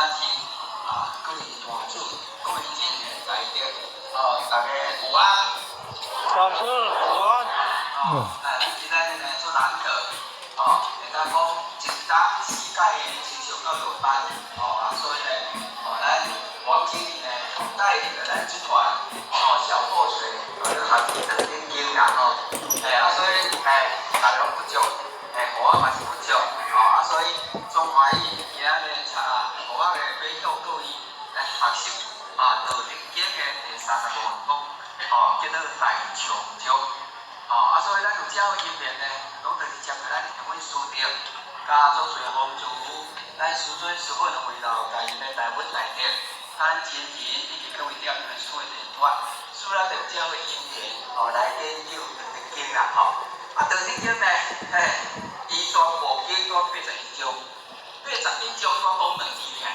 咱是各位大主、各位前人在的，大家有安。老师午安。今天呢做难得，会当讲一档世界的亲像教育班，所以呢，咱王经理呢带领着咱这团小破水，就学习的精英啦，所以大家拢不少，我嘛是不少，所以中华艺今仔日我的分享各位来学习道德经的第35讲，叫做大长招。所以咱有教育面呢，拢就是针对咱台湾师长，加做随风祝福，咱师尊师粉回到家人的台湾内底，咱前人以及各位点的所的电话，虽然就教育经典，来研究道德经啦，道德经呢，伊全部经过81章，81章我讲2字尔，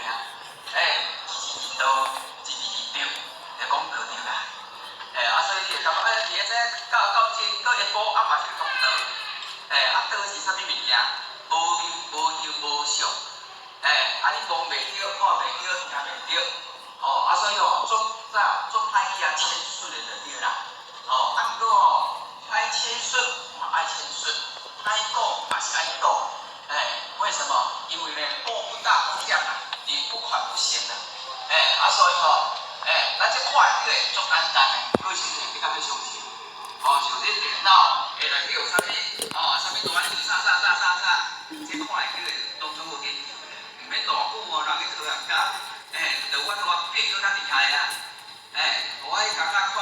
一道，一条，就讲道理啦。所以你会感觉，伫个到这到一步嘛是讲道，道是啥物物件？无名无形无相，你摸袂着，看袂着，听袂着，所以做歹去谦逊的就对啦，不过歹谦逊嘛爱谦逊，歹讲嘛是爱讲，为什么？因为呢，步不大不响啊，你不款不行啊，所以咱这看的足简单的，各位先生比较要相信。像这电脑会来叫啥物？啥物大字啥，这看的都全部研究的，唔免偌久人去科学家，就我变做较厉害啦。我迄感觉看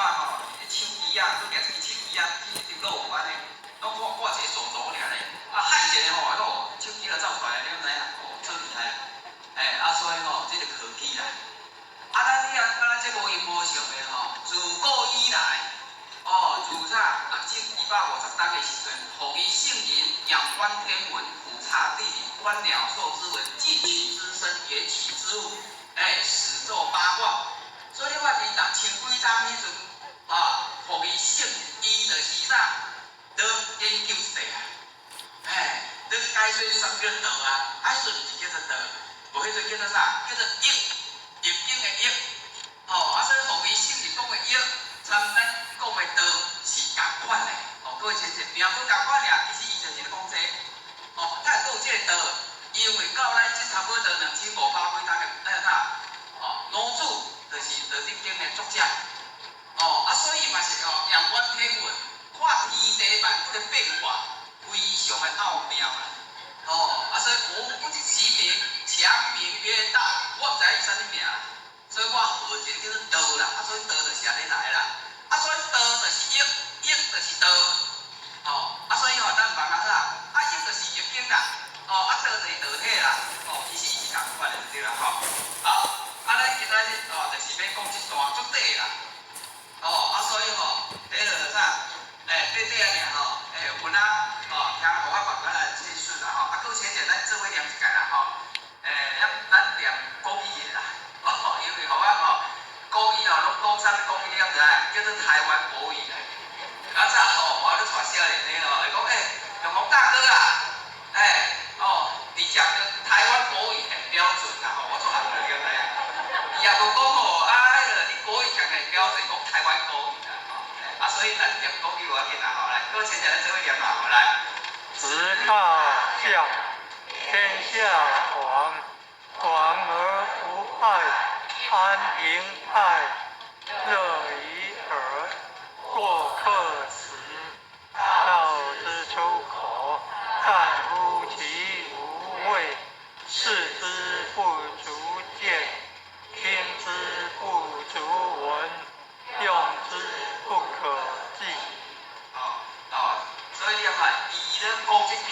迄手机都掠一手机一路有安尼，拢看一个数图尔咧，喊一个手机就走出来，你知影？真厉害啦！所以这个科技啦。咱这无形无相的自古以来，自啥600-250代的时阵，互伊圣人仰观天文，俯察地理，观鸟兽之文，记取之声，言取之物，始作八卦。所以我伫1000几章迄阵，互伊圣人，伊就是啥，都研究世都解说什么叫道啊？迄阵是叫做道，无迄阵叫做啥？叫做易，易经的易。所以互伊圣人讲的易，参咱讲的道是共款的。各位先生，并不共款尔，其实伊就是咧讲这咱有这个道，因为到咱这差不多2500几章的老子就是道德经的作者。所以嘛是仰观天文，看天地万物的变化，非常的奥妙啦。所以我即其名，强名曰道，我毋知伊啥物名。所以我号一个叫做道啦，所以道就是安尼来啦。所以道就是易，易就是道。所以咱别讲啦，易就是易经啦，道就是道体啦，其实伊是共款的对啦，好，咱今仔日就是要讲一段足短啦，所以迄个啥，短尔分听互我慢慢来解释啦，搁前者咱做伙念一下啦，咱念国语的啦。因为互我国语拢讲啥物国语，你敢知？叫做台湾国语的。早我咧带少年的会讲永红大哥啊，你讲的台湾国语很标准啦，我做阿哥你敢知？伊也无讲你国语讲的很标准，讲台湾国语啦，所以咱念国语我紧啦，来，各位前者咱做伙念啦，来。直大象，天下王，王而不害，安民爱，乐于耳，过客时，道之出口，但乎其无味，视之不足见，听之不足闻，用之不可计。所以你看，伊咧讲这篇，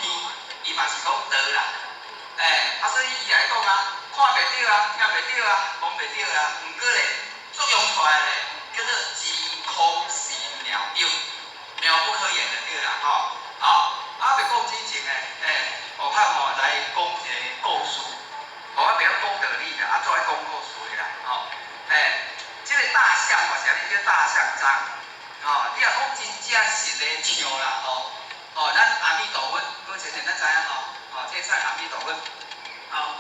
伊嘛是讲道啦，所以伊来讲看袂着听袂着讲袂着毋过咧作用出来咧，叫做金空神妙用，妙不可言的对啦，好，袂讲真情诶，我看来讲一个故事，我袂晓讲道理的，怎来讲故事的啦，这个大象嘛是安尼叫大象章，你若讲真正实的像啦，咱阿弥陀佛，各位先生咱知影这菜阿弥陀佛，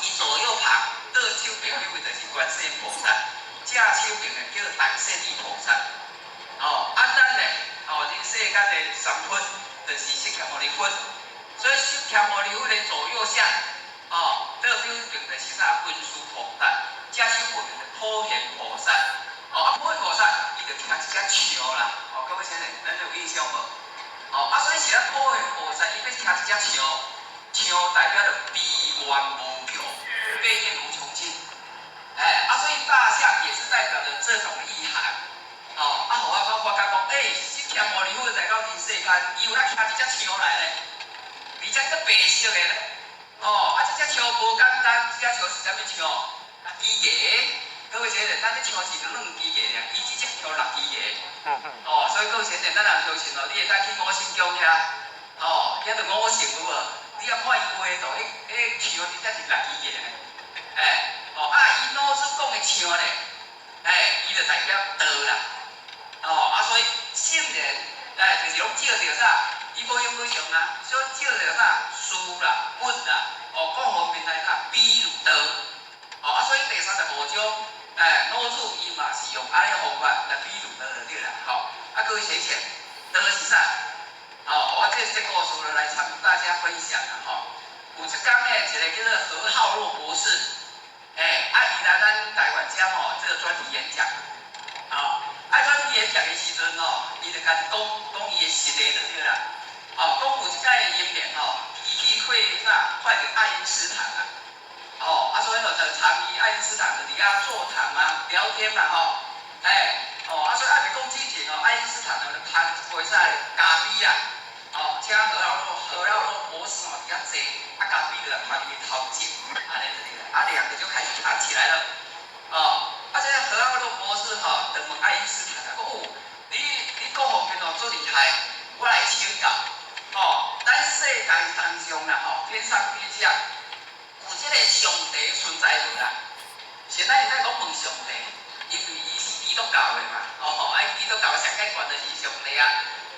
伊左右旁都手边有的就是观世音菩萨，正手边的叫大势至菩萨。哦，啊，咱咧，哦，这世间的三分就是释迦牟尼佛，所以释迦牟尼佛的左右相，哦，这表明的是啥？文殊菩萨，正手边的普贤菩萨。哦，啊，普贤菩萨伊就听一只笑啦。哦，各位先生，咱有印象无？哦，啊，所以是啊，普贤菩萨伊要听一只笑，笑代表着悲愿无穷，悲愿无穷尽。哎，啊，所以大象也是代表着这种意涵。哦，啊，互我感讲，释迦牟尼佛来到人世间，伊有来牵一只笑来咧，而且个白色的咧。哦，啊，这只笑无简单，这只笑是啥物笑？六支牙。各位先生，咱咧笑是就2支牙尔，伊这只笑6支牙。哦，所以各位先生，咱若相信哦，你会当去五星宫遐，哦，遐着五星有无？你啊看伊画图，迄笑真正是6支牙。哎，哦，啊，伊老师讲的笑咧，伊就代表道啦。哦，啊，所以圣人，就是拢照着啥？伊无用过上啊，所以照着啥？书啦、本啦，哦，各方面来看，比如道。哦，啊，所以第35章，老子伊嘛是用安尼方法来比如道就对啦。吼，啊，各位先生，道是啥？哦，我这故事来参大家分享啦。吼，有一天呢，一个叫做何浩若博士，伊来咱台湾讲哦，这个专题演讲。专题演讲的时阵哦，伊就甲讲伊的实例就对啦。哦，讲有一届的英联哦，伊去会快着爱因斯坦啊。哦，啊，所以就参与爱因斯坦就伫遐座谈嘛、聊天嘛，吼。所以爱袂讲之前哦，爱因斯坦就谈一杯啥咖啡啊，哦，请何耀洛博士哦伫遐坐，啊，咖啡就传伊头前，安尼就对啦。啊，两个就开始谈起来了。哦，啊，这何耀洛博士吼，就问爱因斯坦啊，讲你各方面哦做厉害，我来请教。哦，咱世界当中啦，吼，天上地下有这个上帝存在无啦？现在在讲问上帝，因为伊是基督教的嘛，哦，基督教上界管的是上帝啊。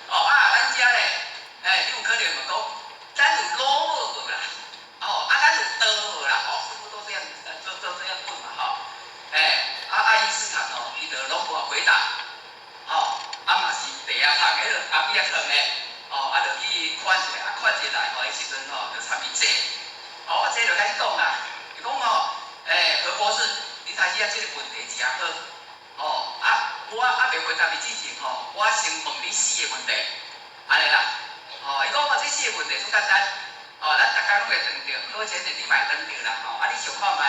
哦，咱遮咧，你有可能问讲，咱有老母无啦？哦，咱有道无啦？哦，是不是都这样这样问嘛？吼，爱因斯坦哦，伊就拢无回答。哦，嘛是地下读迄个咖啡啊糖的，哦，就去看一下，看一下来吼的时阵吼，就参与坐。哦，这就开始讲啦，伊讲哦，何博士，你睇下这个问题真好。哦，我未回答你之前吼，我先问你4个问题，安尼啦。哦，伊讲这4个问题足简单。哦，咱大家拢会当着，各位先生你嘛会当着啦。吼，你想看觅？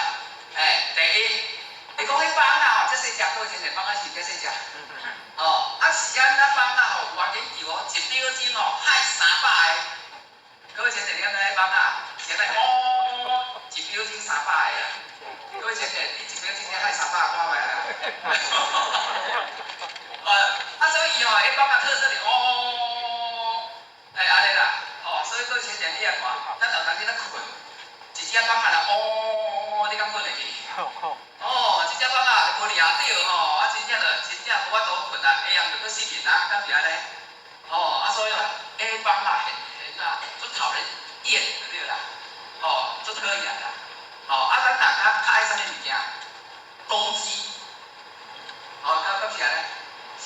第一，你讲迄帮啊，这细只各位先生帮啊是这细只。哦，是咱帮啊吼，有研究哦，1秒钟哦害300个。各位先生，你敢知迄帮啊？现在1秒钟300个啦。各位先生，你1秒钟才害300个，看觅啦。所以吼，迄帮啊特色是安尼啦。哦，所以各位先生，你来看，咱后当去咧困，一只帮啊啦，你敢困会去？哦，一只帮啊无掠着吼，真正无法度困啊，下暗就搁死人啊，敢是安尼？哦，所以哦，帮啊足讨人厌就对啦。哦，足讨厌啦。哦，咱大家较爱啥物物件？公鸡。哦，敢是安尼？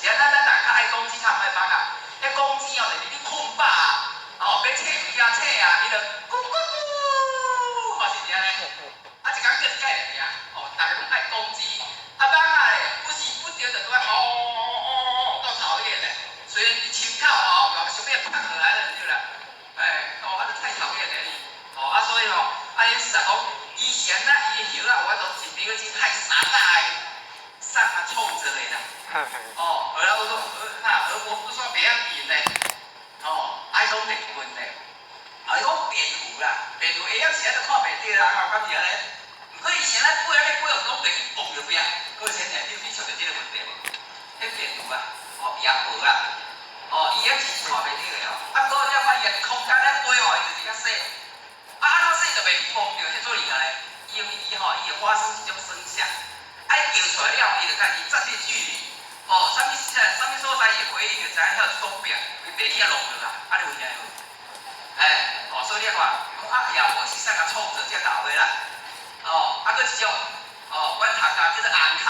是啊，咱大家较爱公鸡，较唔爱帮啊。迄公鸡哦，就是你困饱啊，要切鱼啊切啊，伊就咕咕咕，是安尼。一工叫一届尔，大家拢爱公鸡。帮啊咧，不时不时就在够讨厌嘞。虽然你亲口想要拍回来了对啦。太讨厌了你。所以因斯坦讲，以前伊的叶我都1秒钟害300个，上臭着的啦。然后何伯不说别样比呢？爱讲地问题。伊讲地图啦，地图会晓时就看袂着啦，敢是安尼？毋过以前背用讲地图讲着边，各位先生，你想着这个问题无？迄地图啊，也无啦。伊遐是看袂着的哦。不过了伊个空间背伊就是较细。安怎细就袂碰着，迄做厉害嘞。因为伊会发生一种声响，叫出来了，伊就看伊绝对距离。啥物所在伊回应就知影遐东边，伊袂去弄着啦，你有影无？所以你看，也无是上个创着才到的啦。搁一种哦，阮读到叫做红卡，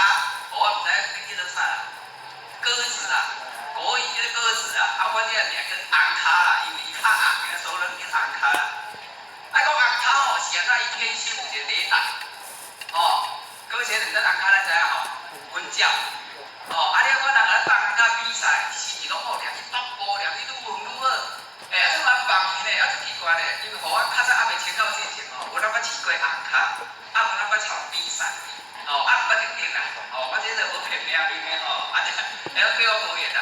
我唔知你叫做啥啦，鸽子啦，国语叫鸽子啦，啊，阮遐名叫红卡啦，因为伊较红，所以叫红卡啦。啊，讲红卡吼，是安怎伊天生有一个礼带，哦，各位先生，咱红卡咱知影吼，文教，哦，啊，你我人来放红卡比赛，是拢好掠去北部，掠去愈远愈好，啊，这蛮放弃咧，啊，足奇怪咧，因为互我较早还袂签到之前吼，我捌试过红卡，啊，无捌参比赛，哦，啊，毋捌得定啦，哦，我这个无骗命的吼，啊，叫我无缘啦，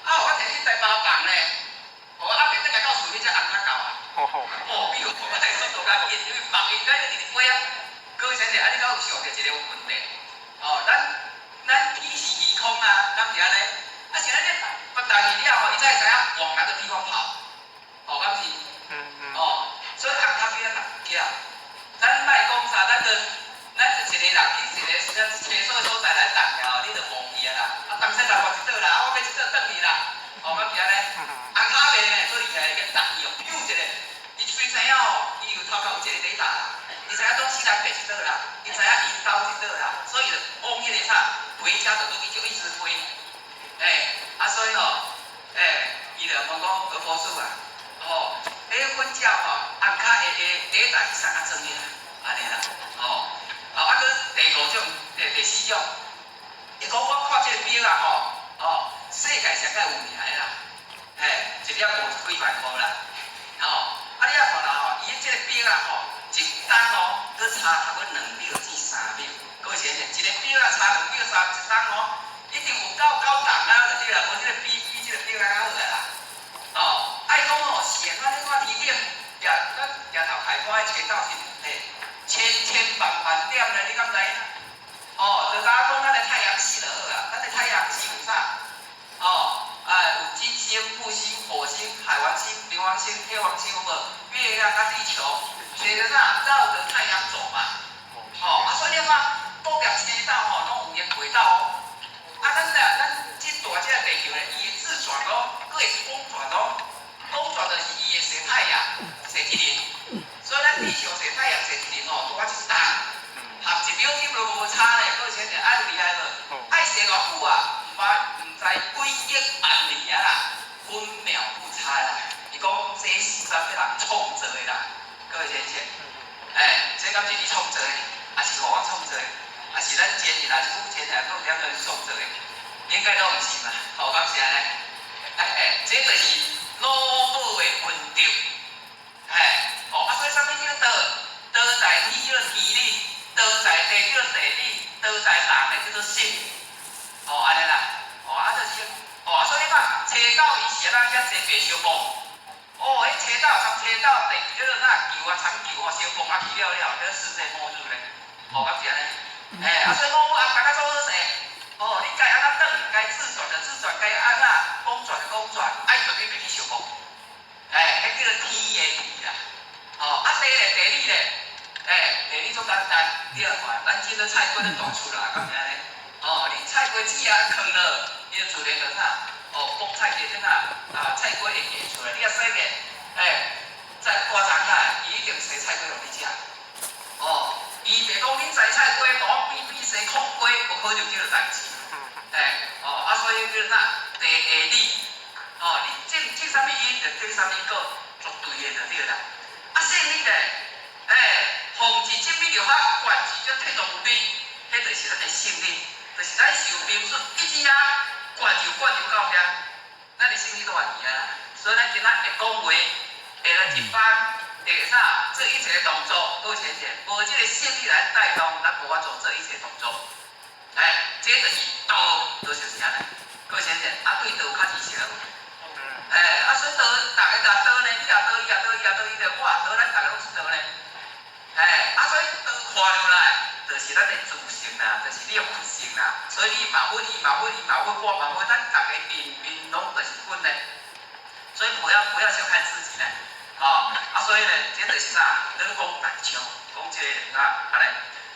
啊，我摕去台包房咧，我暗暝等下到厝里才红卡到啊。哦，比如我来速度较紧，因为放应该就直直飞啊。各位先生，啊，你敢有想到一个问题？哦，咱天时地空啊，咱是安尼。啊，是安尼发达去了后，伊才会知影往哪个地方跑。哦，敢是？哦，所以红卡比较难跳。咱莫讲啥，咱一个人去一个车所所在来等了，你就忘记啊啦。啊，当时来换一倒啦，啊，我要一倒转去啦。哦，敢是安尼？红卡袂呢，所以起来个特意哦，比如一个。伊虽知影哦，伊有头壳有一个雷达啦，伊知影东西南北一倒啦，伊知影引导一倒啦，所以就往迄个啥回家就就一直飞，所以吼，伊就问讲何博士啊，哦，阮只吼红卡的雷达是啥啊装的啦，安尼啦，啊，搁第五种、第四种，伊讲我看这个表啊，世界上较有名的啦，一粒无几万块啦，啊，你啊看啦吼，伊即个表啊吼，一档搁差差不多2秒至3秒。各位先生，一个表啊差2秒一档一定有9档啊，就对啦，无即个比即个表啊较好啦。爱讲吼，是安怎我提点，日头开花的车道是千万点咧，你敢知？就假讲咱的太阳系就好啦，咱的太阳系有啥？有金星、木星、火星、海王星、冥王星、天王星有无？月亮甲地球，随着啥绕着太阳走嘛。所以你看，各条车道拢有个轨道哦。咱这大只地球咧，伊的自转佫会是公转公转就是伊会射太阳，射一日。所以咱地球射太阳射一日大一档，合1秒钟都无差咧。各位先生，爱有厉害无？爱射偌久啊？毋知几亿万年啊啦，分秒不差啦。伊讲这是啥物人创造的啦？各位先生，这敢是你创造的，还是互我创造的，还是咱前人还是祖先都两个人创造的？应该都毋是嘛？感谢咧。这就是老母的运动。所以啥物叫道在天叫天理，道在地叫地理，道在人的叫做性。安尼啦。就是，所以你看，车道伊是安怎遐坐白相碰？迄车道从车道第叫做啥球啊，长球相碰啊去了，叫世界末日咧。敢是安尼？所以我安排较做好势。你该安怎转，该自转的自转，该安怎公转的公转，爱绝对袂去相碰。迄叫做天的地啦。地咧，地理咧，地理足简单，你来看，咱即个菜瓜都大出啦，敢是安尼？你菜瓜子啊放落，伊就自然就啥？菠菜叶啥菜瓜会结出来。你若洗个，在大肠啊，伊一定洗菜瓜互你食。伊袂讲恁洗菜瓜，我比洗空瓜，无可能即个代志。所以叫啥？地下理。你种啥物因，就种啥物果，绝对的就对啦。性理咧，风至精密就较管治叫铁动力，迄就是咱的性理，就是咱受兵术一直管就到遐，咱的性理都完去啊。所以咱今仔会讲话，下来一班，会啥做一切动作，各位先生，无即个性理来带动，咱无法做这一切动作。这就是道，就是安尼。各位先生，对道较知识。所以道，大家讲道呢，你也道，伊也道，伊也道，伊就我也道，咱大家拢是道呢。所以道看落来，就是咱的自性啦，就是你的本性啦。所以你嘛分，伊嘛分，伊嘛分，我嘛分，咱大家面拢就是分呢。所以不要小看自己呢。所以呢，这就是啥？人工大象，讲这个安尼。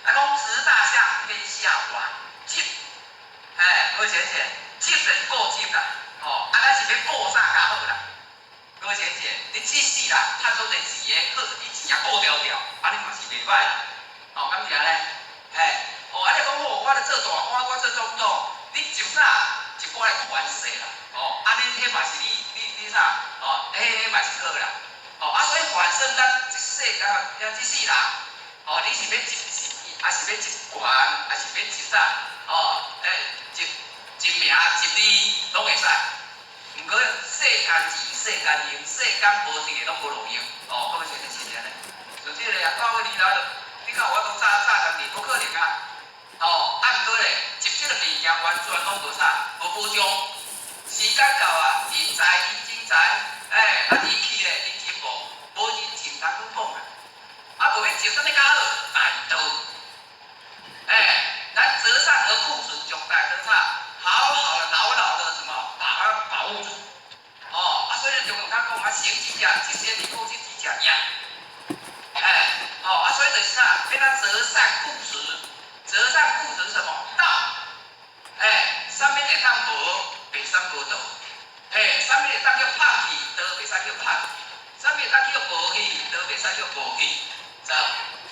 讲直大象天下往急。各位先生，急就是过急啦。咱是要过啥较好啦？各位先生，你即世啦，趁做个钱的好，你钱也过条条，你嘛是袂歹啦。敢是安尼？来还世啦，哦，安尼迄嘛是你啥，哦，迄嘛是好啦，哦，啊，所以反正咱一世间即世人，哦，你是要一还是要一官，还是要一啥，哦，一名一利拢会使。毋过世间治、世间用、世间无一个拢无路用，哦，各位先生是安尼。就即个啊，到尾你来，你看我讲早10年不可能啊，哦，啊毋过咧，集即个物件完全拢无啥，无保障。时间到啊，人财钱财，啊离去咧，人情无人情通去讲啊，啊无要接啥物较好，大道。咱择善而固执，重大的啥，好好的牢的什么，把它保护住。哦，啊，所以就用他讲啊，行几只，一些你过去几只样。哦，啊，所以就是啥，要咱择善固执，择善固执是什么？道。上面会当无，袂使无道。上面会当叫胖去，道袂使叫胖；上面会当叫无去，道袂使叫无去。走，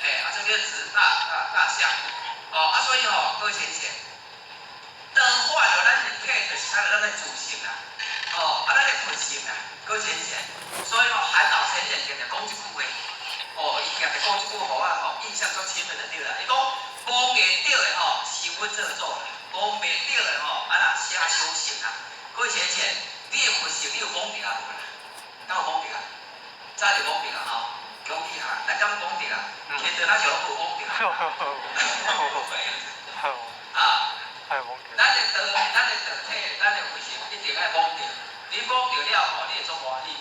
这个是大项。哦，啊，所以哦，各位先生，道法了，咱人体就是咱的自性啦。哦，啊，咱的本性啦，各位先生。所以哦，韩老先生常常讲一句话，哦，伊常常讲一句话啊，印象足深的就对啦。伊讲无艺着的吼，是阮做做啦；无艺着的吼，啊那写修行啦。各位先生，你的本性你有讲定啊无啦？敢有讲定啊？早就讲定啊吼。讲厉害，咱敢讲定啊？现在咱就无讲定啊。啊，咱的道体，咱的为心一定爱讲定。你讲定了吼，你会做欢喜。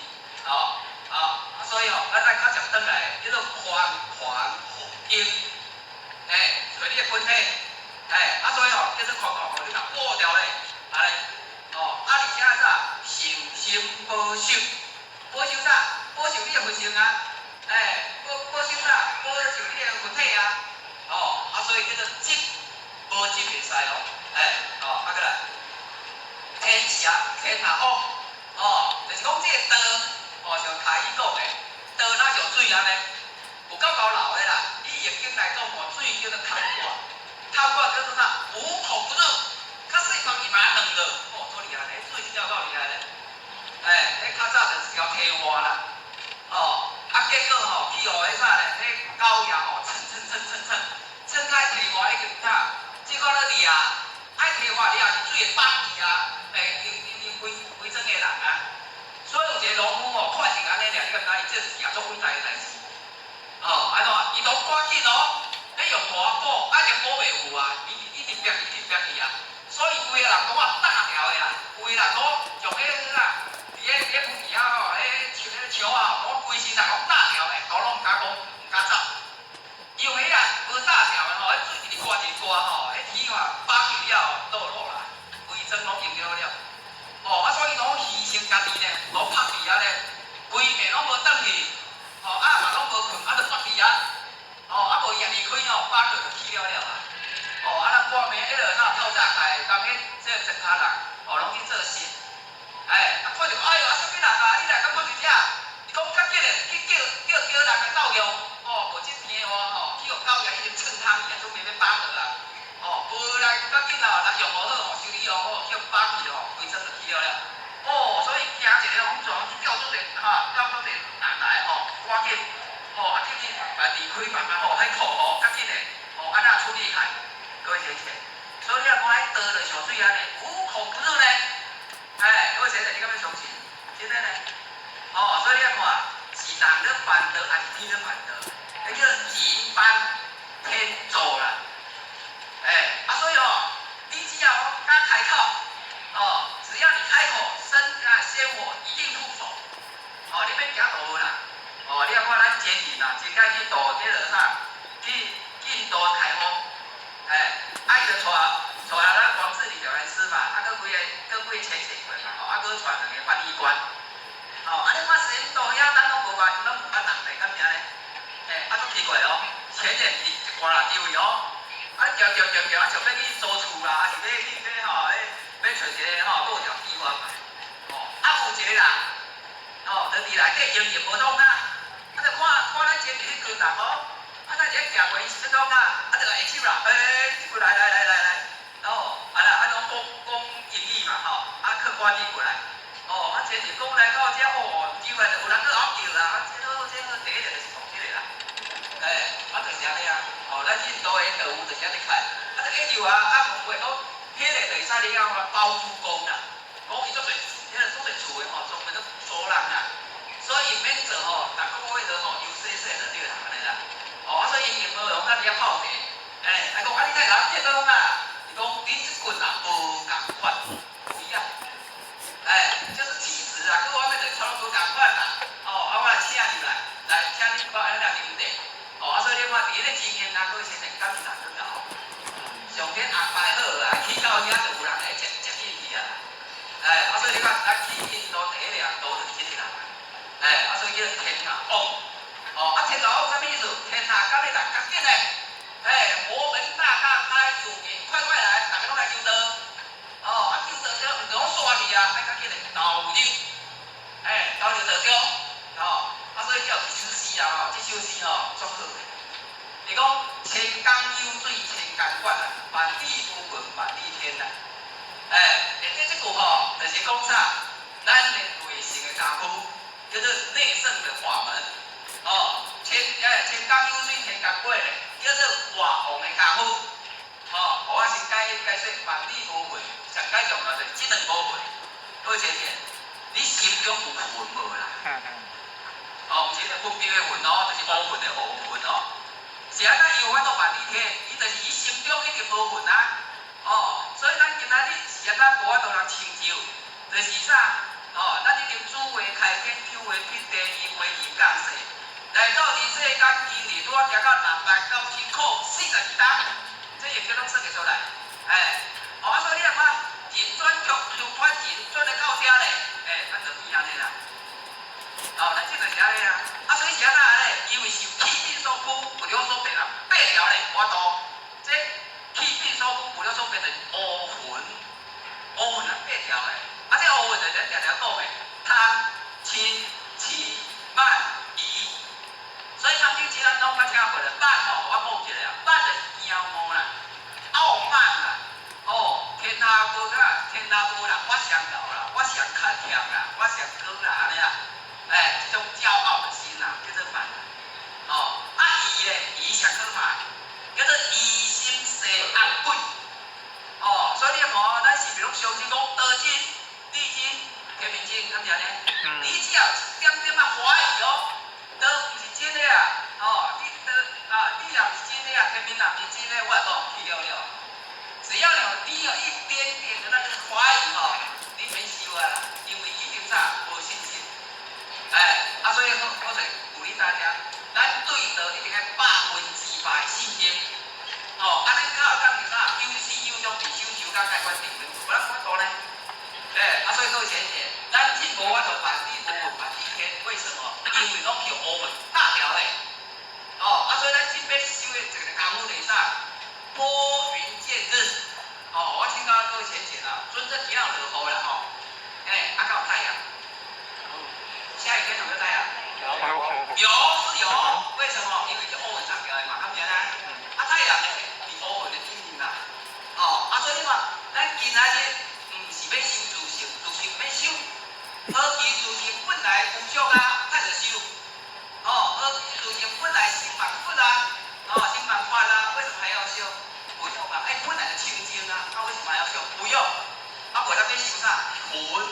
所以咱较接转来，叫做还应。所以你的本体，所以叫做你若保掉咧，而且啥，诚心保守，保守啥？保守你的佛性啊。保守啥？保守你的身体啊！所以叫做执，无执袂使哦。过来，天邪天下恶，就是讲这个道，像台语讲的，道哪像水安尼，有够老的啦。以易经来讲，水叫做透挂，透挂叫做啥？无孔不入，较细方伊把它断了，多厉害嘞！水是了够厉害嘞。较早就是条溪花啦。结果去互迄啥咧？迄狗仔撑开堤外迄个啥？结果咧掠，爱堤外掠是水会放去啊！因规整个人啊，所以有一个农夫看是安尼掠，你敢知伊这是件足伟大的代志？安怎？伊拢赶紧要用大补，一直补袂有啊！一直掠去啊！所以规个人拢大条的啦，规个人拢用迄啥？迄附近啊迄树啊，我规身人拢大条的，头拢毋敢讲，毋敢走。因为迄无大条的迄水一直刮，迄天放去了倒落来，规整拢用了了。所以拢牺牲家己呢，拢拍皮啊咧，规暝拢无转去，嘛拢无困，就拍皮啊，无夜离开放落就去了啊。咱半暝迄落啥透早开，当迄这真他人，拢去做事。看着啥物人啊？你来敢看伫遮？伊讲较紧的，去叫人来斗用，无即天话去互狗仔已经蹭汤去啊，准备要放落啊。无来较紧啦，人用无好修理叫放去规整就去了。所以行一个风船去钓出个人来赶紧叫你离开慢慢海口较紧的安那处理开，各位先生。所以你若看迄道就像水安尼，无孔不入呢。各位先生，你敢要相信？真的呢？所以你看，是人的办道还是天的办道？那叫人办天做啦。所以你只要敢开口，只要你开口，仙火一定出手。你免惊道啦。你若看咱前日啦，真该去渡迄个啥，去印度台风，伊就带咱王志礼就来吃嘛，搁几个潜水员嘛，搁带2个翻译官。你看神道遐咱拢无捌，拢毋捌人咧，敢尔咧？足奇怪前日一挂啦丢伊调，想要去租厝啦，还是要去要找一个落脚地方嘛。有一个人，就伫内底经营无当啊，就看咱前日迄群人咱一行过伊是要当啊，就下手啦，即句来，拢讲英语嘛前是讲来到这哦，就来有人去后叫啦，这个第一个就是从这个啦。就是安尼啊。咱印度的道有就是安尼开。这个就讲话讲，迄个会使你讲包租公啦，讲伊做侪，迄个做侪厝的做袂到租人啦，所以免做逐个月又细细就对啦，安尼啦。所以因用无用咱遐泡茶，讲你在哪这种啊？伊讲你即棍无共款，不一样。就是气质啊，各方面就差不多共款啦。我来请你来请你帮咱来啉茶。所以你看，伫咧经验各位先生感情很好。上天安排好啊，去到遐就有人来接应去啊。所以你看，咱去印度第一个都是这个人。所以叫天下翁。天下翁什么意思？天下甲你人较紧嘞。佛门大大开，有缘快快来，大家拢来求道。求道这唔讲刷去啊，较紧嘞导入。导入道中。所以叫修习啊，这修习足好的。你讲千江有水千江管啊，万里无云万里天啊。这句就是讲啥？咱的内心的功夫，叫做内圣的法门。千江有水千江管嘞，叫做外行的功夫。我是解说万里无云，上解重要就是这两部分。各位姐姐，你心中有云无啦？毋是分别的云就是乌云的乌云是安怎有法度万里天？伊就是伊心中一定无云啊。所以咱今仔日是安怎无法度人成就，就是啥？咱一定主为开天，求为辟地，因为伊降世，来到伫世间经历，拄啊行到69000苦42担，这也叫拢算得出来。所以你看，人转局，局转人，转来到遮咧，咱就变安尼啦。咱这就是安尼啦。所以是安怎咧？因为是气病所苦，不了所病啦。8条咧，我度这气病所苦，不了所病就是乌云。乌云啊，8条咧。这乌云就是咱常常讲的贪、嗔、痴、慢、疑。所以贪、嗔、痴咱拢较听过了。慢我讲一下啊，慢就是骄傲啦、傲慢啦。天下无啥，天下无人，我上老啦，我上较强啦，我上高啦，安尼啦。这种骄傲的心啊，叫做慢。疑咧，疑上可怕，叫做疑心生暗鬼。所以你看，咱是袂拢相信讲道经、地经、天命经，敢是安尼？你只要一点点怀疑都毋是真的啊。你若毋是真的啊，天命若毋是真的，我讲去了了。只要你有一点点的那个怀疑你免修啊啦，因为已经啥无信心。所以我就鼓励大家，咱对道一定要100%的信心。安尼较有讲是啥？有始有终，必修修到解决定论，不然怎么呢？所以各位姐姐，咱进无法度万里无云万里天，为什么？因为拢叫乌云大条嘞。所以咱今要修的这个功夫是啥？拨云见日。我请教各位姐姐啦，准这几样落雨啦较有太阳。下雨天有没有太阳？有是有，为什么？因为是乌云上条的嘛，咁样啊。太阳呢，是乌云的天面啦。所以嘛，咱今仔日是要修自性，自性免修。好其自性本来有足啊，咱就修。好其自性本来心蛮佛啊，心蛮法啊，为什么还要修？不用啊，本来就清净啊，为什么还要修？不用。为咱要修啥？云乌云。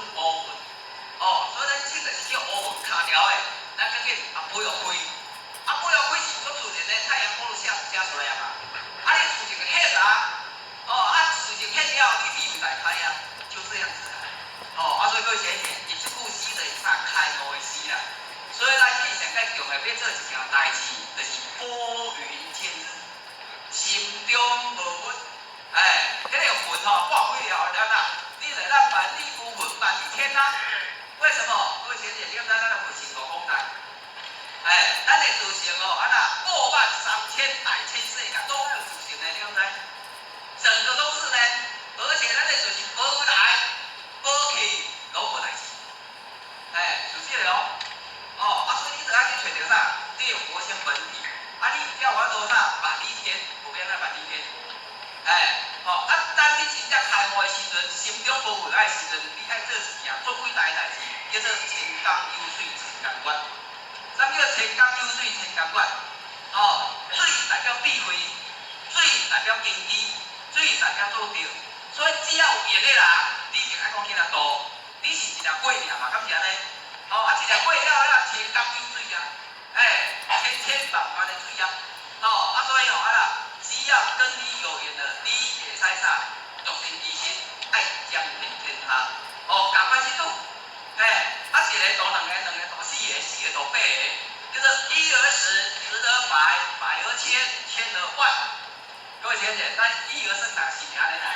所以咱这个是叫乌云卡条的，咱叫不要开。不要开是做自然的太阳光射出来嘛。你自然黑啊，自然黑了，你地位来开啊，就这样子啊。所以各位姐姐，你这句诗就是啥开悟的诗啦。所以咱以前在强的要做一件代志，就是拨云见日，心中无云。这个云挂开了，你来咱万里无云万里天啊。为什么？各位姐姐，你看咱的佛性多广大。咱的自性23000大千世界都有自性的，对不对？整个都是呢，而且咱的自性无来无去都无代志。就这个所以你就要去找到啥？你有佛性本体。你要我做啥？万里天，有变那万里天。当你真正开悟的时阵，心中无云的时阵，你爱做一件做伟大的代志。叫做清江有水清江关。啥叫清江有水清江关？哦，水代表智慧，水代表经济，水代表做着。所以只要有闲的人，你就爱讲去哪渡。你是一粒果尔嘛，敢是安尼？哦，啊一粒果了，清江有水啊，千万万的水啊。哦，所以啦，只要跟你有缘的，你会使啥？独善其身，爱将平天下。哦，共款即拄，一个多两个多四个，四个多八个，叫做一而十，十而百，百而千，千而万。各位听者，咱一而生哪是安尼啦？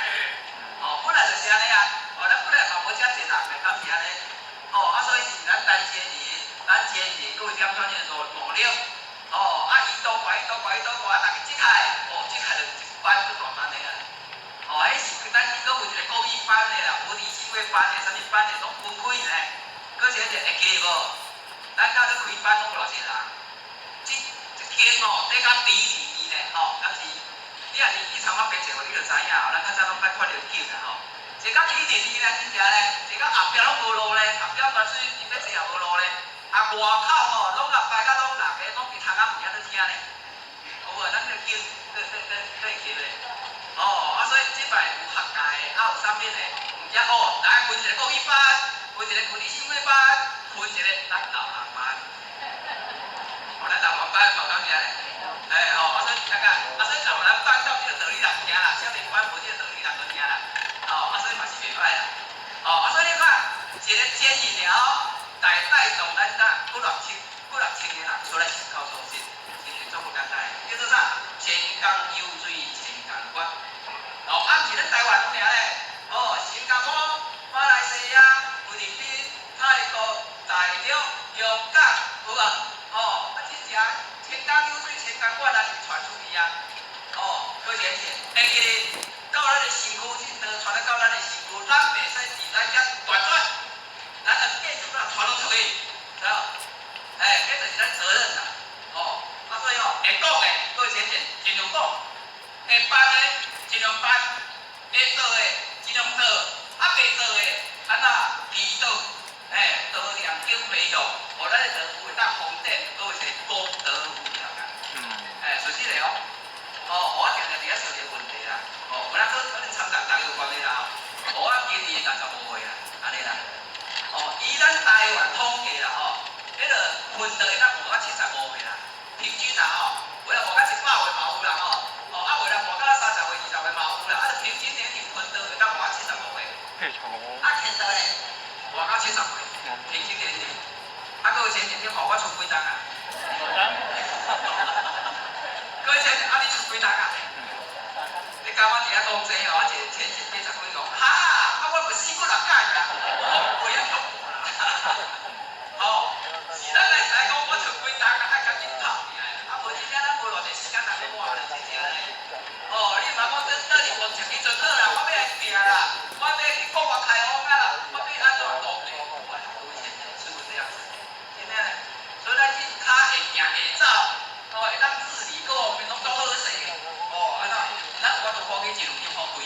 哦，本来就是安尼啊。哦，咱本来嘛无遮济人的，敢是安尼？哦，所以是咱单节日，各位点专业努力。哦，伊多乖，大家即下，即下就一班就大班的啊。哦，迄是咱伊搁有一个高一班的啦，无第四位班的，啥物班的拢分开呢。搁一个会记无？咱家咧开班拢偌济人，一间哦，底甲第一呢，敢是？你若以前我白坐过，你就知影哦，咱较早拢捌看着久啦吼。一到第二呢，真正呢，一到后壁拢无路咧，后壁大水入要坐也无路咧。外口吼，拢排甲拢人个，拢伫窗仔边仔咧听咧。有无？咱个经，对记咧。哦，所以即摆有学界的，有啥物的，毋则来分一个国语班，分一个群理性会班，分一个咱导航班。咱导航班嘛，敢是安尼？所以所以导航班到即个道理人听啦，少年班无即个道理人就听啦。所以嘛是袂歹啦。所以你看，一个建议了，带动咱不六千的人出来思考创新，其实做不简单，叫做啥？清江有水清江关。毋是咱台湾尔咧，新加坡、马来西亚、菲律宾、泰国、大陆、香港，有无？真正清江有水清江关啊，是传出去啊。可见会记哩，到咱的身躯，传到咱的身躯，咱袂使伫咱遮断转，咱要继续传落出去，知道？这就是咱责任啦。所以会讲的，各位先生尽量讲，会办的尽量办，会做的尽量做，袂做的咱祈祷，多念经培育，互咱的德会当丰盛，各位是功德无量啊。是实的我定定伫遐想一个问题啦。本来可能参加大家有关系啦。我今年65岁啦，安尼啦。以咱台湾统计啦迄个分到会当活到75岁啦。平均啦为了活到100岁嘛有啦为了活到30岁、20岁嘛有啦。平均年龄分到会当活到75岁。现在咧，活到70岁，平均年龄。各位前几天我出几张啊？各位前，你出几张啊？你甲我伫遐讲这我一个前几天讲，我无4过6届啦，不要讲是咱来使讲，我出几张啊，爱甲紧跑尔。无真正咱无偌济时间通去换咧，真正咧。你嘛讲等你完成去就好啦，我要来拼啦，我要去国外开放啊啦，我要安怎当地？各位前，是不是这样子？真正咧，所以咱去脚会行会走，会当治理各方面拢做好势的。咱有法度讲去一路去发挥。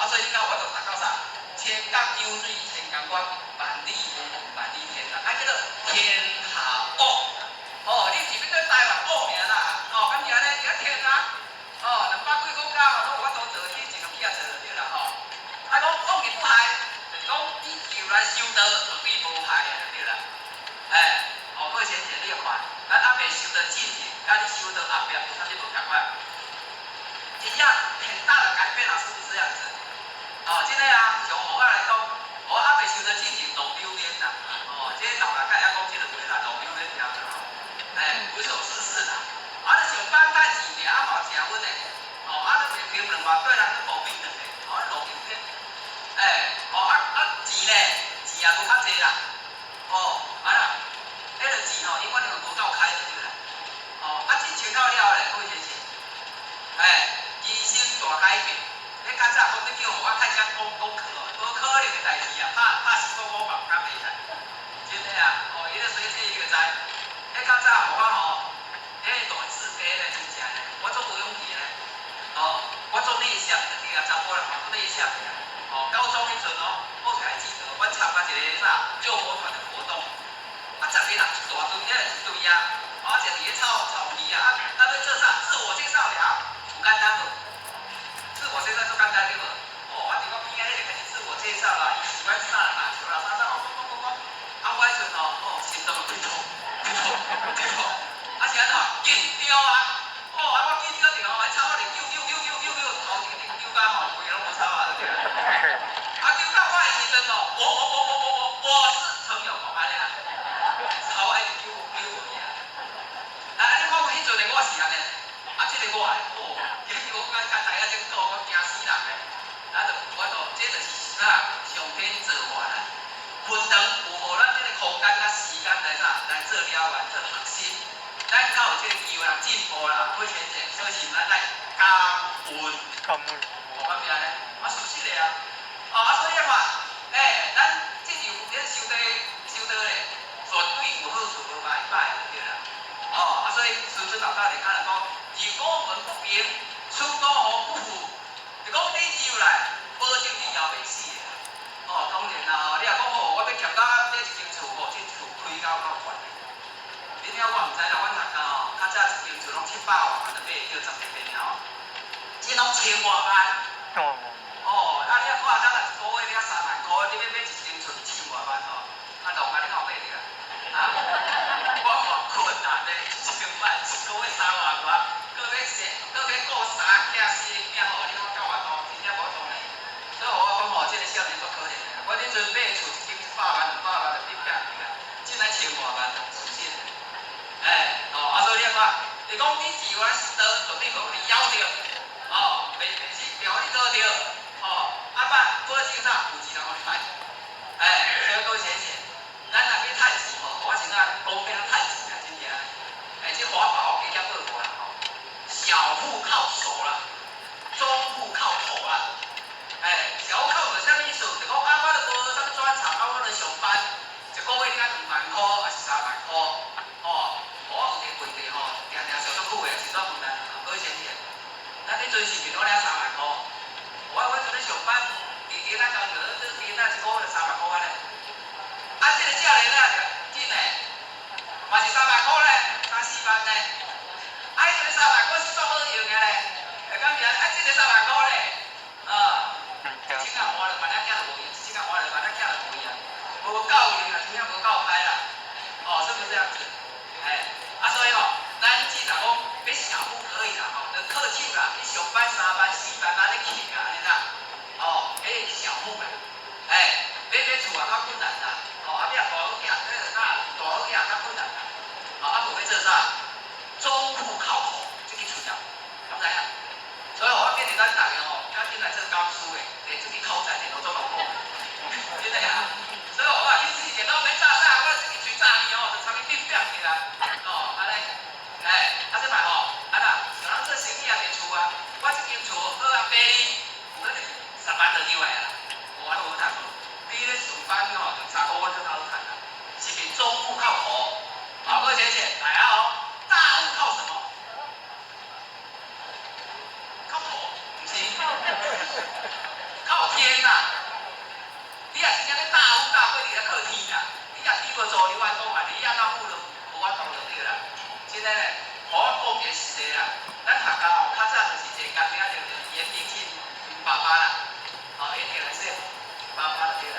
所以你看我就达到啥？清江有水清江关，万里无梦万里天啊！叫做天下旺。你是要对台湾旺尔啦？敢是安尼？伫遐天啊！200几国家拢有法度做，你一路去做就对啦讲旺日不害，就是讲你就来修道，就比无害就对啦。各位先生你要看，咱阿未修道进行，甲你修道后壁有啥物无共款？真正很大的改变了，是不是这样子？真的啊，从我来讲，我阿未修道进行long榴莲啦。这老人家也讲这个话啦，long榴莲听啦。无所事事啦。就上班趁钱尔诚稳的。就平2万对人去无平等的。long榴莲。钱呢？钱也无较济啦。迄个钱永远就无够开就对啦。钱穿到了咧，各位先生。人生大改变。你较早讲你叫我开始讲课无可能的代志啊！拍死我嘛敢袂使。真的啊！伊咧水体伊就知。较早我大自卑咧，真正咧，我做无勇气咧。我做内向的，对啊，查甫人嘛内向的。高中迄阵好像还记得阮参加一个啥救火团的活动，啊，十个人一大堆，一堆啊，而且伫咧草皮啊，咱要做啥？自我介绍了，有简单无？自我介绍做简单对无？哦，啊，伫我边仔迄个开始自我介绍啦，伊喜欢啥啦，像啦啥啥，讲，啊，我迄阵哦，心动对头，啊是安怎？紧张啊，哦，啊我紧张着哦，迄草仔哩头一个丢到吼，规个拢无草啊，对啦。啊，丢到我的时阵哦，我是陈友宏安尼啦，草爱丢我去啊。啊，你看我迄阵的我是安尼，啊，即个我哦，我刚大家先做，我惊死人咧。啊，这就是啥？上天造化啦。分长有无咱这个空间甲时间来啥？来做了完做学习，咱较有这个机会来进步啦，会前进，所以是咱来感恩。感恩。我感觉咧，啊，熟悉的啊。哦，啊，所以话，咱这场咧收的咧，绝对有好处无歹对啦。哦，啊，所以师尊老大就讲来讲，如果门不平，出高河不腐，就讲你只要来，保证你也袂死的。哦，当然啦，你若讲哦，我要欠到这一间厝哦，这厝开到够悬。恁遐我毋知啦，阮大家哦，较早一间厝拢700万，就买叫10个边了，这拢千外万。哦，啊，你啊看，咱若一个月领3万块，你要买一间厝1000外万哦，啊，老板你敢有买着啊？啊，我偌困难咧，1000万一个月3万块，搁要顾3囝4囝吼，你讲够我多，真正无多呢。所以我讲吼，这个少年足可怜的，我恁阵买厝一间100万、200万就变变去啦，现在千外万是真的。啊，所以你看，你讲你自由是得，绝对无你要着，哦，袂是袂互你得着，哦，啊爸，保证啥？有钱人互你买，所以各位先生，咱若要趁钱吼，我现在讲要趁钱啊，真正，这华宝加减二啦吼，小户靠手啦，中户靠头啦。小户靠手啥物意思？就讲啊，我都无啥物专长，啊，我咧上班，一个月领2万块，还是3万块，哦，我有一个问题吼，定上足久的，是怎问啊？各位先生，咱迄阵是袂攞领3万块，我阵咧上班，日咱工作这边咱一个月就3万块咧，啊，这个少年啊，紧嘞，嘛是3万块咧，3、4万咧，啊，迄阵3万块是足好用的咧，会讲起来，啊，这个3万块咧，一千啊换了，万两囝就无用；一千啊换了，万两囝就无用。无够用啊，真正无够歹啦。哦，是不是这样子？啊，所以哦，咱既然讲要小户可以啦，吼，就客气啦。你上班3万、4万，哪里去啊？安尼啦，哦，迄小户啦，买厝啊较困难啦，哦，啊，你啊大户囝，迄个啥，大户囝较困难啦，哦，啊，无要做啥？中户靠头，这个厝了，敢知影？所以我建议咱大家吼，要进来做教书的，得自己考在电脑做功课，真的呀。所以我话你自己电脑免炸炸，我自己去炸你哦，就差点变变去啦。哦，安尼，啊这摆吼，啊啦，像咱做生意也袂厝啊，我这间厝好啊买你，有可能10万就丢来啦，我都无谈过。你咧上班吼，就3个月就好谈啦，是比中户靠头，好，各位先生，来啊哦，大户靠什么？靠头，不是，靠天呐、你也是讲咧大富大贵，你咧靠天啦。你也比无做，你外讲嘛，你也当富了，无法度就对啦。现在咧，我讲个实际啦，咱大家吼，较早就是坐工仔就严明庆爸爸啦，哦，严明来说爸爸就对啦。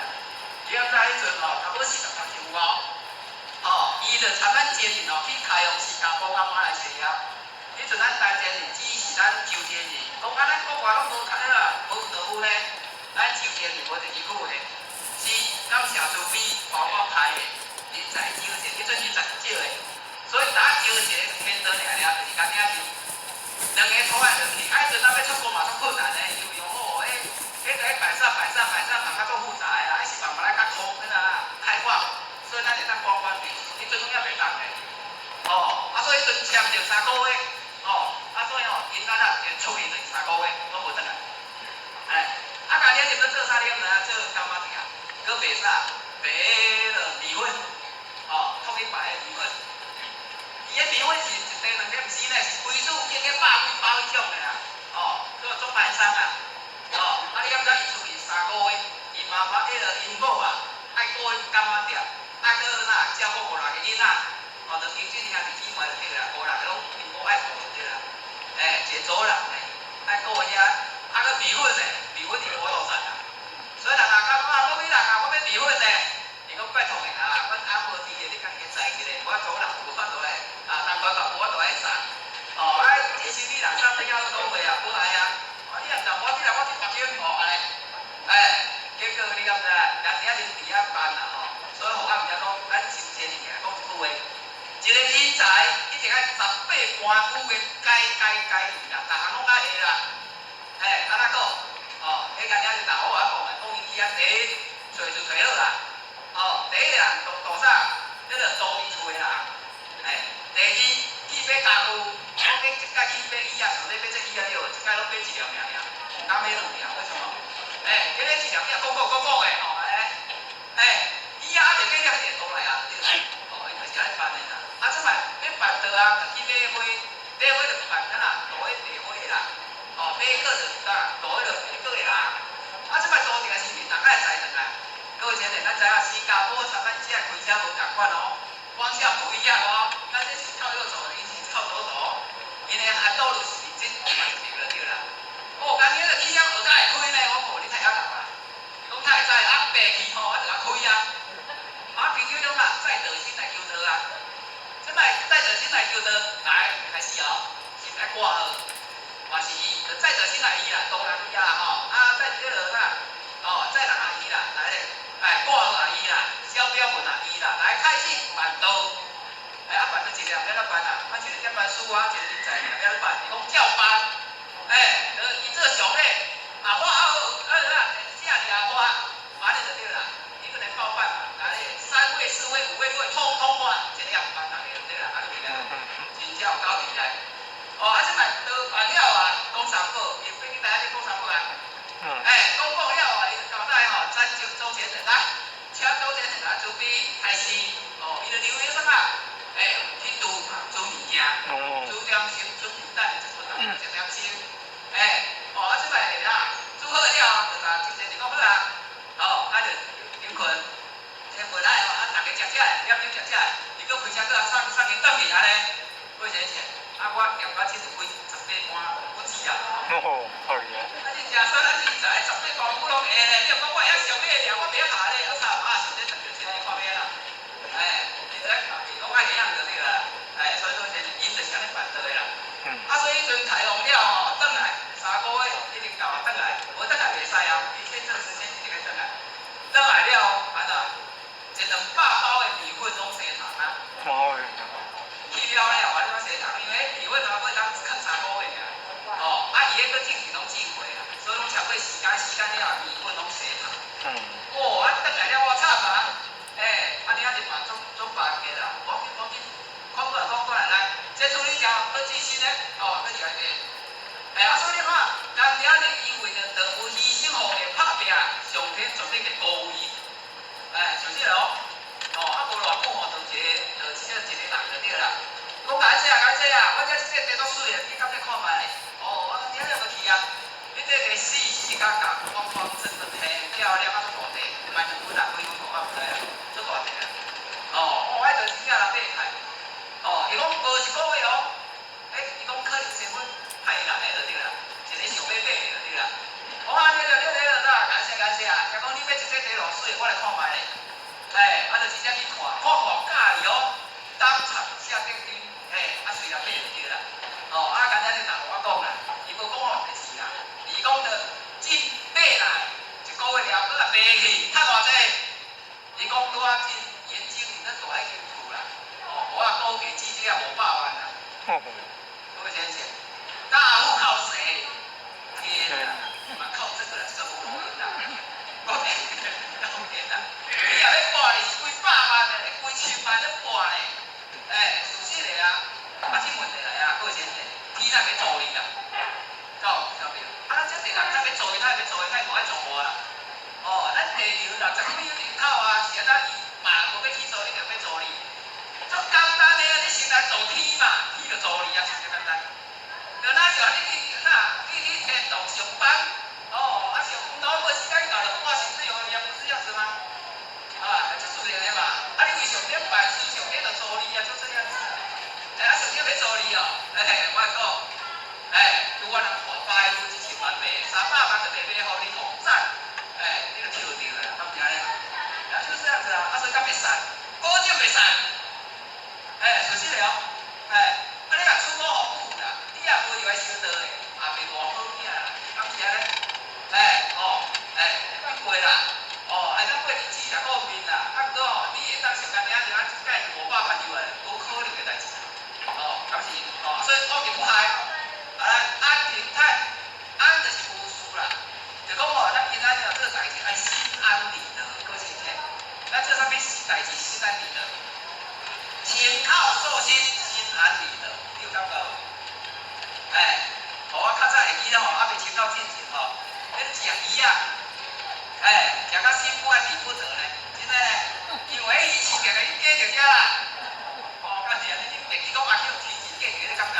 你要在迄阵吼，差不多40岁就有哦，伊就参咱家人吼去开用时间补甲马来西亚。迄阵咱台前人只是咱周前人，讲啊咱国外拢无读啦，无道夫呢，咱周前人无第二句的，是感谢慈悲，帮我开的，人才招钱，迄阵人才少的，所以打招钱天得了了，就是讲遐是2个拖来落去，啊，迄阵咱要出国嘛足困难的，因为哦，迄摆设嘛较足复杂的啦，迄是慢慢来较空啦，开放，所以咱会当观光去，迄阵拢遐袂当的。哦，啊，所以阵签着3个月，哦，啊，所以哦，因咱啊，就出去就是3个月，拢无转来。啊，家己就要做啥？你敢知影？做干嘛的啊？搁袂啥？白了离婚，哦，统一白的离婚。伊个离婚是一地2个，毋是呢，是规组计个100几包迄种的啦，哦，叫钟南山啊，哦，啊，你敢知伊出去3个月，伊妈妈迄个因某啊。过干嘛点，啊个那照顾5、6个囡仔，哦，就平均兄弟姊妹就对啦，5、6个拢平无爱顾就对啦，一个组人嘞，爱顾遐，啊个米粉嘞，米粉伊无多赚啦，所以人啊讲啊，我要米粉嘞，伊讲拜托你啊，阮阿无伫个，你家己载起来，我组人无法度来，人管无法度来送，哦，这生理人上都要讲话啊，不来啊，你若唔我你来我去北京哦，安尼，结果你敢知？人遐人伫遐办啦吼，所以互我毋知讲，咱真正是讲一句话，一个人才一定爱18般武艺改啦，逐项拢爱会啦，安怎讲？哦，迄个遐是大好我讲的，讲伊去遐第一找就找好啦，哦，第一人做啥？迄个租伊厝的人，第二去买家具，我计一届去买椅啊，上礼买这椅啊了，一届拢买1条尔，敢买2条，为什么？这个1条你也讲的，吼，椅啊，就计了一个来啊，对啦，哦，伊就是安尼办的啦。啊，即摆要办桌啊，去买花，就办啥啦？大个卖花的啦，哦，买个就大个就买个的啦。啊，即摆租一个是大家会知影啦。各位先生，咱知影新加坡参咱只开车无共款哦，方向不一样哦，咱这是靠右走，伊是靠左走，因为按道路是真慢一点就对啦。哦，今日就起啊，何才会开呢？我讲你太晓人啦，伊讲太会知啊，白去吼，我就甲开啊。啊，平常种啦，载道先来求道啊。即摆载道先来求道，来开始哦，先来挂号，嘛是伊，就载道先来伊啦，东人伊啦吼，载迄落啥，载人啊伊啦，来挂号啊伊啦，小标文啊伊啦，来开始办道。办到一个要办啊，一个接班书啊，一个人才要办，伊讲照办，伊做上咧，我写了我，安尼就对啦，伊个来报办嘛，3位、4位、5位、6位，通办，一个办大个就对啦，就对啦，真正有够厉害。即摆都办了啊，工商部，伊飞去台下去工商部啊，公布了啊，伊就交代吼，咱就周前人来，请周前人来准备开始，伊就留意啥啊？去煮物件，煮点心，煮皮蛋，一点心，即摆啦，煮好了，就甲精神就讲好啊，就林群，先回来大家食食的，点食食的，伊搁开车搁送伊倒去安尼，过先生，我店我只是开18盘不止啊。好厉害。你食啥咱是知18盘不拢会咧，你若讲我遐上尾的我袂下咧，我操上尾10条钱看咩啦？你在讲爱一样就对啦，所以说因就是安尼办到的啦。所以迄阵开放了吼，转来3个月一直到转来，无转来袂使啊，伊签证时间一直转来，转来了安怎？100包的米粉拢生糖啊。去了了，我生糖，因为米粉啊要当看3个月尔，伊迄个进去拢寄过啦，所以拢超过时间了，米粉拢生糖。转来了我惨啊！你还是办总办个啦，我看过来，来，这处理掉，搁继续咧，搁一个个，所以你看，人遐呢，因为着有牺牲奉献拍拼，上天绝对会保护伊，就是咯，无偌久就一个人就对啦，讲感谢啊，我这地足水的，你敢再看卖？我今日要去啊，你这个4角角，光真的很漂亮，大地，蛮有本啊，开开看不来啦，足大地啊。我迄阵真正人买开，伊讲无一个月伊讲可能成本太难的就对啦，一个想要买的就对啦。我讲你啥？感谢啊！若讲你买一块地偌水，我来看卖咧。就真正去看喜欢当场下定金，随人买就对啦。刚才你同我讲啦，伊无讲我袂是啦，伊讲着进买来1个月了，搁来卖去，趁偌济？伊讲拄啊进。眼睛你那大一间厝啦，我估计至少500万啦。各位先生，大户靠谁？天哪，靠这个来生活容易啦。我讲天哪，你若要挂哩是几百万的，几千万咧挂咧。是实的啊，这问题来啊，各位先生，天哪要做你啦，到没有？这地人咱要做伊，咱要做伊，咱无爱做我啦。咱地球60米人口啊，是安怎？无要去做，你就要做你，足简单的啊！你先来做天嘛，天就做你啊，就简单。就那像你天堂上班，上5到5时间到了，我薪水有也不是这样子吗？就白白互你统战，你就抽到了，咁样咧，就是这样子啊，所以较袂散，保证袂散，熟悉了，你若出国好富啦，你也无入来收到诶，也袂偌好命啦，咁样咧，咁过啦，咱过日子啦，过面啦，毋过你会当想干领就一届500万入来，无可能诶代志，咁是，所以我就不害，安平泰，安就是无事啦，就讲咱今仔日做代志爱心安理得，搁是听，咱做啥物事代志心安理得，情靠寿心，心安理得，你有感觉无？我较早会记得还袂深到进前恁食鱼啊，食到心不安理不得咧，真诶，因为伊饲起来伊嫁着遮啦，敢是啊？你袂记讲阿舅天钱嫁着你感觉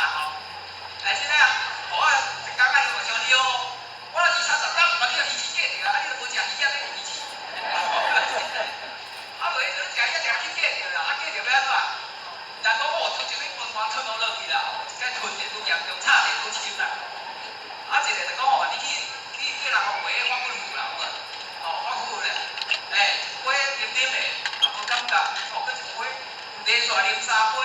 真诶啊，我一工仔伊无相你我2、30担毋捌叫鱼饲嫁着啊，你都无食鱼啊，你有鱼饲，袂你食鱼食去嫁着啦，嫁着要安怎？人讲吞一面饭团吞落落去啦，一个吞得愈严重，差得愈深啦。一个就讲你去人讲话，我不服啦，有无？我服咧，一杯啉的，无感觉，搁一杯连续啉3杯，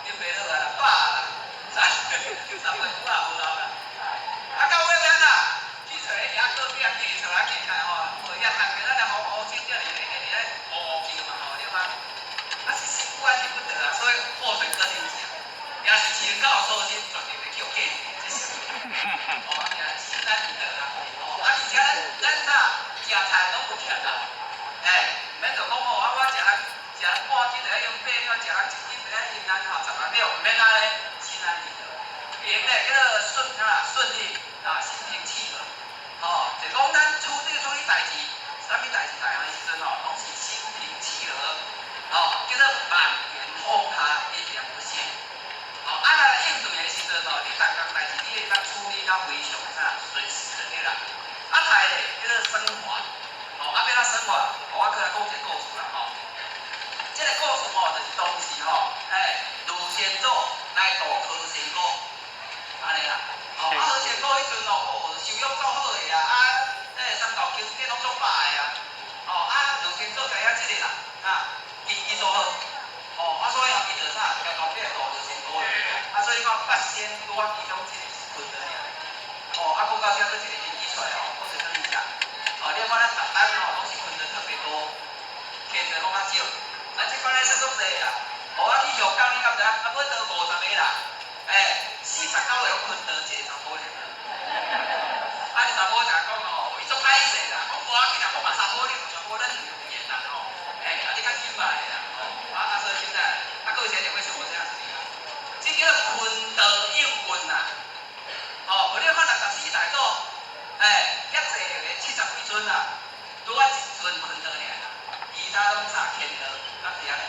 啉袂落啊啦，饱啦，3杯5啊无够啦。到尾安怎？去找迄遐隔壁店找来行开无遐摊开咱来好整点哩，咧乌叫嘛对吗？是心不安理不得啊，所以祸水更影响，也是情到收心，绝对袂叫嫁这是。也是心安理得啦。而且咱食菜拢有欠啦，免就讲我食半斤就要用8秒，食1斤就要用10万秒，免安尼，心安理得。平咧叫做顺利心平气和。就讲咱处理代志，啥物代志大项的时阵拢是心平气和。叫做万元通下一点不限。来应对的时阵你逐项代志你会当处理到非常顺时的啦。再咧叫做升华，要怎升华？我再来讲一个故事啦这个故事就是当时卢先祖来度何仙姑，安尼啦。何仙姑迄阵收养足好的三道经典拢足摆的卢先祖知影这个啦，伊做好，所以伊就啥，就后壁度就成功了。所以讲八仙多其中一个是困难尔。讲到遮，佫一个引起出来我就跟你讲，你看咱逐单拢是困难特别多，客人拢较少。咱即款咧算足济啦，你上工你敢知？要到50个啦，49个拢困难一个查甫尔。你查甫就讲伊足歹势啦，讲无要紧啦，我嘛查甫，你嘛查甫，咱就有缘啦你较紧嘛啦。所以现在，搁以前就会想过这样子的，这叫坤德应运呐。无你看64代祖，遐济个70几尊啊，拄啊一尊坤德尔，其他拢啥天德，敢是安尼？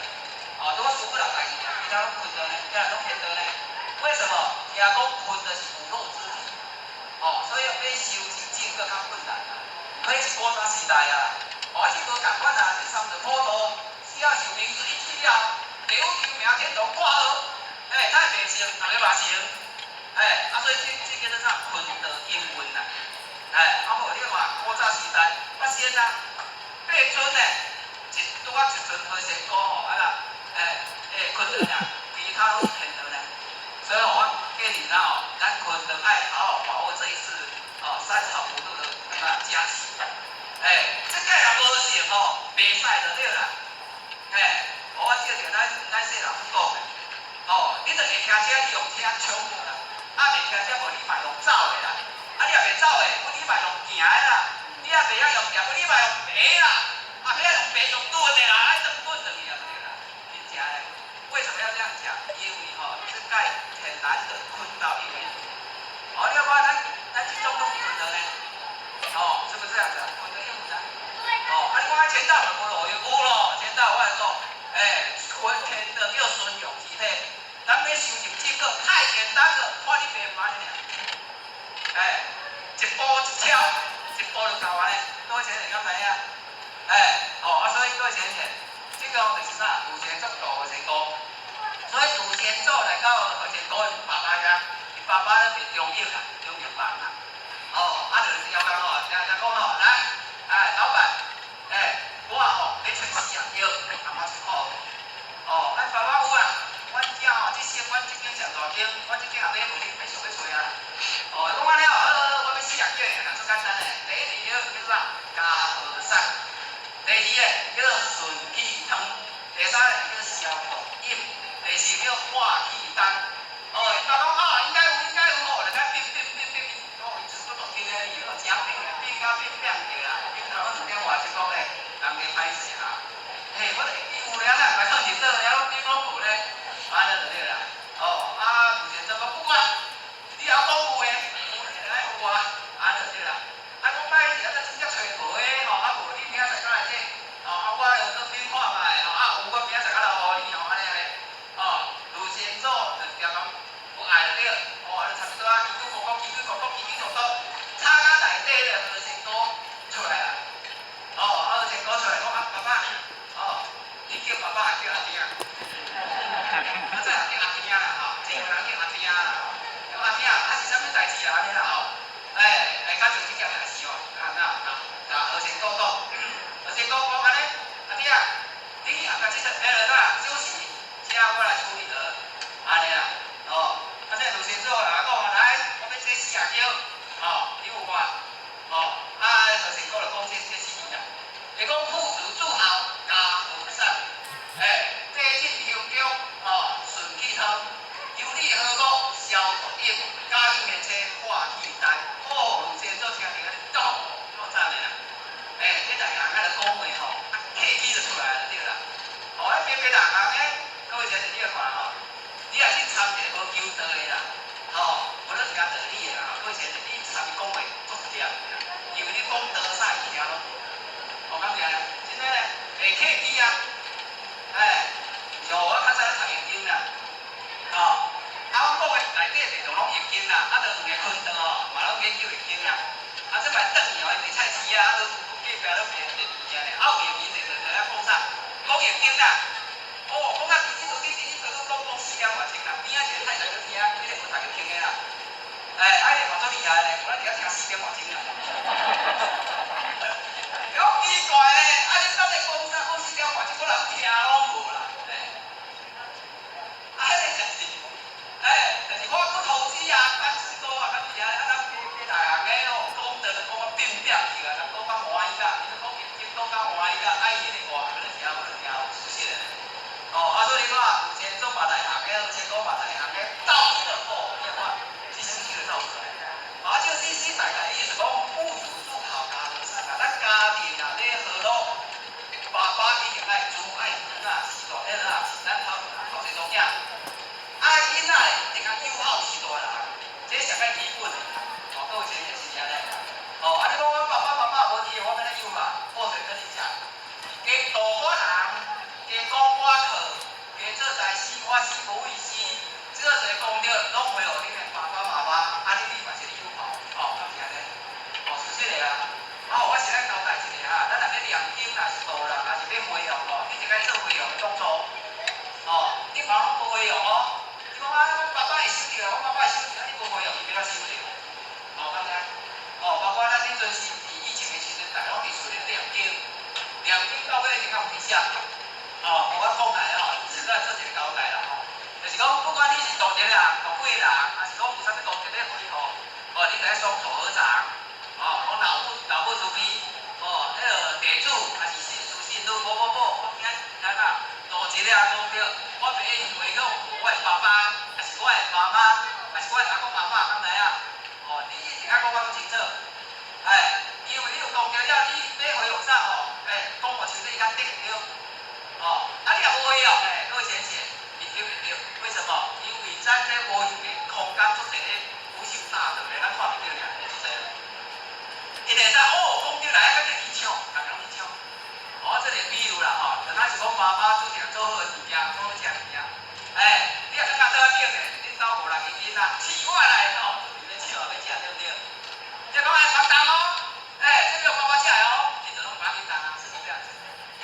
拄啊输不了代志，其他拢坤德呢，拢天德呢？为什么？听讲坤的是骨肉之体，所以要修行境更较困难啦。迄是古早时代啊，这无共款啊，这三十普渡。只要受名字一去了，地府求名天堂挂号，咱会成，大家嘛成，所以这叫做啥？坤德应运啦，无你看古早时代，八仙啊，8尊呢，拄啊一尊好成功坤德呀，其他拢是天德呢。所以我建议咱坤德爱好好把握这一次3朝普渡的佳期，这个也无成袂使就对啦。我照着咱细人讲的，你就会骑车，你用车冲啦，袂骑车无你嘛用走的啦，你也袂走的，你嘛用行的啦，你也袂晓用行，你嘛用爬啦，袂晓用爬用蹲的啦，蹲落去啊对啦，真正的。为什么要这样讲？因为这个很难得困到一个人。你要看咱这种东西困得呢，是不是这样子？困得应不难。你看前道有无路？有咯，前道我来讲。天德叫顺用之体，咱要修行这个太简单了，看你白慢尔。一步一跳，一步就搞完了，各位先生敢知影？所以各位先生，这个就是啥？有钱足度有成功。所以有钱做来到有成功，爸爸家，爸爸咧是中医啦，中药房啦。就是要讲真平的，变到变变个啦，变到我2点外才讲咧，人家歹势啦。嘿，我有了啦，来靠认得了，你讲无咧，安尼就对啦。哦，啊，目前怎么不管，你要讲有诶，来有我，安尼就对啦。啊，讲歹势啊，咱直接找无诶，吼，啊无你明仔载过来这，哦，啊我有做变看卖，吼，啊有我明仔载甲留互你，吼，安尼安尼，哦，路线组就条讲有爱就对，哦，就差不多啊，奇奇怪怪，奇奇怪怪，奇奇怪怪，差啊内底咧，就成果出来啦。哦，啊，就成果出来，讲啊爸爸，哦，你叫爸爸还叫阿爹啊？啊，这叫阿爹啦，吼，这有人叫阿爹啦，吼，阿爹啊是啥物代志啊？安尼啦，吼，哎，讲就这件代志哦，和成哥讲，和成哥讲安尼，阿爹啊，你也甲这个啦，小事，请我来处理得，安尼啦，哦，啊，这路线组来讲，来，我要这4啊叫，哦，你有看，哦，啊，和成哥就讲这4件，伊讲父子祝好，家和善，地进雄中，哦，顺气通，有利和睦，消毒疫，家有面车，化气单，哦，路线组听听够赞的啦。这大人啊，就讲话吼，客气就出来了，对啦。哦，别人各位先生你要看吼，你若去参一个无求道的啦，吼，无论是讲道理的啦，各位先生你参讲话足直接，因为你讲道啥伊听拢无，我感觉咧，真诶咧，会客气啊，像我较早咧读易经啦，吼，啊，我讲的内底就拢易经啦，啊，就两个坤道吼，嘛拢研究易经啦，啊，这摆转去吼，卖菜市啊，啊，都。隔壁咧卖啲物件咧，啊有名就在遐讲啥？讲易经啦，哦，讲啊，你做讲4点外钟啦，边仔一个太太去听，你咧有大家听的啦，啊，伊嘛足厉害咧，我咧伫遐听4点外钟啦。讲奇怪咧，啊，你当咧讲啥？讲4点外钟，我人听拢无啦，啊，迄个就是，就是我不投资啊，办事多啊，咁样啊，咱大行嘅哦，讲得讲啊变起来，咱讲啊欢喜啦，你讲易经讲啊欢喜啦，爱伊个话，可能听无听有出息咧。哦，啊，所以你看，前做嘛大行嘅，前讲嘛大行嘅，斗伊就好，你看，这生气就斗出来。啊，就你大概意思讲，父子祝好家和善啊，咱家庭啊咧和乐，爸爸一定爱煮爱煮啊，是大人啊，是咱头一种囝。啊，囡仔咧，定啊友好是大人，这上个基本的。哦，各位先生是安尼。哦，啊，你讲我爸爸无钱，我要怎友嘛？我就跟你讲，加导我人，加讲我课，加做代志，我是无意思，这个侪功德拢会互恁的爸爸妈妈，啊，你嘛是友好，哦，咁是安尼。哦，是这个啊。啊，我是来交代一下哈，咱若要念经，若是道人，若是要回向哦，你就该做回向的动作。哦，你嘛拢无回向哦。你讲啊，我爸爸会收着，我妈妈会收着，你无回向，伊要怎收着？哦，咁样。哦，包括咱迄阵是疫情的时阵，大家拢伫厝里念经，念经到尾就较有影响。哦，我讲来吼，实在做一个交代啦吼，就是讲不管你是道德人、道贵人，还是讲有啥物道德咧回吼，哦，你着爱双手合掌，哦，讲老母慈悲，哦，迄个地主还是信女，我今仔啦，道一个讲着，我袂回向我的爸爸，还是我的妈妈，还是我的阿公阿嬷，敢知影？哦，你一定要讲清楚，因为你有功德了，你要回向啥吼？讲我清楚伊较对对，哦，啊你若无回向咧，各位先生，你对唔对？为什么？因为咱这无用的空间做者咧，无形大的咧，咱看唔到呀，做者，伊会使哦，讲着来啊，甲你抢，甲人抢，哦，这个比如啦吼，就咱是讲妈妈做定做好物件，做好食物件，你若感觉倒顶咧，恁兜无人去囡仔，饲我来吼。要食对不对？你讲爱传单哦，这个爸爸食的哦，你就拢把它当啊，是这样子，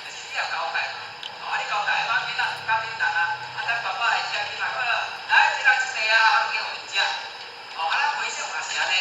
就是你要交代嘛，哦，你交代把囡仔交囡仔啊，咱爸爸会食囡仔，来，这人一块啊，我叫互伊食，哦，咱回向嘛是安尼，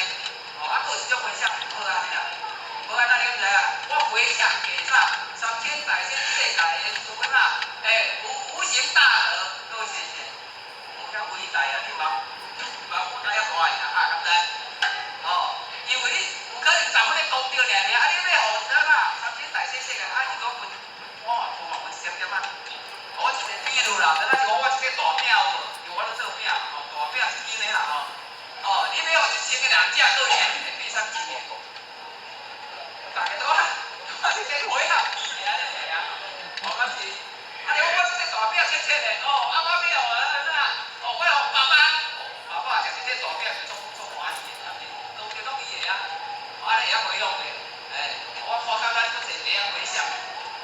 回拢的，我看到咱做这样回想，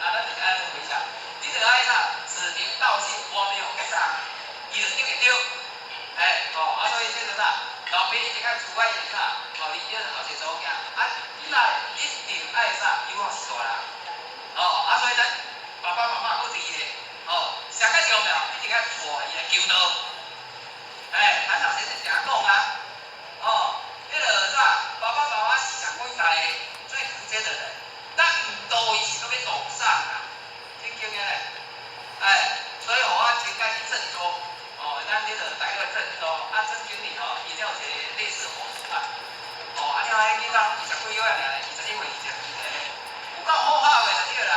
咱就安尼回想，你就爱啥，指名道姓，我没有给啥，伊就对会对，所以这个啥，老爸一开厝外人啥，你就是后一组囝，你若一定爱啥，有法是大人，所以咱爸爸妈妈好伫咧，上较重要，一定要带伊来求道，咱老先生常讲啊，迄个啥，爸爸妈妈是上伟大的、最负责的人，咱唔道伊是搁要道上啦，听见没？所以我真介意郑州，咱迄个台湾郑州，郑经理伊了有一个类似活动啊，了迄囡仔20几岁尔，21岁20岁，有够好巧的就对啦，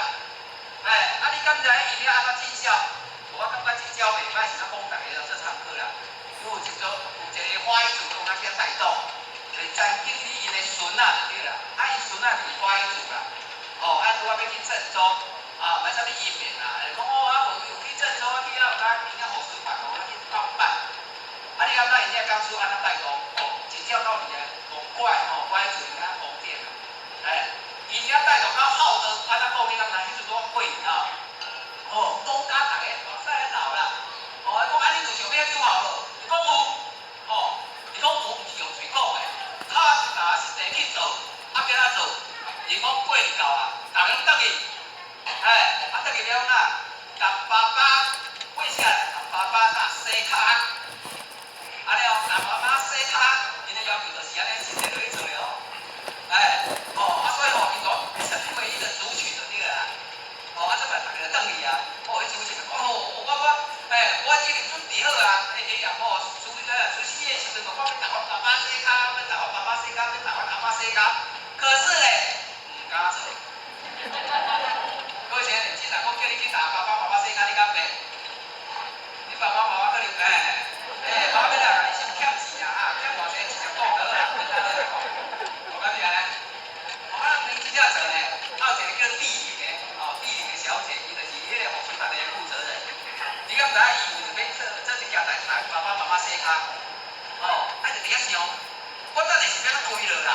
你敢知伊了安怎进销？我感觉进销袂歹，是咱讲大家这堂课啦，有一个花艺组同咱去带动，就是专经理因的孙仔就对啦，伊孙仔是花艺组啦，拄仔要去郑州，买啥物伊面啦，讲无有去郑州，去了有影雨水办，去办办，你感觉因这讲师安怎带动？真正到你的怪主人家红点，伊遐带动到好的，安怎讲你敢知？迄阵我会讲大家目屎咧流啦，讲你就想要救好了，伊讲有，伊讲有，毋是用嘴讲的，他是拿实地去做，叫他做，伊讲过日到啊，逐个拢倒去，倒去了哪？甲爸爸跪下来，甲爸爸洗骹，了，甲爸爸洗骹，因的要求就是安尼，实地落去做的所以因讲，因为伊个主曲就对啦，这摆逐个就转去啊，伊主曲就讲我这个准备好啊，除夕夜时阵，我要甲我爸爸洗骹，要甲我爸爸洗骹，要甲我阿妈洗骹，可是咧，唔敢做。以前年纪大，我叫你去打爸爸妈妈洗骹，你敢袂？你爸爸妈妈可能爸爸要来，你先欠钱啊，欠偌济钱就讲得啦，我讲你安尼，你真正做呢，有一个叫丽玲的，丽玲的小姐，伊就是迄个服务团的负责人。你敢知伊为着要做一件代志，爸爸妈妈洗骹，就伫遐想，我等下是要哪跪落啦？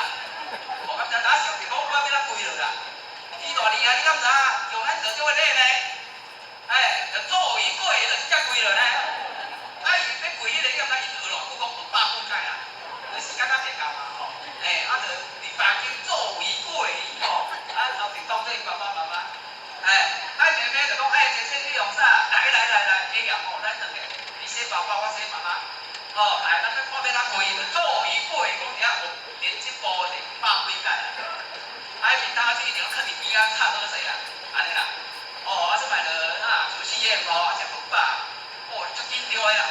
我敢知哪想是讲我要哪跪落啦？伊偌厉害，你敢知？用咱做少个礼呢？就做伊跪，就真正跪落呢。伊要跪迄个，你敢知？伊学偌久讲学100几届啦，就是敢若袂够嘛就伫房间做伊跪后面当做伊爸爸妈妈，妹妹就讲姐姐你用啥？来，咱两个，你洗爸爸，我洗妈妈，来，咱要看要哪跪，就做伊跪，讲遐学连一步是100几届啦。面搭水一定要囥伫边仔插好势啦，安尼啦。即摆就除夕夜食饭吧，足紧张的啦，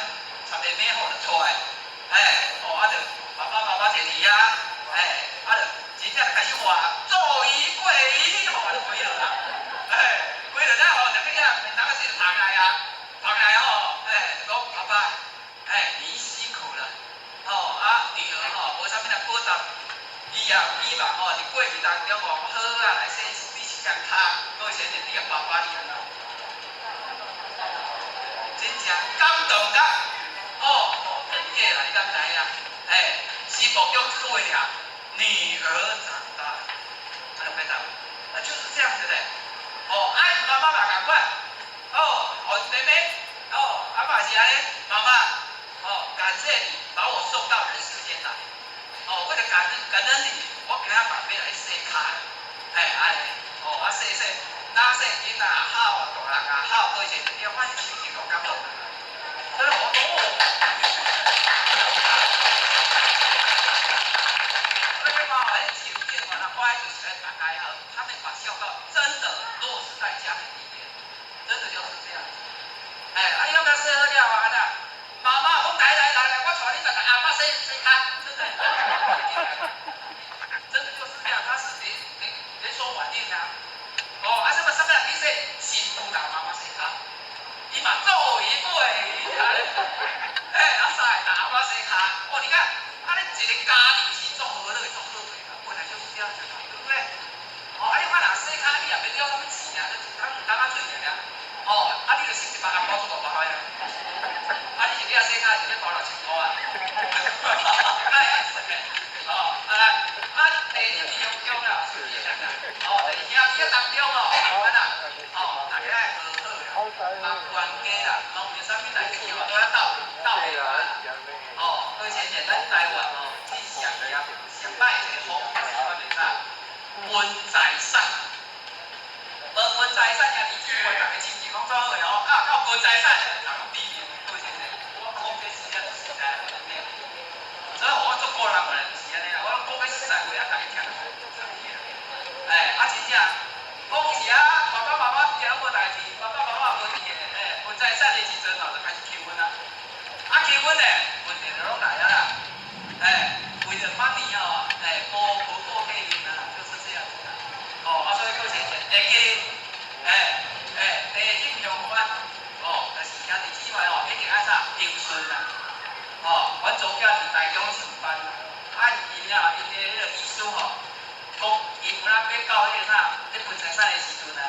插妹妹就出来，就爸爸妈妈坐伫遐，就真正就开始画，做伊跪伊，就跪落啦，跪落了就去遐面搭水就捧来啊，捧来就讲爸爸，你辛苦了，女儿无啥物来报答。希望伫过日当中好来洗你一双骹，搁先着你个爸爸你啦，真正感动啦，真假啦，你敢知影？是目中之话呀，女儿长大，安尼袂当，就是这样子的，妈妈嘛共款，妹妹，阿妈是安尼，妈妈，感谢你把我送到人世间来。为了感恩你，我今仔爸要来洗骹，洗，哪洗囡仔好，大人好，搁以前就我心情都感动。所以我所以情境花就是来大概他们把孝道真的落实在家庭里面，真的就是这样。你要不要洗好了妈妈，我来，我带你来阿妈洗骹，真的。真的就是这样，他是连说反应啊。什么人你说辛苦啦，妈妈洗骹，伊嘛做伊跪，阿嫂打阿妈洗骹，你看，你一个家庭是做和乐做好的，本来就是这样子嘛，对不对？你看人洗骹，你也免了什么钱啊，就当水尔啊。你就先一百红包做大包呀。你是要洗骹，是要包6000块啊。第二种啊，中哦，台湾啊，哦，大家好好啦，冤家啦，拢有啥物代志哦，都要斗下来啦。哦，而且咱台湾哦，去上歹一个风气是啥物啥？分财产。分财产呀，你去我大家亲戚讲怎会哦？到分财产，人讲避免各位先生，我讲这实在是实在不能了。所以我做个人个人是安尼啦，我讲个实在话啊，大家听得懂。真正讲是啊，爸爸妈妈也无代志，爸爸妈妈无钱，分财产的时阵就开始求婚啦。求婚咧，问题就拢来啊啦，为了 money 哦，无过配音啊，就是这样子的。所以各位先生，第一印象款，就是兄弟姊妹一定爱啥平顺啦。阮祖囝伫台中上班，因的迄个意思讲伊有咱要到迄个啥，咧分财产的时阵啊，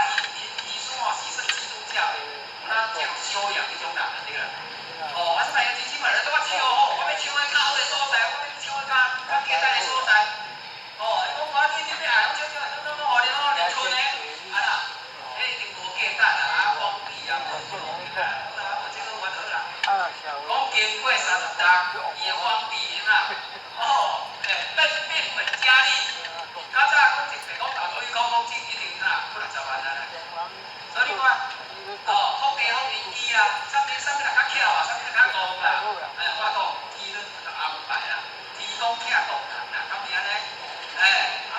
因意思是说基督教的，有咱讲修养迄种人对啦。所以兄弟姊妹来跟我唱我要唱喺较好的所在，我要唱喺较简单的所在。你讲我你要爱，我唱都互你连村的，啦，一定无简单啦，荒地啊，无啦，这个我好啦。讲经过30担，伊的荒地啦，变本加厉。较早讲一个讲大多，伊讲一定啥，60万啊。所以你看，福地福人机啊，啥物来较巧啊，啥物来较戆啦，我讲天咧就安排啦，天公疼动人啦，咁是安尼，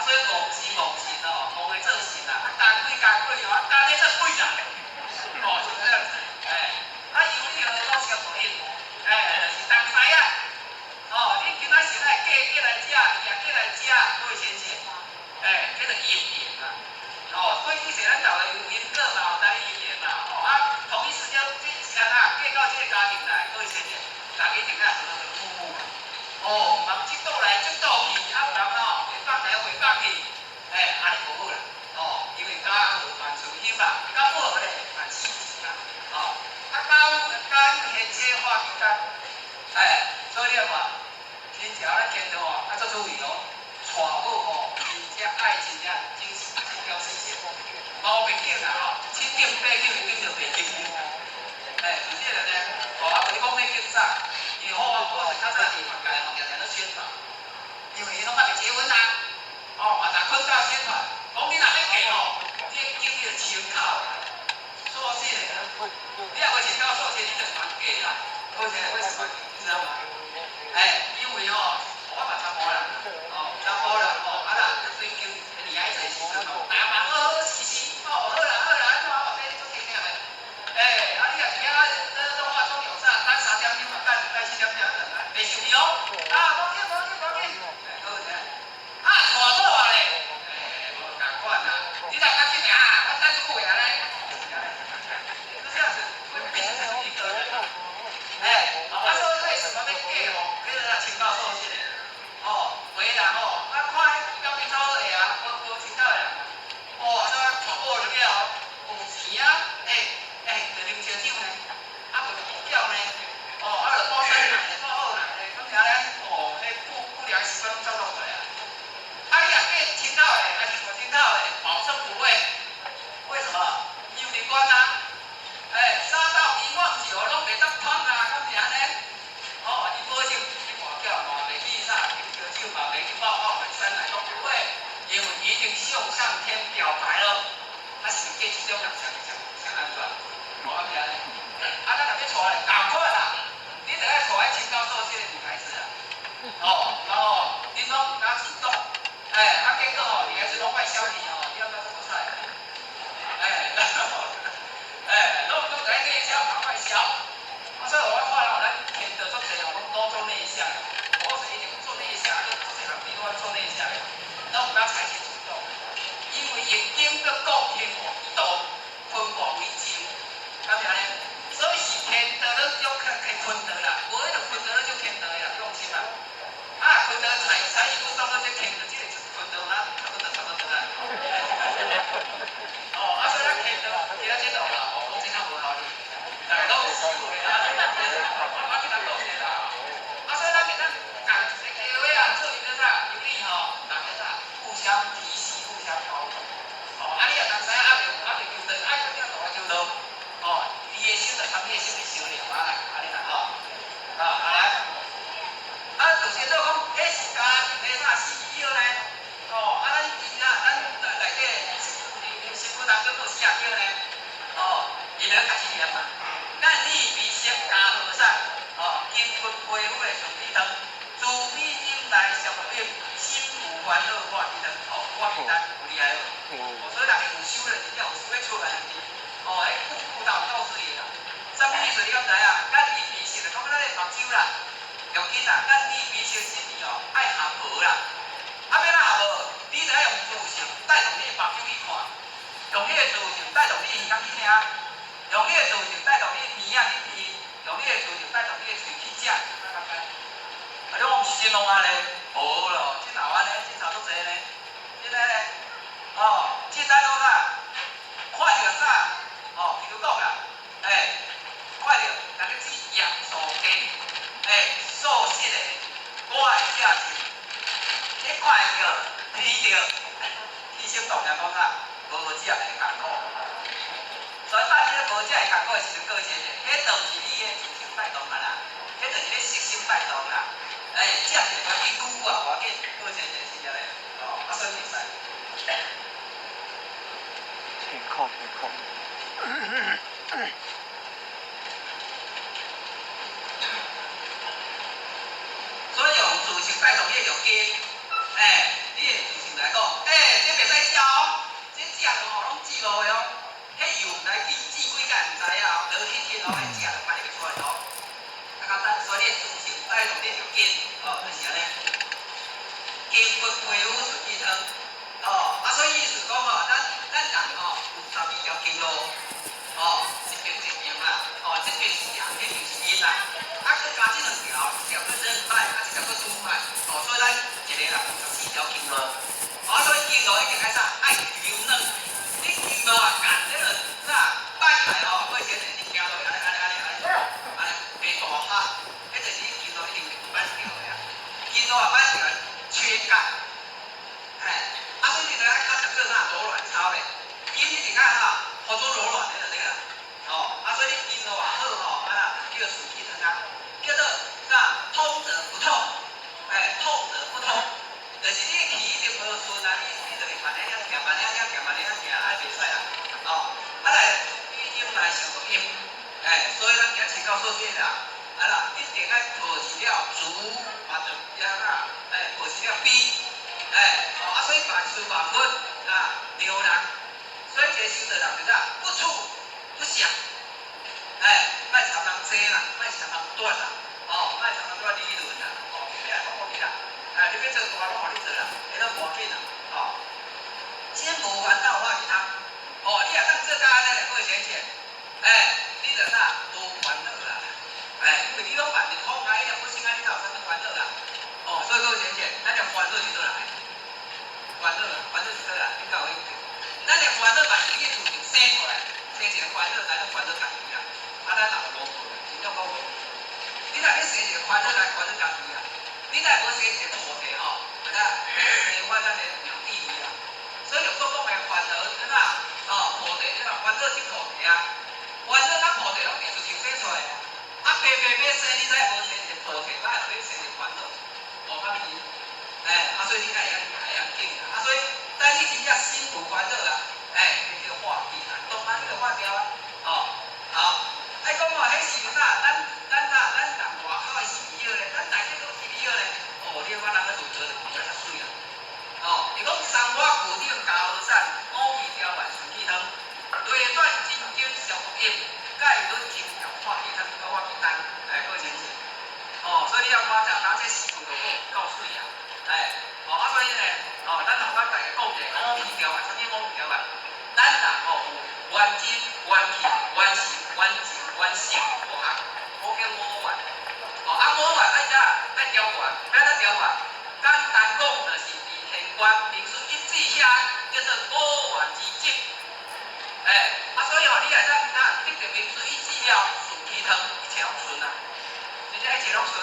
所以戆是戆神哦，戆会做神啦，干鬼哦，干咧做鬼啦，就这样子，有理有多少回应，就是当知啊，你今仔时来嫁来遮，也嫁来遮，各位先生，叫做姻缘啦，所以以前咱老的有因果嘛，有带姻缘嘛，同一时间这时间嫁到这个家庭来，各位先生，大家一定要好好的服务嘛，唔通这倒来这倒去，唔通回放来回放去，安尼无好啦，因为家和万事兴啦，家不和咧万事兴啦，家有贤妻化比干，所以你看，天朝咱见到要做注意哦，娶某真正爱情啊，真条事情，无袂紧啦7点8点一定就袂紧，是这个呢，袂讲要紧啥，因为我是较早伫业界常常咧宣传，因为伊拢还袂结婚啊，嘛常困到宣传，讲你若要嫁你经历参考啦，所以咧，你若无参考所以你就难嫁啦，而且为什么你知道吗？因为我嘛查甫人，查甫人追求恋爱在时阵大忙好时，好啦，我跟你做听听的，你若是遐拢化妆用啥，等3点钟嘛，等4点钟，袂受气哦，无紧，好势，娶某啊咧，无共款啦，你若较紧我等一个月咧，就这样子，会变成一个人，所以为什么要嫁给人情到寿险？为人看表面超好个啊，无知道啦。娶某入了，有钱啊，就啉烧酒呢，无就顾表呢，就保身来咧，保好来咧，咁然后咧，不良习惯拢走落来啊。你若嫁青岛的，还是无青岛的，保证不会。为什么？有没关啊？3到1万9拢袂当通啊，咁然后咧，你保证你跋筊嘛，袂去啥，啉烧酒嘛，袂去抱本身来都不会，因为已经向上天表白了，是嫁这种人上安全，无安尼。咱若要娶咧，共款啦，你就要娶迄清高瘦些的女孩子啊，然后你拢敢主动，结果女孩子拢爱小你你要不要这么帅？都在内向，蛮外销。所以我看到咱天德做这样，都做内向，我是一定做内向，就这样比我做内向，那我们要采取主动，因为易经的讲天王道，分王为经，咁样呢？所以是天德了就可坤德啦，无迄个坤德了就天德啦，放心啦。坤德才艺不上到这天德，这个就是坤德啦，差不多啦。所以咱天德，其他这种啦，我经常无考虑，大家都有思维啦，我经常讲这啦。所以咱给咱讲这个话做一个啥，有理大家互相提携，互相包容。所以人有修的，真正有修要出来。哦，迄顾道告诉你啦，什么意思你敢知啊？咱你鼻息就讲咱咧目睭啦，用紧啦，咱你鼻息是你哦爱合无啦，要怎合无？你就要用自性带动你目睭去看，用你的自性带动你耳朵去听，用你的自性带动你耳仔去闻，用你的自性带动你的喙去食，啊，你讲毋是真拢安尼？无咯，真后安尼，真差足济呢，真诶呢，哦，即咱拢啥？看着啥？哦，比如讲啦，看着人个指阳素鸡，素食的，我爱食是，你看着、闻着，起心动念讲啥？无食会艰苦。所以当你咧无食会艰苦的时阵，过节日，迄就是你的自性带动啊啦，迄就是你色心带动啦。食一个伊久啊，无要紧，过节日是安尼，哦，啊，所以袂使。挺靠，挺靠。所以用自性带动你的根，你的自性来讲，你袂使食哦，这食着吼拢记录的哦，迄油来记几届毋知影哦，落去天哦，迄食就排袂出来哦。啊，简单，所以你的自性带动你的根，哦，就是安尼。根不归乎顺气汤，哦，啊，所以意思讲哦，咱人哦有12条经路，哦，一边一边啦，哦，这边是阳，那边是阴啦，啊，佮加这2条，一条佮正派，啊，一条佮主派，哦，所以咱一个人有14条经路，哦，所以经路一定爱啥？爱柔软，你经路啊干，迄个啥摆起来哦，过前日你行落去安尼，白大哈，迄就是你经路一定摆起来啊，经路啊摆起来。缺钙，啊，所以你在较食做啥柔软操的，因你是较哈，好做柔软的就对啦，哦，啊，所以你筋路啊好吼，啊啦，叫做顺气汤啊，叫做啥通则不痛，痛则不通，就是你气一直无顺啊，你就会慢点行，慢点行，慢点行，啊，袂使啊，哦，啊来阴来上个阴，所以咱今请教授说啦，啊啦，一定爱保持了足，嘛就呀啦。保持了逼，啊，所以万事万物啊，流人，所以这修的人就啥，不处不想，莫常常坐啦，莫常常短啦，哦，莫常常短理论啦，哦，袂爱讲我去啦，你要做大拢互你做啦，迄都无要紧啦，哦，先无烦恼话其他，哦，你若当做家安尼来过闲钱，你就啥无烦恼啦，因为你拢办着空啊，一点不心安，你哪有啥物烦恼啦？哦，所以各位贤姐，咱连烦恼是倒来，烦恼是倒来，你搞清楚。咱连烦恼嘛是去自己生出来，生一个烦恼，咱就烦恼家己啦。啊，咱哪有无？真正无无。你若去生一个烦恼来烦恼家己啦，你若无生一个菩提吼，啊，生我咱的名地位啦。所以有各种的烦恼，对吧？哦，菩提对吧？烦恼是菩提啊，烦恼甲菩提拢是自己生出来的。啊，白生，你再无生一个菩提，咱就生一个烦恼。无较易，啊，所以你爱要紧啊，所以等你真正心无烦恼啦，你就化掉啦，懂吗？你就化掉啊，哦，好，讲哦，迄是啥？咱人外口的是美好咧，咱内底都是美好咧，哦，你看人个就做得比较水啦，哦，伊讲三花固定高山，五味调丸顺气汤，内断筋经消毒液，钙轮精调化气汤，高化气汤，各位请起。哦，所以你要发展哪些习惯就告诉你啊，哦，啊，所以呢，哦，咱同咱大家讲者，五味调丸，啥物五味调丸？咱人哦有元精、元气、元神、元静、元性五项，五叫五丸。哦，啊，五丸爱啥？爱调丸，要怎调丸？简单讲就是以天官名书一字写，叫做五丸之精。啊，所以哦，你来咱得着名书一字了，顺气汤一切拢顺啊。一切拢顺，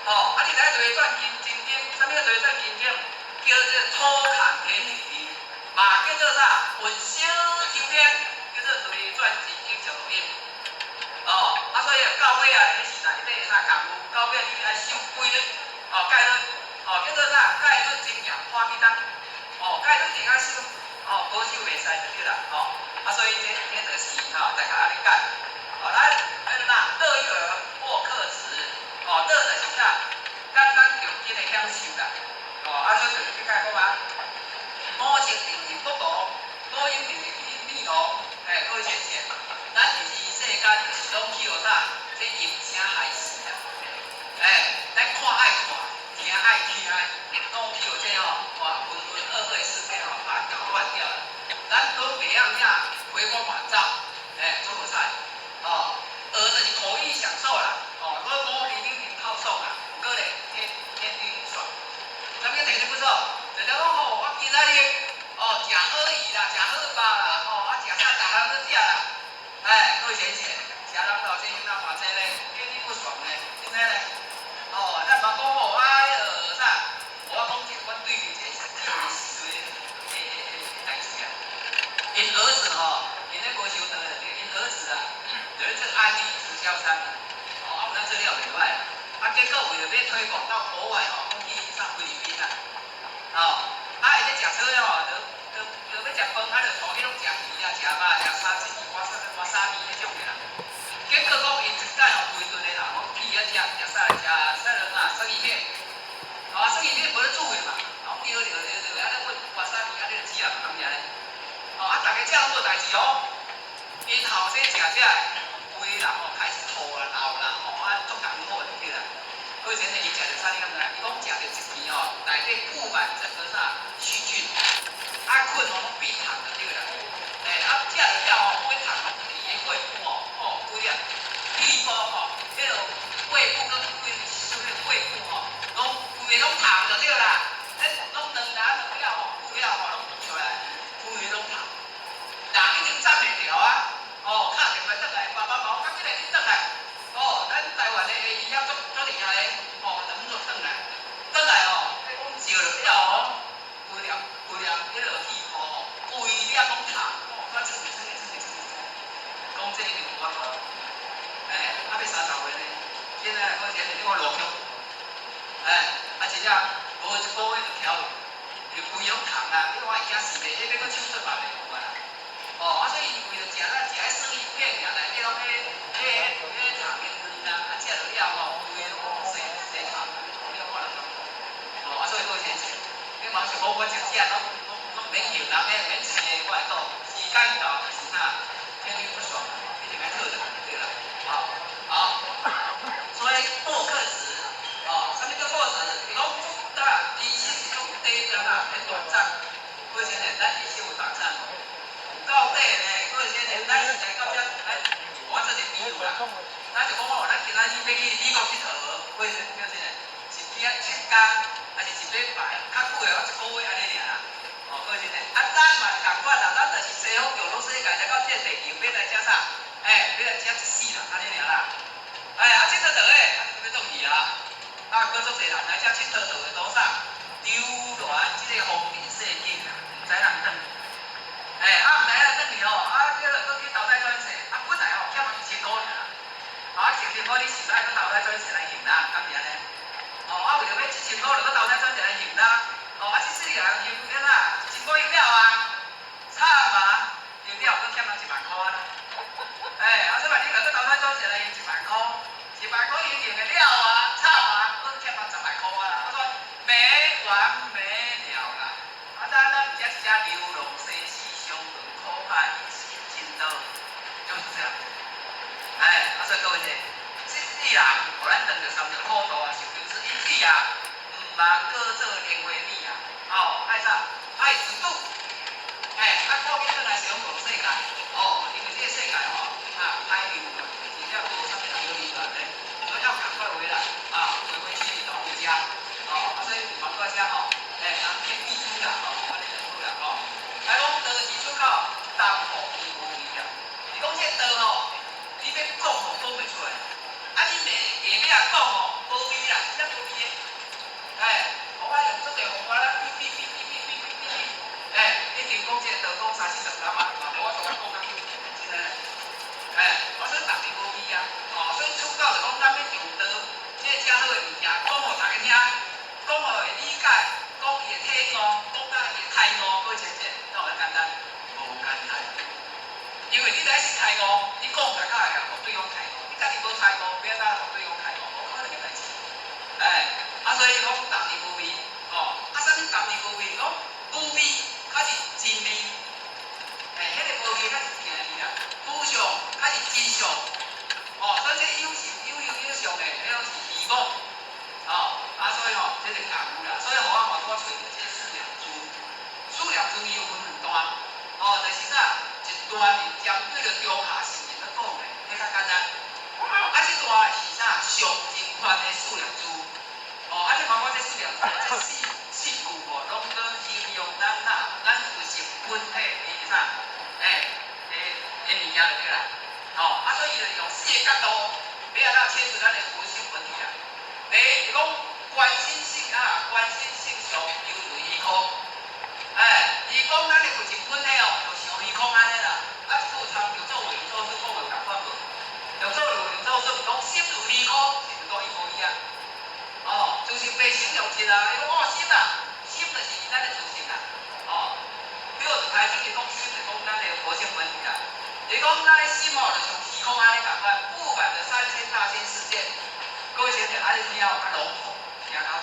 哦，啊！你来内转筋经，啥物叫内转筋经？叫做初坎天雨，嘛叫做啥？混小秋天，叫做内转筋经小录音。哦，啊，所以到尾啊，迄时代你啥功夫？到尾你爱修规律，哦，钙论，哦，叫做啥？钙论精养化气汤，哦，钙论一定爱修，哦，保守袂使就对啦，哦，啊，所以这就是大家安尼讲，哦，咱乐一儿或克子，哦，乐就是啥？咱用紧的享受啦，哦，啊，所以就是去讲啊，五色定是不同。掉了。咱都别样样回光返照，做无晒，就是口欲享受啦，我零零零靠送啦，过咧天地爽。什么天地不爽？就讲我今仔日食好鱼啦，食好饱啦，食啥大人都食啦，各位贤姐，食人老这那话这咧，天地不爽咧，真嘞咧，咱嘛讲啥？我讲这我对于这是这个时阵代志啊，因儿子因咧无修德的，因儿子啊，就是这个安利直销商啊，有咱这了袂歹啊，结果为了要推广到国外讲去上菲律宾啊，伊咧食草了就要食饭，就带去拢食鱼啊、食肉、食沙子、瓦沙米迄种的啦。结果讲因一届规顿的啦，讲去遐食啥人生鱼片，生鱼片无咧煮的嘛，丢，啊，咧问瓦沙米啊，咧煮啊，咁样咧，大家食拢无代志因后生食规人开始吐啦、闹啦，足艰苦的对啦。而且呢，伊食着啥？你敢知？伊讲食着一片内底布满整个细菌，困拢闭痰的对啦。食着了胃痰伊的胃部规个屁股迄落胃部跟胃部拢规个拢痰就对啦。拢两下两了规了拢出来，规个拢痰。人已经站袂牢啊！敲电话转来，爸爸妈妈，今日你转来，咱台湾的医疗足厉害的，怎么转来？转来你讲照落了规粒迄落气泡规粒拢痰，我真讲这个就无法度，要30岁呢，现在我前你看落曲，真正无一个月就调去，就规拢痰啊！你看伊遐死的，迄要搁手术嘛袂有啊啦。所以为了食迄生鱼片尔，内底拢迄痰的汤啊，食落了规个拢生痰，你看人所以各位先生，你嘛是好，我食拢免求人免生的，我来讲，时间到就是天气不爽，一定要特的对啦，所以过客时，什么叫过时？伊讲离世是种短暂很短暂，各位先生，咱离世有短暂。到底呢，各位先生，咱是来到遮，我做一个比喻啦。咱就讲咱今仔日要去美国佚佗，各位先生，是去7天，还是1礼拜？较久的1个月安尼尔啦。各位先生，咱嘛是共款啦，咱就是西方叫做世界来到这地球，要来遮啥？要来遮一世啦，安尼尔啦。佚佗倒要创去啊！搁足侪人来遮佚佗倒会多啥？流传这个风平世境啦，唔知人转。唔知影转去叫落搁去投胎转世，本来欠2000块尔，1000块你是爱搁投胎转世来还啦，敢是安尼？为着要1000块，就搁投胎转世来还啦。这世人还了啦，1000块还了啊，惨啊，还了搁欠人10000块啦。这摆你若搁投胎转世来还10000块，10000块还了啊，惨啊，搁欠人100块啦。我说没完没了啦，咱这一只流浪世事。相同可怕一起进道，就是这样。所以各位呢，这世人互咱当着三条苦道啊，受着是因此啊，唔茫搁做莲花米啊，爱啥？爱自度，靠近转来是用无世界，因为这个世界歹流传，真正无啥物人有流传的，所以要赶快回来回归去老家，所以忙到遮人天地出啦，安尼就好啦，来讲道是出口，当好伊无味啊。你讲这道你要讲讲袂出来，你硬要讲无味啦，真正无味的。我用做地方法啦，你经讲这道讲30-40人嘛，无我从来讲较久，真诶。我说逐日无味啊，所以出口就讲咱要用道，这正好的物件讲互大家听，讲互会理解，讲伊会体悟，讲到伊会开悟，各位先生。简单，无简单，因为你第一是开悟，你讲大家会互对方开悟，你家己无开悟，要哪互对方开悟，无可能嘅代志。所以讲淡而无味，啥物淡而无味？讲无味，它是真味。就对啦。哦，所以就用4个角度，你啊切除咱的核心问题啊。第一是讲关心性上犹如虚空，是讲咱的核心本体哦，就像虚空安尼啦。啊，这个参叫做有做事，讲袂共款无。有做讲心如虚空，是毋讲一模一样。哦，就是白心用尽啊，你讲心啊，心就是咱的自信啊。哦，比如就开始是讲心，是讲咱的核心问题啦。你讲咱的心哦，就像虚空安尼共款，不满的3000大千世界，各位先生，安尼听有较笼统，听较好。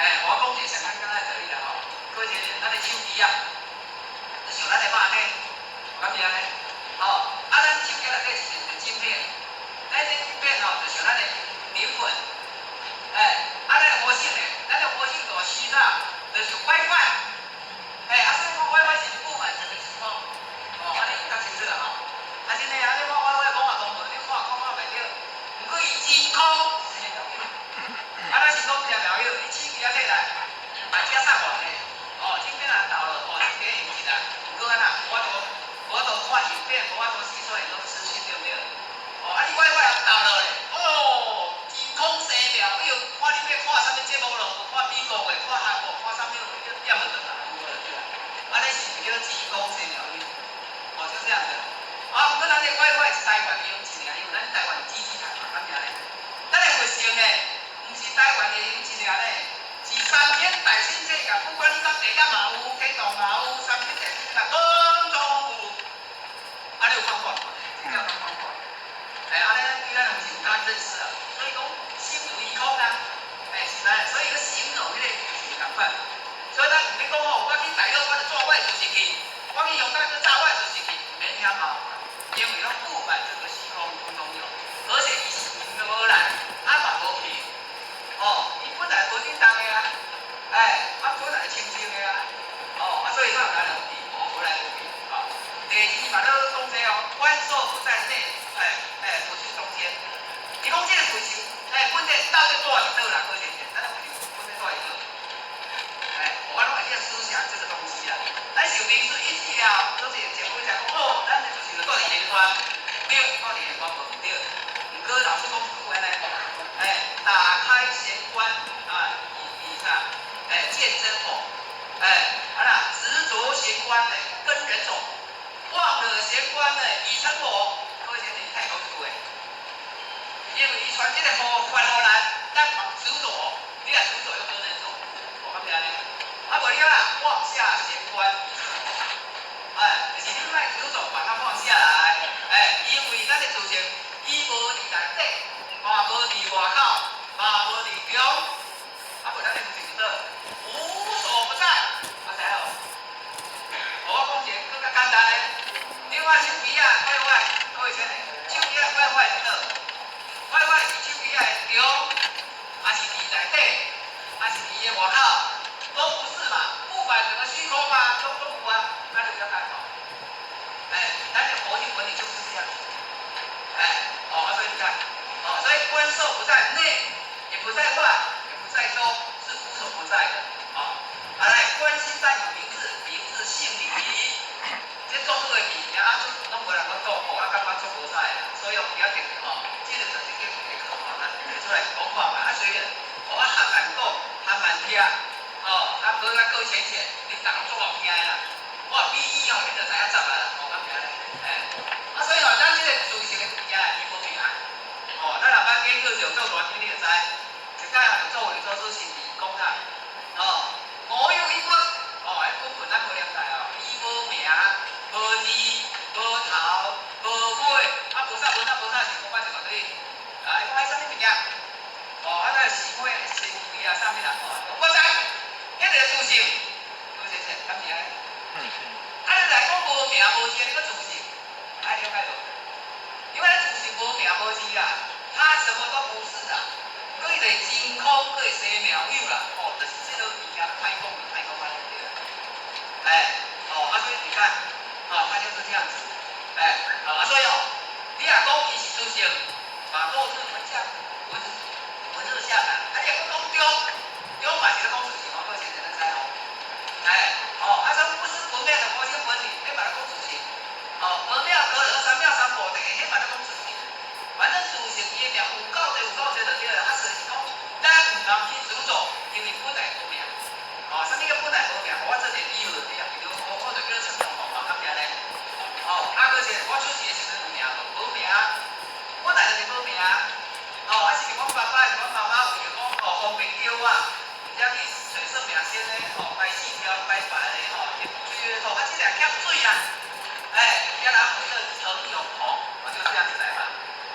我讲一个上简单的道理啦吼，各位先生，咱的手机啊，就像咱的肉体，敢是安尼？哦，咱手机内底是晶片，咱这晶片哦，就像咱的灵魂，咱的核心呢，咱的核心就是心啊，就是 WiFi，所以讲 WiFi 是不满整个系统，安尼较清楚啦吼。真诶啊，你我讲啊讲无，你看袂着，毋过伊真空是了解，咱是讲了了，伊手机啊摕来，大家上网的，晶片啊到了，晶片用起来，毋过安那，我都看影片，我都吸收很多资讯，对不对？你 WiFi 到了咧，真空3秒，看你要看啥物节目咯，看美国的，看韩国，看啥物，点就倒来，安尼是叫真空3秒，就这样子。不过咱这 WiFi 是台湾的用一年，因为咱台湾机器台嘛，敢是安尼？咱的卫星呢，毋是台湾的用一年呢，是3000大千世界，不管你讲地甲嘛有，天堂嘛有，3000大千世界统统有。安尼有看法？真正有看法。安尼咱对咱毋是有较认识啊，所以讲心如虚空啊，是安尼，所以个形容迄个是共款。所以咱毋免讲我去大陆我就做我的就是去，我去香港去炸我的就是去，免听嘛。因为拢不满这个虚空通通有，而且伊是无来，嘛无去，伊本来无叮当的啊，本来清净的啊，所以它有来有去，无来无去，第二嘛，咱讲这观受不在内，不是中间。你讲这个事情，本体到底多少是倒啦？各位先生，咱本体多少是倒？我拢会去思想这个东西啊。咱想名字一记了，就是结果讲咱就是到底玄关，对，到底玄关无对。毋过老师讲句话呢，打开玄关以啥？见真我，执着玄关呢，跟人走，忘了玄关呢，已成我。各位先生，你太高兴了，因为伊传这个互关互咱，咱执着，你若执着又跟人走，我讲咩呢？无了啦，放下玄关已成我。就是你莫执着把它放下来，因为咱的自性，伊无伫内底，嘛无伫外口，嘛无伫中，无咱的自性就无所不在，知影无？我讲一个更较简单的，你看手机啊，各位先生，手机啊，WiFi是倒？WiFi是手机啊的中，还是伫内底，还是伫伊的外口？都不是嘛，不管整个虚空嘛，都有啊，那就比较刚好。咱的活性本体就是这样。所以你看，所以观受不在内，也不在外，也不在中，是无所不在的。来，观心在有名字，名字性理。这做好的物件拢无人讲做好，感觉做无在啦，所以不要紧这个就是叫一个咱提出来讲看嘛。虽然含慢讲，含慢听。无咱过浅浅，你逐个做好听的啦。我比伊你就知影怎啦，敢是安尼？所以咱这个自性的物件伊无平衡。咱若捌研究着做大天，你就知，一摆做为做是理讲啊。我有一分，根本咱无了解伊无名，无字，无头，无尾，无啥是讲捌一个对。伊讲啥物物件？咱是尾、是尾啊，啥物啦？我知。迄个自性，各位先生，敢是安尼？你来讲无名无字，你个自性，爱了解无？因为咱自性无名无字啦，它什么都不是啦，佫伊个真空，佫会生妙有啦，就是这个物件太空太空对了。所以你看，它就是这样子，所以你若讲伊是自性，落字文下，文字下来，你若讲中嘛是咧讲自性。这不是不灭的佛性本体，你把它讲自性。不妙得了三妙啦，要拿回的成永红，我就这样子来嘛。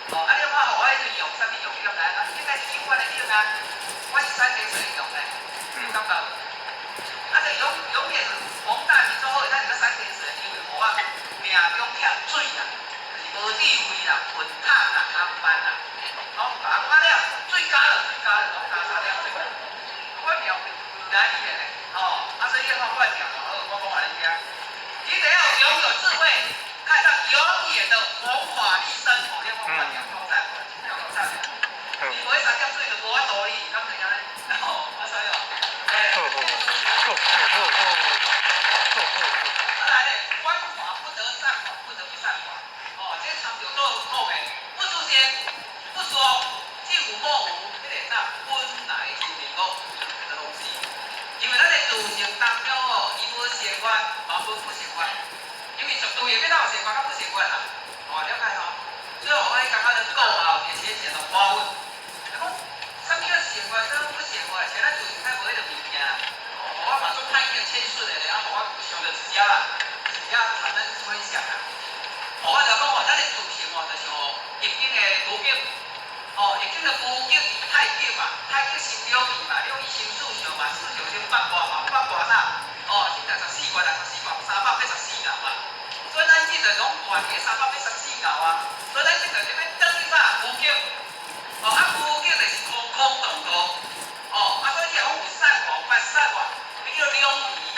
你看我迄个用什么用？你咁来，应该是永远的用啊，我是三点水用的，你感觉？就永远王大明做好，咱这个三点水，因为我命中欠水啦，就是无智慧啦，混汤啦，暗班啦，了，水加了，我加3粒水，我命来伊的，所以你看我命我讲话你听，你得要拥有智慧，看到永远的佛法利生，你看我命讲赞，你不会3粒水就无法度你，咁怎样咧？所以来咧，观法不得善法，不得不善法。这长久做后面，不出先，不说，既无莫无，这个啥本来就能够的东西。因为咱在自性当中伊无习惯，嘛无不习惯。因为绝对也变到习惯，较不习惯啦。了解所以我感觉咱讲也是一种花问。什么叫习惯？什么不习惯？现在自性太无迄个物件。我嘛做太见千顺的咧，我想着自己啦，谈咱分享啦。我就讲咱的自性就是易经的孤境，易经的孤境是太极嘛，太极是两仪嘛，两仪成四象嘛，四象就八卦嘛，八卦啥？现在14卦，14卦384爻嘛。所以咱这个拢断嘅384爻啊，所以咱这个就要等于啥？孤境，孤境就是空空洞洞，所以讲有善卦，不善卦。叫两仪，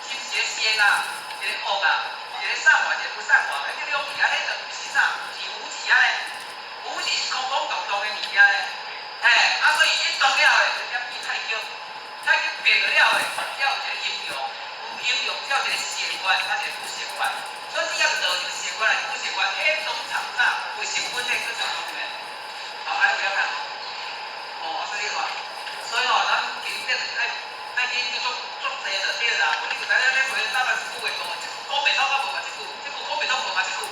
是一个仙啊，一个恶啊，一个善话，一个不善话。叫两仪啊，迄个是啥？是无字啊咧，无字是空空洞洞的物件咧。所以一动了咧，就点变太极，太极变了咧，才有一个阴阳，有阴阳才有一个习惯，才一个不习惯。所以只要道一个习惯来不习惯，迄种场啥不习惯咧，佫就方面。不要看。所以咱今天爱去做这就对啦。你就知影咧，回答咱一句话讲，讲袂通，我无嘛一句，这句讲袂通，无嘛一句。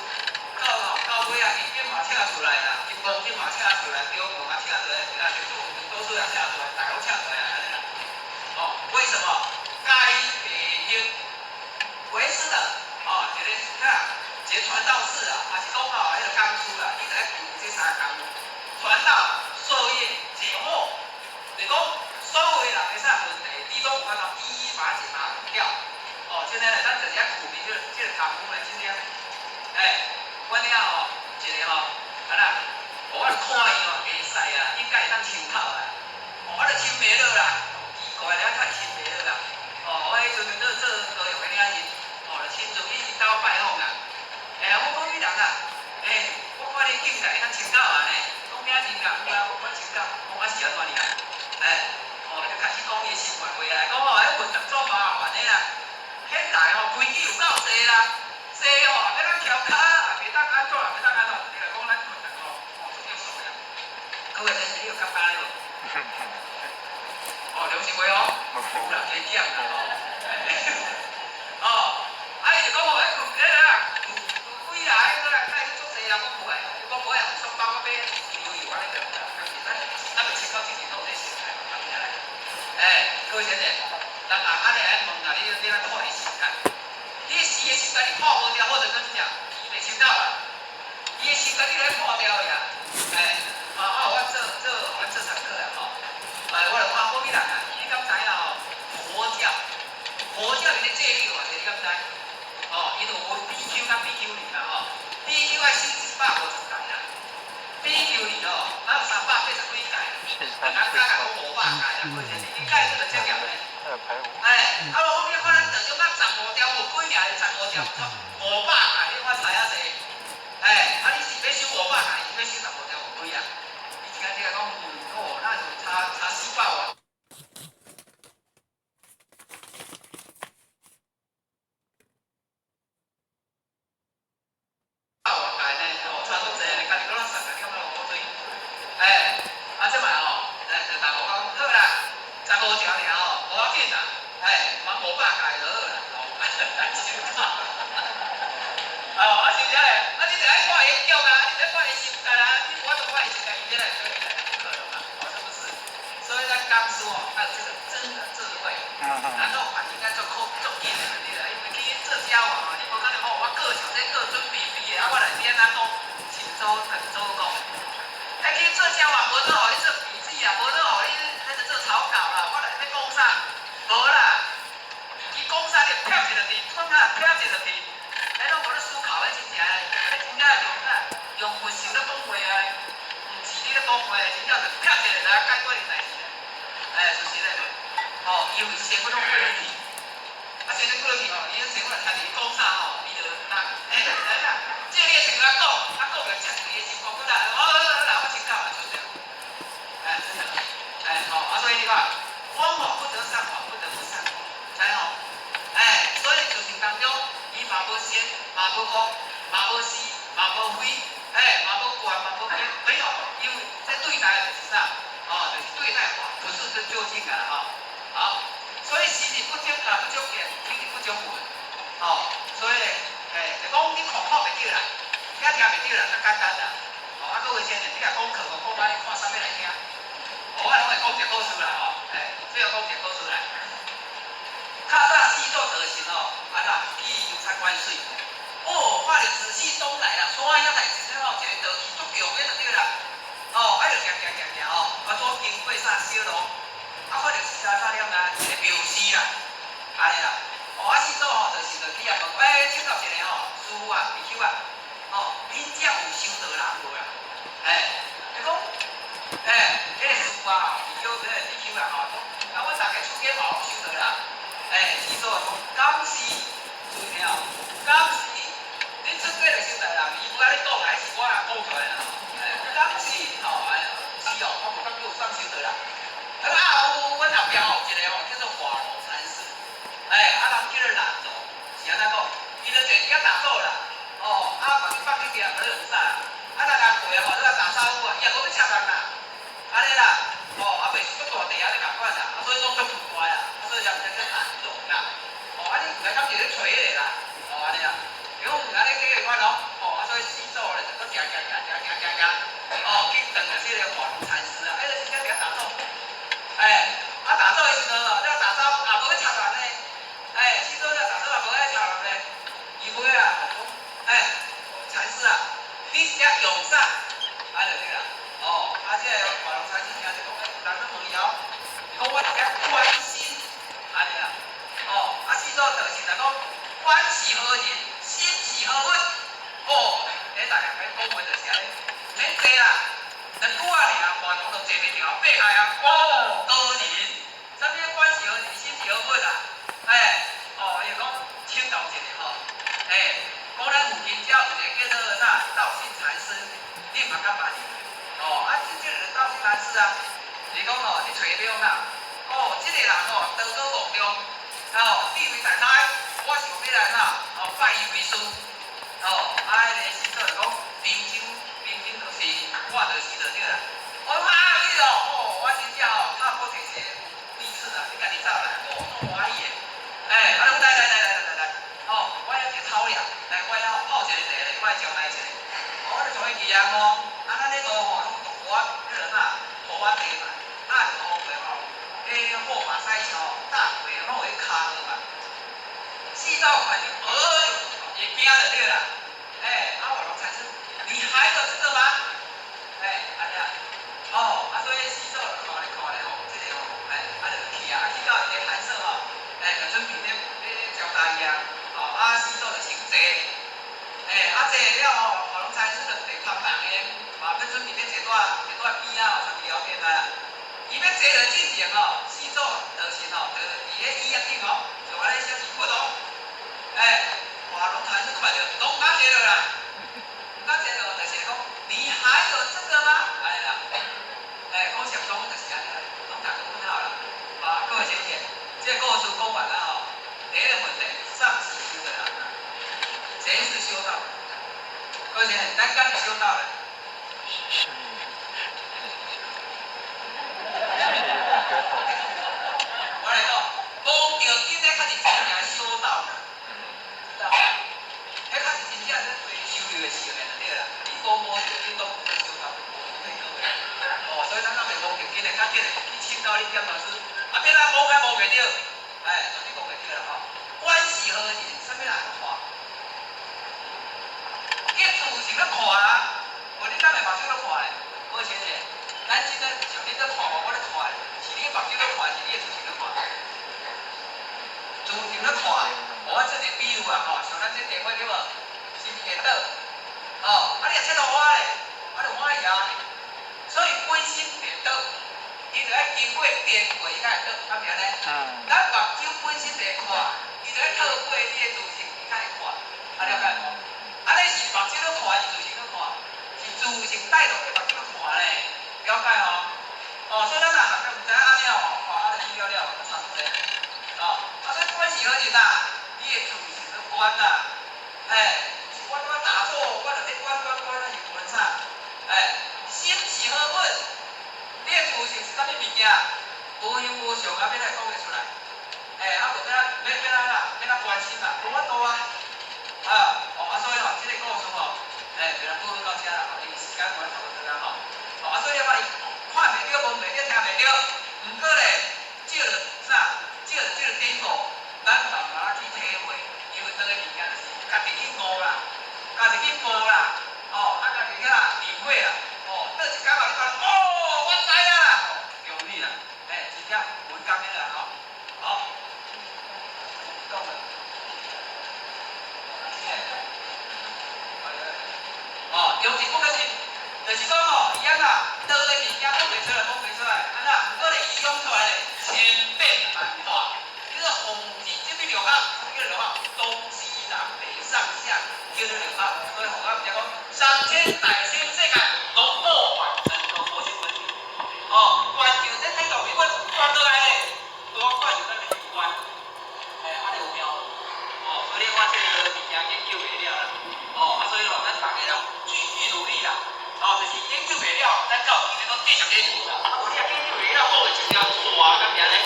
到尾啊，经典嘛请出来啦，金刚经嘛请出来，中国嘛请出来，就多数也请出来，大家请出来安尼啦。为什么？该北京为师的一个传道士啊，也是讲迄个工书啦，一直在读这3个工，传道、授业、解惑。就讲所有人会啥问题，你拢按照一一把它解答掉。今天呢，咱直接苦名这个题目呢，今天，我了一个我看伊会使啊，应该会当参考啊。我就亲袂落啦，奇怪了，太亲袂落啦。我迄阵做高阳的领人，就亲自去伊兜拜访啦。我讲你人啊，我看你境界会当参考啊呢，讲名真啊，我参考，我是安怎哩啊？就开始讲伊生活回来，讲迄运动做麻烦的啦。现在规矩有够多啦，多要咱调骹啊，袂当安怎，你来讲咱运动做结束呀。各位先生，你有感觉无？良心话有啦，加减啦伊就讲规啦，做多人我不爱，我不爱上班我买游游安尼个，咱就参考之前拢在想。各位先生，人安尼来问啦，你来看伊时间，你的时间你破无掉，或者跟你讲，伊袂收到啦，伊的时间你来破掉呀，我这堂课啦我就看好你人啊，你敢知啦佛教里面戒律偌济，你敢知？因为有 BQ 甲 BQ 里啦BQ 爱修150届啦，BQ 里哪有380几届？人家讲500届啦，各位先生，你届这个这样嘞？后面看咱道中甲15条，有几名是15条？500届，你看知影济？你是要修500届，是要修15条有几啊？你听这个讲，那就差400万。这摆大家讲好啦，15条尔无要紧啦，嘛500届就好啦，咱先看。是不是咧？你就爱看伊叫啊，你就看伊心态啦，我就看伊心态，伊来不可能嘛，是不是？所以咱教嘛，你无可能讲我各场这各准备费的，啊我来边啊讲秦州滕州讲，哎去做交啊，无做互你做笔记啊，无做互你迄个做草稿啦，我来要讲啥？无啦，伊讲啥就瞟一个字，吞啊瞟一个字，哎拢无咧思考，迄真正用分手咧讲话啊，毋是你咧讲话，真正就瞟一个就解决你代志。哎，就是咧，哦，因为生活拢过落去，啊，生活过落去吼，伊生活来听你讲啥吼，伊就当，哎，来啦，这你先来讲，啊，讲了吃你的心肝骨啦，来，我先讲嘛，就这样，哎，真的，哎，好，啊，所以你看，方法不得上法，不得不上法，才好，哎，所以就是当中，伊嘛无先，嘛无恶，嘛无私，嘛无非，哎，嘛无官，嘛无偏，没有，因为这对待的就是啥？哦，就是对待法，不是这究竟的哈。好，所以时日不争啊，不争言，听日不争文。哦，所以哎，就讲你看袂着啦，听袂着啦，较简单啦。哦，啊，各位先生，你若讲课，我讲摆看啥物来听？哦，我拢会讲一个故事啦，吼，哎，最后讲一个故事来。较早四座德行哦，啊啦，去游参观水。哦，看着自西东来啦，山遐来一吼，一个道去足强的就对啦。哦，啊就行哦，啊左经过啥小路，啊看着3点啦，一个庙司啦，安尼啦。哦，啊四组吼，就是去啊问，请教一个吼，师傅啊，比丘啊，哦，恁遮有修道人无啦？哎，伊讲，哎，迄个师傅啊，比丘比丘啊吼，啊阮大家出家嘛有修道人，哎，四组讲，敢是，注意听哦，敢是，恁出家就修道人，伊不甲你讲，还是我讲出来啦。当时吼，哎，是哦，我无感觉有上修的啦。啊，阮后壁吼一个吼叫做华罗禅师，哎，啊人叫做兰罗，是安怎讲？伊就坐伫遐打坐啦，哦，啊把你放去边，无咧有啥，啊人来过吼，你来打招呼啊，伊也无要插人啦，安尼啦，哦，啊袂是足大地啊，你共款啦，啊所以讲足奇怪啦，啊所以人叫兰罗啦，哦，啊你唔来感觉咧找迄个啦，哦安尼啦，因为我们安尼这个款咯，哦，啊所以四组咧就搁行。哦，去等下这个华罗禅师啊，哎，就是遐打坐，哎，啊打坐的时候哦，要打招呼也无去插人呢，哎，四组要打坐也无爱插人呢，伊尾啊，哎，禅师啊，你遮用啥？啊就对啦，哦，啊这个华罗禅师听就讲，哎，人咧问伊哦，讲我遮关心，安尼啦，哦，啊四组就是来讲，关是何人，心是何物，哦，哎大家讲话就是安尼。免坐啦，两句仔尔，话讲都坐袂着，爬开啊！哦，何人？啥物关系何人？心是何物啊？哎，哦，伊讲请教一下吼，哎，讲咱附近遮有一个叫做啥道信禅师，你嘛敢捌伊？哦，啊，即个道信禅师啊，是讲哦，你找着啦，哦，即个人哦，道高望重，哦，地位在台，我想要来啥？哦，拜伊为师，哦，啊，迄个师祖就讲平经。就是我就是就对啦。我讲啊，你哦，哦，我真正哦，拍过这些第一次啦，你家己走来，哦，足欢喜的。哎，啊，来，哦，我要一个草料，来，我要泡一个茶咧，我来招待一下。哦，我就从伊去啊吼，啊，咱咧度吼，拢读我迄个啥，土我地嘛，啊，就好过吼，迄货马赛桥，大鬼拢有迄骹落嘛，四道款就，哎呦，也惊就对啦。哎，啊，我龙禅师。你还有这个吗？哎，安尼啊，哦，啊，所以四组看咧吼，这个吼，哎，啊就去啊，啊去到一个寒舍吼，哎，就准备咧招待伊啊，哦，啊四组就先坐，哎，啊坐了吼，华龙禅师就伫旁旁的，嘛要准备咧一段边啊，准备聊天啊，伊要坐就进前吼，四组就是吼，就伫咧椅仔顶吼，就安尼小起骨哦，哎，华龙禅师看着拢敢坐落啦。那这个就是讲，你还有这个吗？哎呀，哎，讲上讲就是安尼啦，拢大家问好啦。啊，各位先生，这个故事讲完了吼，第一个问题，上是修的人，谁是修道？各位先生，咱敢是修道的？我来讲，讲到今日较是真正修道的，知道吗？迄较是真正咧追修的时候的对啦。摸着你都不会修到，哦，所以咱讲袂摸着紧的，较紧的，你请教你点老师，啊，变咱摸还摸袂着，哎，所以摸袂着啦吼。关系何人？啥物人话？倒，哦，啊你若切落我咧，啊就我摇，所以本身颠倒，伊就要经过颠过伊才会倒，啊明呢？咱目睭本身就会看，伊就要透过你的自性，伊才会看，啊了解无？啊你是目睭咧看，是自性咧看，是自性带动你目睭咧看咧，了解吼？哦，所以咱若毋知影安尼哦，啊就去了了，差不多。哦，啊所以关是何人呐？你的自性咧观呐，我打坐，我就咧观，那是观啥？心是好本，你的自性是啥物物件？无形无相啊，要来讲会出来。啊，就要关心啦，无法度啊。所以吼，即个故事吼，就来讨论到遮啦，因为时间关系差不多啦吼。所以你看伊看袂着，闻袂着，听袂着，毋过咧，照着啥？照着典故，咱慢慢去体会，因为这个物件就是家己去悟啦，家己去悟啦，家己去领会啦，倒一工后你讲，我知影啦，容易啦，真正稳工的啦，好，讲了。尤其不可信，就是讲伊啊啦，倒个物件讲袂出来，安那，不过咧伊讲出来咧，千变万化。这个红字这边六行，这个六行，东西南北上下，叫做六行。所以红行讲上天大千世界，拢无完整个佛性文明。关键在睇到你关关倒来咧，多关就在那边关，安尼有妙。所以你看这个物件研究袂了啦。所以咱大家要继续努力啦。就是研究袂了，咱到时阵都继续研究啦。无你若研究袂了，好一条线，咁样咧。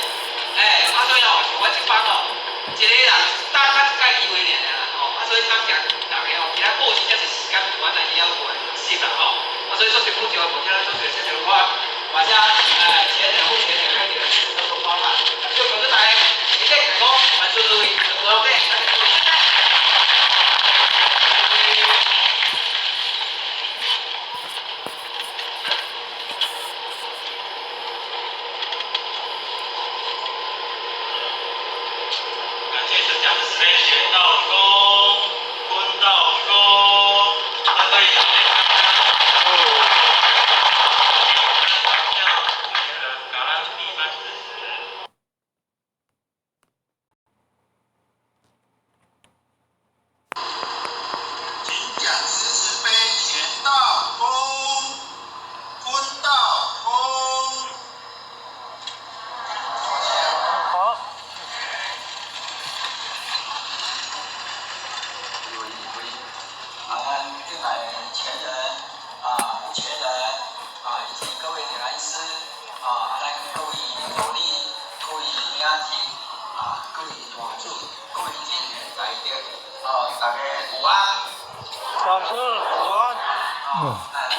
所以像我一班一个人单单一届机会尔啦。所以感谢大家其他过时才是时间短来也要完成啦所以说是不久，我今天做水先生话，或者前年后前年开始都做方法，就表示大家一定成功，万事如意，我 OK。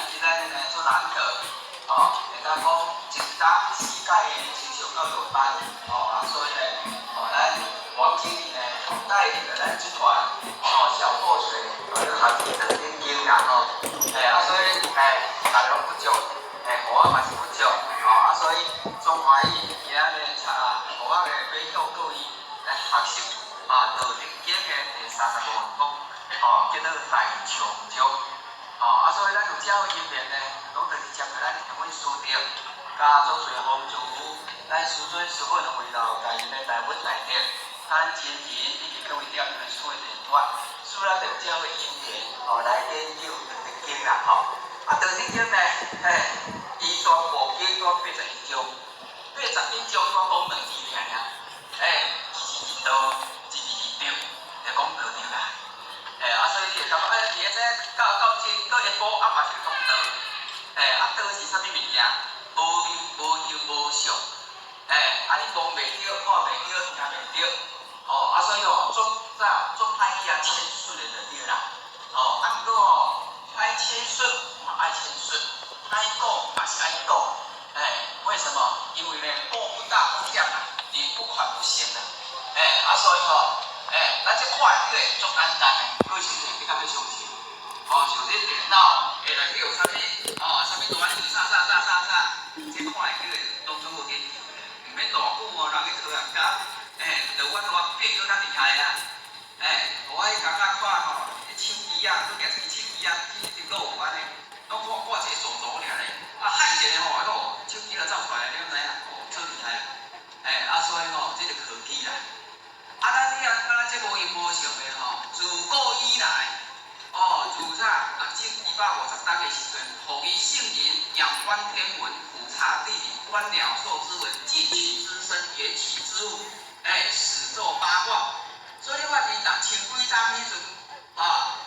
现在呢做难得，人家讲一档世界的亲像教育班，所以呢，咱王经理呢带领了咱这团小破水学习的研究啦所以大家不足，我嘛是不足，所以中华语今日呢，我呢分享各位来学习道德经的第35讲，叫做大长招。所以咱有教育面呢，拢就是针对咱两位师长，加做随风主，咱师尊师本回到家己的台本内底，咱前期以及各位点的书的电话，除了着教育经典来研究道德经啦道德经呢，伊全部经过81章，81章我讲两字尔，字都字对，就讲道理啦。所以你会感觉伫个到这到一步嘛是讲道，道是啥物物件？无名无形无相，你讲袂着，看袂着，听袂着，所以做歹去谦逊的就对啦，不过爱谦逊嘛爱谦逊，爱讲嘛是爱讲，为什么？因为呢，步不大不降啊，你不款不行的，所以咱这看起来足简单的，过时阵比较要相信。像你电脑下内底有啥物啥物大字啥，这看起来拢总有研究的，毋免大久人去科学家，就我变做较厉害啊，我迄感觉看迄手机啊，都变成一支啊，一直都有关的，拢挂一个手镯尔咧，啊喊一个吼，哦，手机就走出来，你敢知影？哦，真厉害！所以吼，这个科技啦，咱这无形无相的吼，自古以来，自1750档的时阵，互伊圣人仰观天文，俯察地理，观鸟兽之文，近取之声，远取之物，始作八卦。所以你看伊1000几档迄阵，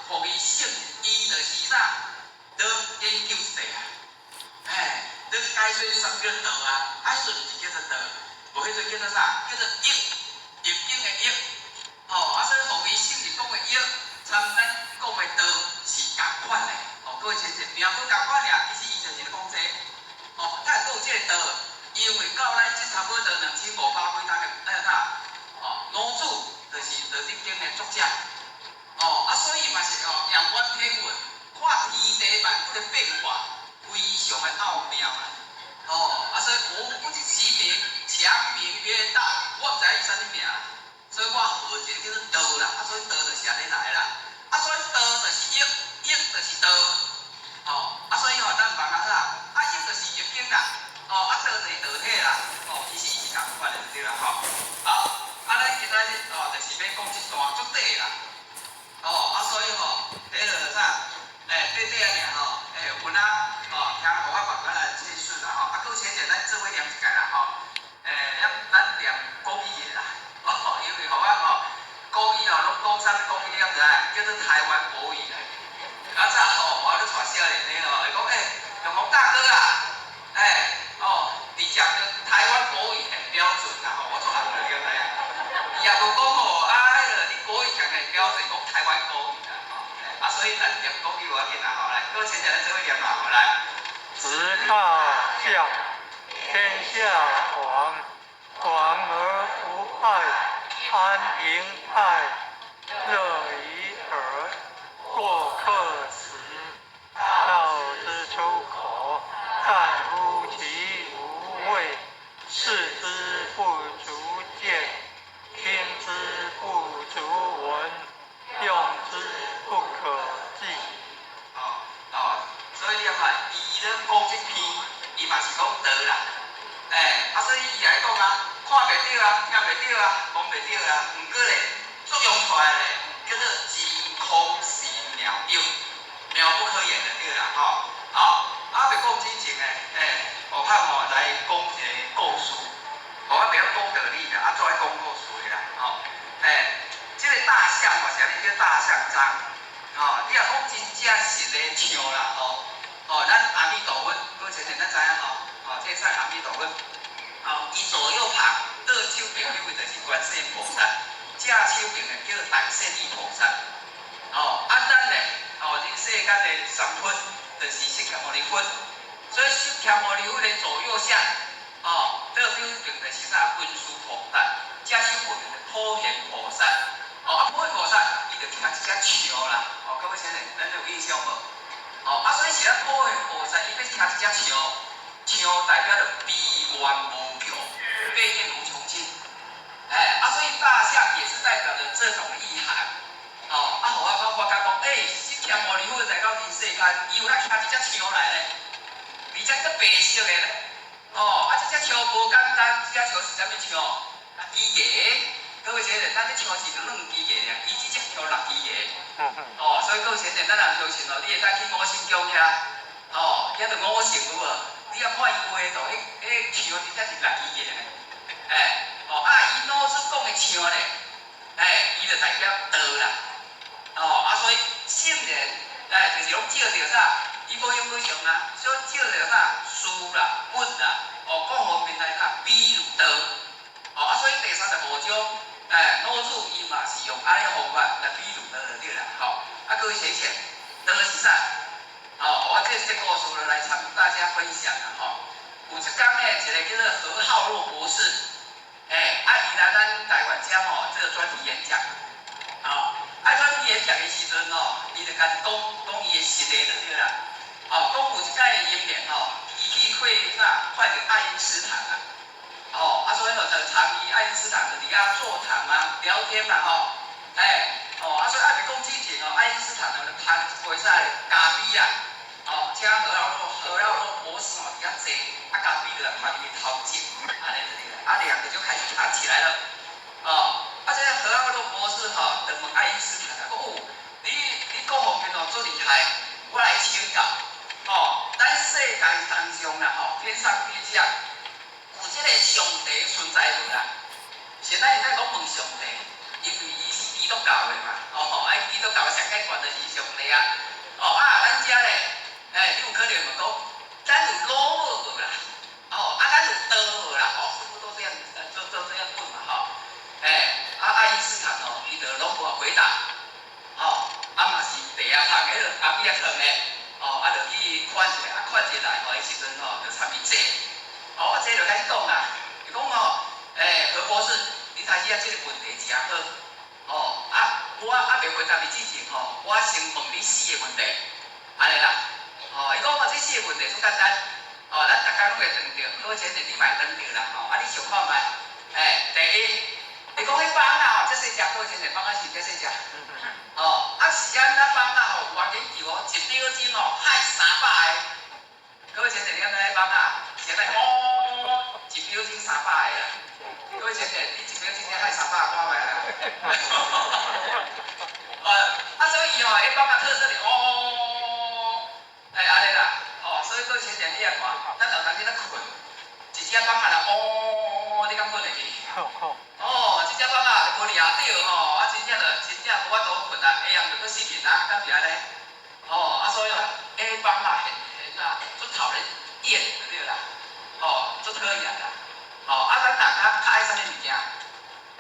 互伊圣人，伊就是啥，都研究一下，都解说什么叫道啊？迄阵是叫做道，无迄阵叫做啥？叫做易，易经的易。所以互伊圣人讲的易，参咱讲的道是共款的。各位先生，名不共款尔，其实伊就是咧讲这。咱有这个道，因为到咱这差不多2500几档的老祖就是《道德经》的作者。所以嘛是仰观天文，看天地万物的变化，非常的奥妙啦。所以我一时名，强名曰道，我毋知伊啥物名，所以我号一个叫做道啦。所以道就是安尼来啦。所以道就是易，易就是道。所以咱别人啦，易就是易经啦，道就是道体啦，其实伊是共款的就对啦，好，咱今仔日就是要讲一段足短啦，所以迄个啥，短短尔有分啊，听互我慢慢来叙述啦，搁有前者咱做伙念一下啦，咱念国语的啦，因为互我国语拢讲啥国语你敢知？叫做台湾国语。早我咧带少年咧伊讲永红大哥啊，你讲的台湾国语很标准啦，我做阿伯了知影。伊也无讲你国语讲很标准，讲台湾国语啦，所以咱念国语我紧啦，来，各位前者咱做伙念嘛，来。直大象，天下王，王而不害，安平泰，乐于耳，过客时，道之出口，但乎其无味，视之不足见，听之不足闻，用之不可计。所以你看，伊咧讲这篇，伊嘛是讲道啦，所以伊来讲看袂到听袂到讲袂到毋过咧，作用出来咧，叫做真空是妙用，妙不可言的对啦，好，袂讲真情诶，我看来讲一个故事，我袂晓讲道理啦，做爱讲故事的啦，这个大象嘛是安尼叫大象章，你若讲真正实的像啦，咱阿弥陀佛，各位先生咱知影这算阿弥陀佛，伊左右旁倒手边有的就是观世音菩萨，正手边的叫大势至菩萨，咱咧，人世间的三分就是释迦牟尼佛，所以释迦牟尼佛的左右相，倒手边就是啥文殊菩萨，正手边的普贤菩萨，普贤菩萨伊就听一只笑啦，各位先生，咱有印象无？所以是普贤菩萨，伊要听一只笑，笑代表着悲愿无穷，悲愿无穷尽。所以大象也是代表着这种意涵。互我发觉讲，释迦牟尼佛来到人世间，伊有来听一只笑来咧，而且个白色的咧。这只笑无简单，这只笑是啥物笑？鸡爷。各位先生，咱咧笑是2鸡爷尔，伊这只笑6鸡爷。所以各位先生，咱人相信你会当去五星宫遐，遐着5星有无？你啊看伊画图，迄笑真正是6鸡爷咧。伊老师讲的笑咧，伊就代表道啦。所以圣人，就是拢照着啥？伊无用无常啊，所以照着啥？书啦、本啦，各方面来啥？比如道。所以第35章。老祖伊嘛是用安尼方法来比喻道就对啦，各位先生，道是啥？我这故事来参大家分享啦，有一天呢，一个叫做何浩若博士，伊来咱台湾遮这个专题演讲，专题演讲的时阵伊就开始讲伊的实例就对啦，讲有一届英年伊去啥，看着爱因斯坦啊。所以就参与爱因斯坦就伫遐座谈嘛、聊天嘛，所以爱袂讲之前爱因斯坦就谈袂使咖啡啊，哦，请何老博士哦，比较济，啊咖啡就来看伊头前，安尼就是，啊两个就开始谈起来了，哦，啊这个何老博士哈，就问爱因斯坦啊，哦，你各方面哦做厉害，我来请教，哦，咱世界当中啦，吼，天上地下，有这个上帝存在无啦？现在在讲问上帝，因为伊是基督教的嘛，哦，基督教上解决就是上帝啊，哦咱遮咧，你有可能问讲，咱有老母无啦？哦，咱有道无啦？哦，是不是都这样这样问嘛？吼，爱因斯坦哦，伊就拢无回答，哦，嘛是地啊拍个阿边啊疼的，哦，就去看一下，看一来吼，迄时阵吼就参伊坐，哦，这就开始讲啦，伊讲哦。何博士，你开始啊，这个问题真好。哦，我未回答你之前吼，我先问你4个问题，安尼啦。哦，伊讲我这4个问题足简单。哦，咱大家拢会问着，好前你买问着啦。吼，你想看觅？第一，你讲迄帮啊，吼，这细只好前的帮啊是这细只。哦，是咱帮啊吼，原研究哦，一秒钟哦，害300个。好前的你看咱帮啊，现在一秒钟300个啦。各位姐姐，你一秒钟害300看卖啦。所以吼，迄帮啊特色哩，安尼啦，所以各位姐姐你也看，咱老当去咧困，一只帮啊啦，你敢困会去？一只帮啊就无掠着吼，真正无法度困啊，下暗就搁失眠啊，敢是安尼？所以迄帮啊很足讨人厌对不对啦？足讨厌啦。咱大家较爱啥物物件？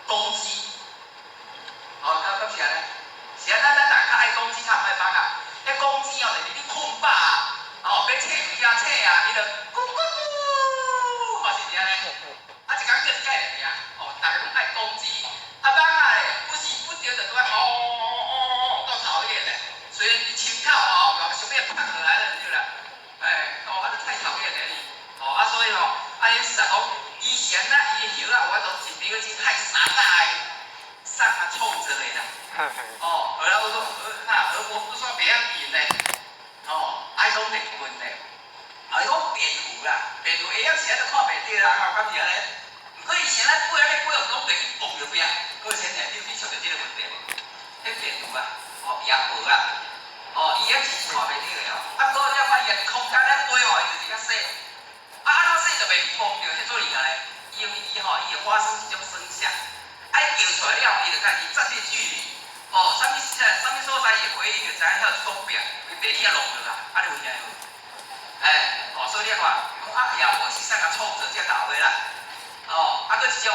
公鸡。敢是安尼？是咱大家较爱公鸡，较唔爱放啊。迄公鸡哦，就是你困饱啊，要切鱼啊切啊，伊就咕咕咕，是安尼。一工叫一解尔尔，大家拢爱公鸡。放啊咧，不时不着就在够讨厌咧。虽然伊深口想要拍落来了就啦，就太讨厌了你。所以爱因斯坦讲。以前啊，伊的叶啊，我都一秒钟害300个，上啊冲着的啦。后来我说何伯不说别样比呢？爱讲电棍呢，伊讲蝙蝠啦，蝙蝠会晓时啊都看袂着啦，敢是安尼？毋过以前咱飞咧飞用拢袂去碰着边，过前呢，你想到这个问题无？迄蝙蝠啊，也无啦，伊迄是看袂着的不过了看伊个空间咧飞伊就是较细。安怎说就袂碰着，迄做厉害嘞！因为伊会发生一种声响，爱叫出来了，伊就家己绝对距离，啥物所在伊回应就知影遐左边，伊地理也弄着啦，就有影有。所以你看，也无是啥甲创造遮大话啦。搁一种，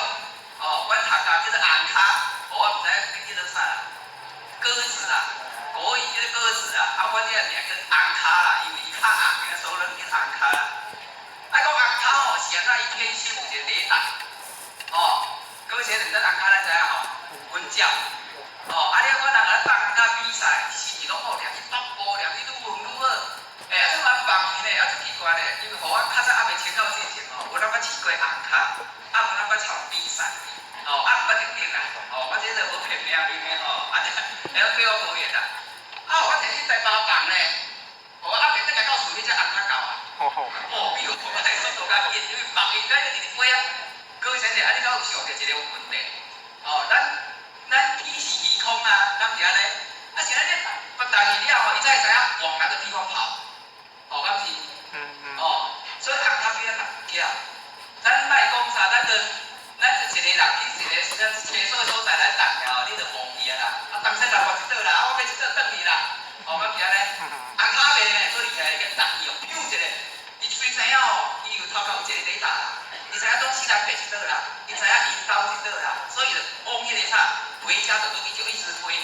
阮读家叫做红卡，我毋知你叫做啥啦，鸽子啦，国语叫做鸽子啦，阮这个名叫红卡啦，因为伊较红，所以人叫红卡啦。讲红卡是安怎伊天生有一个雷达，各位先生，咱红卡咱知影分鸟，你看人来放红卡比赛，是拢好掠去突破，掠去愈远愈好，这蛮放伊咧，足奇怪咧，因为我较早未签到之前我咱捌试过红卡，无咱捌参比赛，毋捌定定啦，我这个无骗命面的叫我无言啦，我摕去第8棒咧，我袂等来到厝里才红卡到啊。比如我来说多较紧，因为放应该一直飞啊。各位先生，你敢有想到一个问题？咱天是虚空啊，敢是安尼？是安尼，放大去了伊才会知影往哪个地方跑，敢是？所以红卡比较难去啊。咱莫讲啥，咱就一个人去一个厕所所在来等了，你就忘记啊啦。当时来我一倒啦，我要一倒转去啦，敢是安尼？红卡袂呢，所以起来个特意比如一个。伊虽知影伊有头壳有一个雷达啦，伊知影东西南北一倒啦，伊知影引导一倒啦，所以就往迄个回家就就一直飞，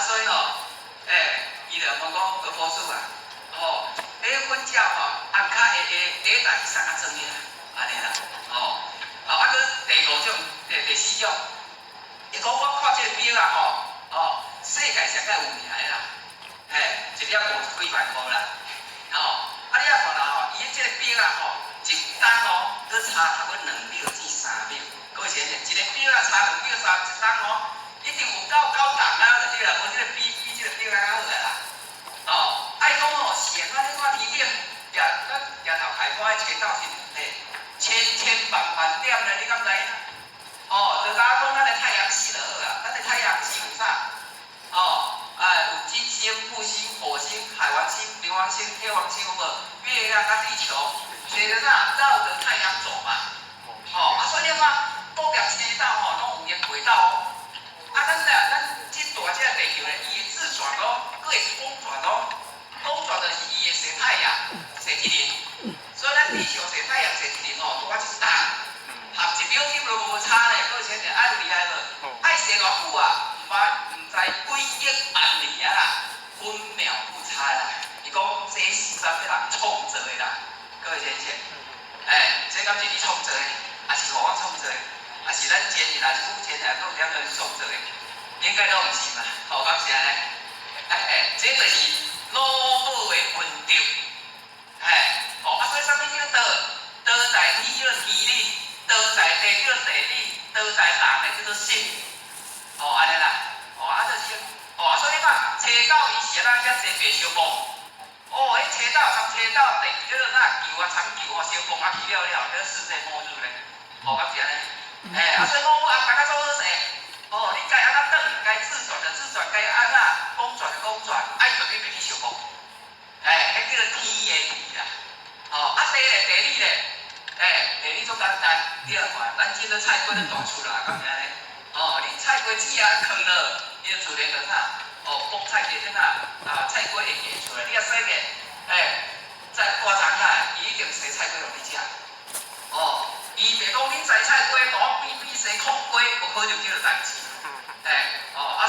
所以伊就问讲何博士啊，阮鸟红卡的雷达是啥啊装的啦，安尼啦，搁第5种、第4种，伊讲我看这个表啊，世界上较有名的啦，一粒无几万块啦，你也看啦伊即个表啊一单搁差差不多2秒至3秒，各位先生，一个表啊差2秒3，一单一定有9档啊，就对啦，无即个比即个表较好个啦。王星、天王星有无？月亮跟地球，随着啥绕着太阳走嘛。哦，所以你看，多条车道吼，拢有个轨道哦。咱这大只地球咧，伊的自转咯，佫会是公转咯。公转就是伊会射太阳，射一日。所以咱地球射太阳射一日吼，拄啊1担，合1秒钟都无差咧。各位先生，爱有厉害无？爱射偌久啊？唔知几亿万年啊啦，分秒不差啦。伊讲这是啥物人创造的啦？各位先生，这敢是你创造的，还是互我创造的？还是咱前日还是目前来讲点样创造的？应该都唔是嘛。好，感谢咧。这就是脑部的运动。所以啥物叫道？道在天叫天理，道在地叫地理，道在人的叫做心。安尼啦。就是。所以你看，车道伊是咱遐坐白相逢。迄车道长地叫做啥球啊，长球啊，相逢啊去了，叫世界末日咧。感谢咧。所以我大家做好势。你该安怎转，该自转的自转，该安怎公转的公转，爱做咩去相逢。迄叫做天的地啦。地咧，地理咧，地理足简单，你来看，咱即个菜瓜咧大厝啦，咁样咧。你菜瓜子啊放落，伊就自然就啥，菠菜嘅啥菜瓜会结出来。你啊洗个，在瓜长啊，伊一定洗菜瓜互你食。伊袂讲恁洗菜瓜，讲比洗空瓜，有可能叫做代志。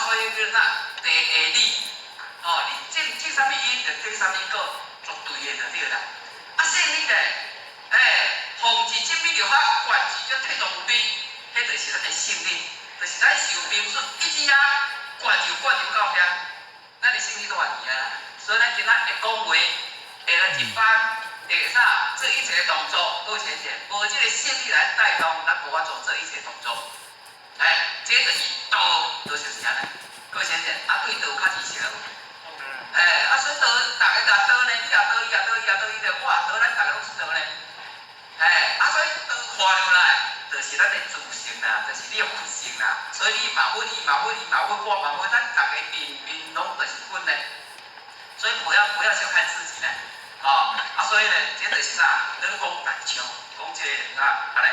所以叫啥地下理。你种啥物因，就种啥物果，绝对的就对啦。性理咧，风之精密疗法，管之叫体动有力，迄就是咱的性理，就是咱受兵术一直啊，管就到遐，咱的性理都完全啊。所以咱今仔会讲话，会来一班，会啥做一切动作，各位先生，无这个性理来带动，咱无法做这一切动作。这就是道，就是安尼。各位先生，对道较知识了。所以道，大家讲道呢，你也道，伊也道，伊也道，伊就我也道，咱大家拢是道呢。所以道看落来，就是咱的自性啦，就是你的佛性啦。所以你嘛分，伊嘛分，伊嘛分，我嘛分，咱大家面拢就是分呢。所以不要小看自己呢。所以呢，这就是啥？咱讲大象，讲这个安尼。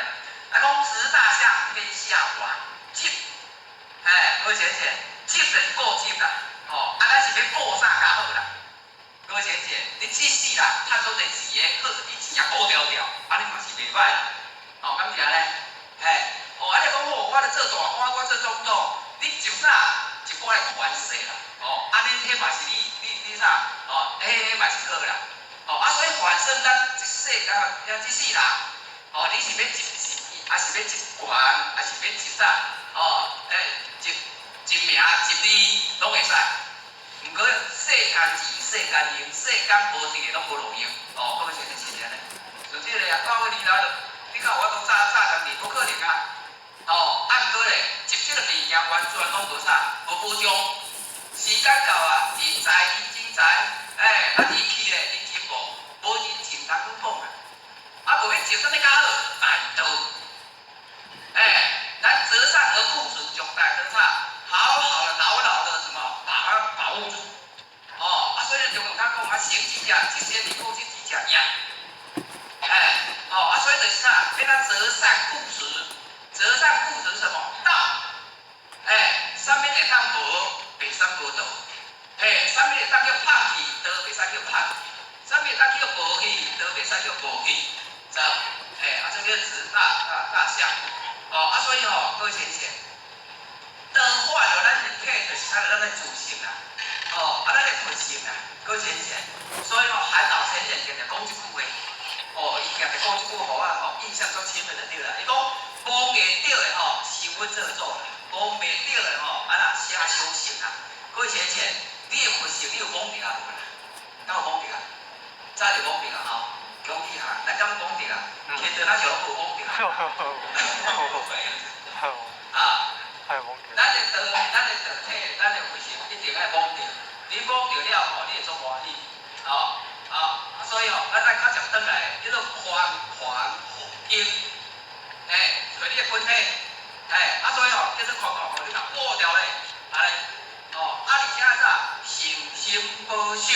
讲直大象天下往急。各位先生，急就是过急啦。咱是要顾啥较好啦？各位先生，你即世啦，趁到第钱个好，你钱也顾条条，你嘛是袂歹啦。感谢咧。你讲我咧做大官，我做总统，你就啥一寡个权势啦。安尼迄嘛是你啥？迄嘛是好啦。所以反正咱即世人，你是要一钱，还是要一权，还是要一啥？一名一利拢会使。毋过世间钱、世间用、世间无地的拢无路用。各位先生是安尼。就这个啊，到尾你来，你看我都早10年，不可能啊。毋过咧，接这个物件完全拢无啥，无保障。时间到啊，人财钱财，人去咧，人钱无，无人情通去讲啊。无要接啥物较好，大道。咱择善而固执，重大的啥？好好的、牢牢的什么，把它保护住。所以就讲他讲行几家，这些你过去几家一样。所以就是啥？要咱择善固执，择善固执什么？道。上面会当无，袂使无道。上面会当叫胖去，道袂使叫胖；上面会当叫无去，道袂使叫无去。知道？这个是大象。所以各位先生。道化了咱人体就是咱的自性啦，咱的佛性啦，各位先生。所以韩老先生常常讲一句话，伊常常讲一句话印象足深刻就对啦。伊讲无艺着的是阮做做啦，无艺着的写修行啦。各位先生，你的佛性你有讲着啊无啦？敢有讲着啊？早就讲着啊恭喜哈！咱敢讲着啊？天着咱就无讲着。咱的道体，咱的佛性一定爱摸着。你摸着了你会做欢喜。所以咱较接转来，叫做还经。所以你的本体，所以叫做看，你若摸着咧，安尼，而且啥？诚心保守。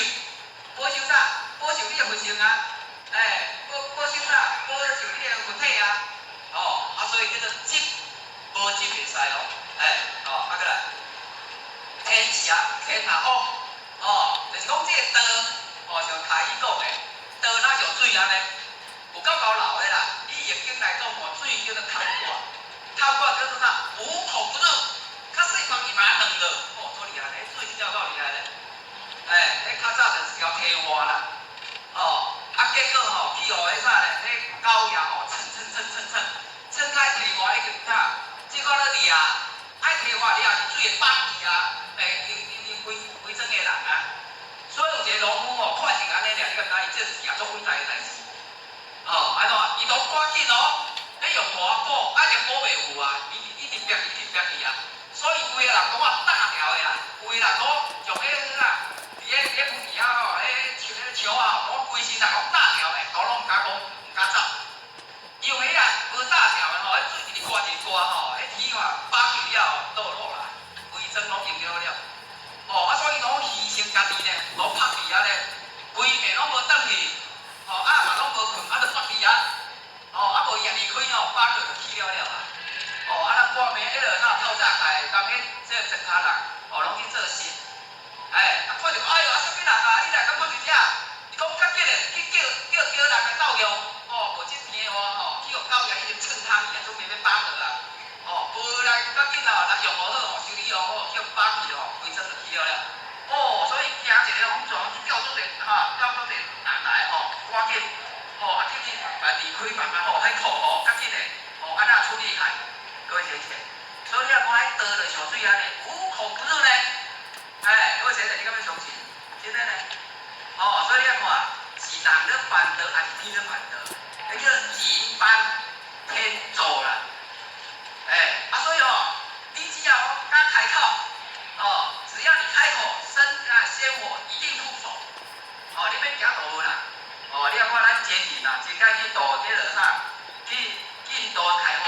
保守啥？保守你的魂性啊，保守啥？保守你的魂体啊，所以叫做积，无积袂使咯，过来，天邪天下恶，就是讲这个道，像太医讲的，道哪像水安尼，有够老的啦，以易经来讲，水叫做坎卦，坎卦叫做啥？无孔不入，较细块伊嘛两个，多厉害嘞，水是叫够厉害嘞。迄较早就是条溪洼啦，结果去互迄啥咧，迄狗仔蹭开溪洼已经啥，结果咧掠，溪洼掠是水会放去啊，因规整个人啊，所以有一个农夫看见安尼掠，你敢知伊这是件足伟大的代志，安怎？伊拢赶紧迄用大补，一补袂有啊，一直掠去啊，所以规个人讲我大条的啦，规个人讲用迄啥。伫迄附近迄树啊，我规身人拢大条的，都拢毋敢讲，毋敢走。因为无大条的迄水一直灌，迄天放去了，落来，规整拢用了了。所以拢牺牲家己呢，拢拍伫遐咧，规暝拢无转去，嘛拢无困，就趴伫遐，无夜离开放就去了啊。咱半暝迄落透早开，当迄这庄脚人，拢去做事。看着哎呦，啥物人啊？你来敢看伫遮？伊讲较紧的，去叫人来斗用，无即天话去互狗仔一直蹭汤伊啊，准备要放落啊，无来较紧来用无好修理去互放去规整就去了。所以惊一个风船叫做人来赶紧，紧来离开慢慢迄裤较紧的，安那处理开，各位先生。所以你看迄倒落上水安尼，无孔不入呢。各位先生，你敢要相信？真的呢？所以你看，是人的烦恼还是天的烦恼？那叫人犯天作啦。所以你只要刚开口，只要你开口，仙火一定出手。你免惊大啦。你看咱前日啦，真该去渡迄落啥，去渡台风，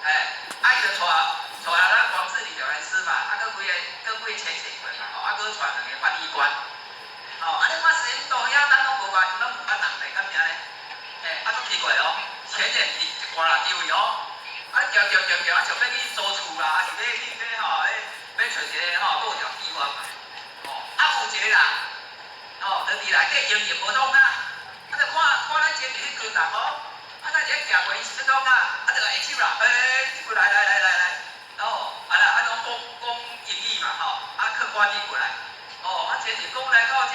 伊就带咱黄志礼就来吃嘛，搁几个潜水员嘛，搁带两个翻译官，你看时间到遐，咱拢无法，拢毋捌人嘞，敢啥咧？足奇怪前日一挂人丢伊叫，想要去租厝啦，还是要找一个某条机关嘛，有一个人，就伫内底营业无当啊，就看咱前日迄群人咱一行过伊是要当啊，就来下手啦，即来，拢讲英语嘛去赶你过来，前日讲来到遮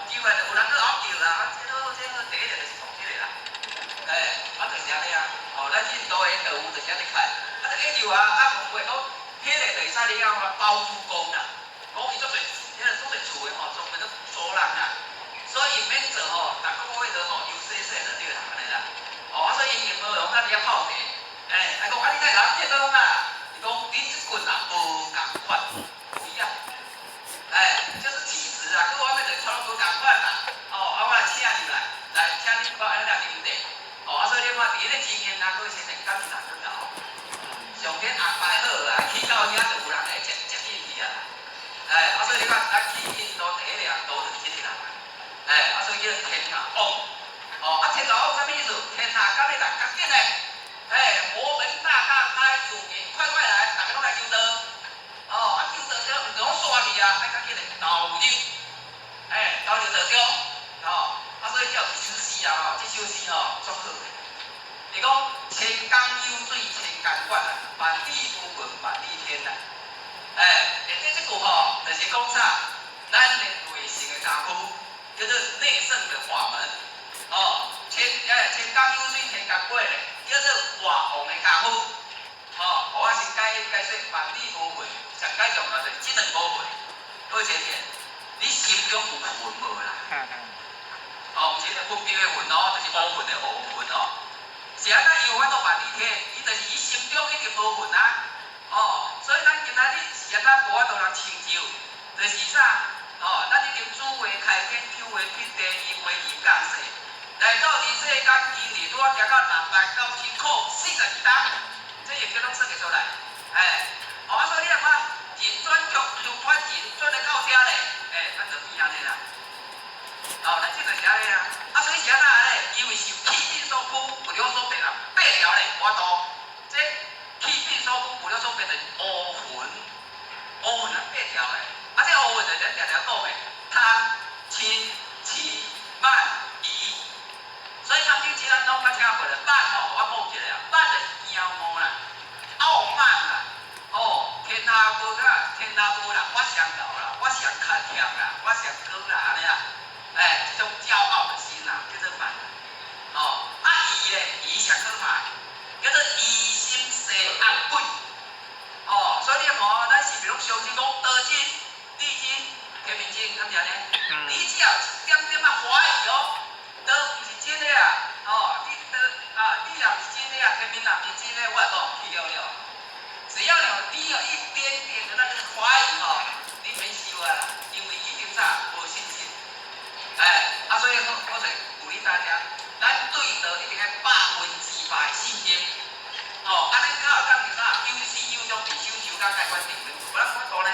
机会就有人去后叫啦，这好第一日就是从即个啦，就是安尼啊，咱印度的道有就是安尼开，就一条问过讲，迄个就会使你包租公啦，讲伊足侪厝的专门都租人啊，所以免做逐个月就又细就对啦，安尼啦，所以因无用咱遐泡茶，讲你在哪见到啦？伊讲你即棍无共款，不一样，就是气质啊，各方面就差不多共款啦，我来请你来请你到安尼来啉茶，所以你看伫咧经验各位先生感是哪个好？上天安排好啊，去到遐就有人来接应去啊，所以你看咱去印度第一个都是即个人，所以叫天下旺，天下旺啥物意思？天下甲你人较紧嘞，佛门大开，祝您快来，大家拢来求道，求道这毋是讲刷去啊，较紧嘞，导入，导入道中，所以叫修习啊，这修习足好的。是讲千江有水千江管啊，万里无云万里天啊。这句就是讲啥？咱的内心的功夫，叫做内圣的法门。千江有水千江管嘞，叫做外行的功夫。我是解说万里无云，上解重要就是这两部分。各位先生，你心中有云无啦？毋是分别的云就是无云的无云是安怎有法度万里天？伊就是伊心中一直无云啊。所以咱今仔日是安怎无法度人成就，就是啥？咱已经主为开篇，口为品，第二为义讲世。来到伫世间，因日拄啊行到690苦42冬，这也叫拢算得出来。所以你看，人转局，转人转来到遮咧，咱就变安尼啦。哦，咱这个是安尼啊，啊，所以是安那咧，因为是气病所苦，不了所病啊，八条咧，我度这气病所苦，不了所病就是乌魂，乌魂啊八条诶，啊，这乌魂就咱常常讲诶，贪、嗔、痴、慢、疑，所以贪嗔痴咱拢较听过了，慢吼，我讲一个啊，慢就是骄傲啦，傲慢啦，哦，天下无啦，天下无啦，我上老啦，我上较强啦，我上高啦，安尼啊。哎，这种骄傲的心呐、叫做慢。哦，啊疑咧，疑上可怕，叫做疑心生暗鬼。哦，所以你看，咱是比如相信讲道经、地经、天命经，敢是安尼？你只要一点点啊怀疑哦，都不是真的啊。哦，你若不是真的啊，天命若不是真的，我讲去了了。只要你有一点点的那个怀疑哦，你免修啊啦，因为已经啥无信心。哎，啊，所以我就鼓励大家，咱对道一定要100%的信心。哦，安尼较有当是啥？有始有终，必修修到解决定论，不然怎么做呢？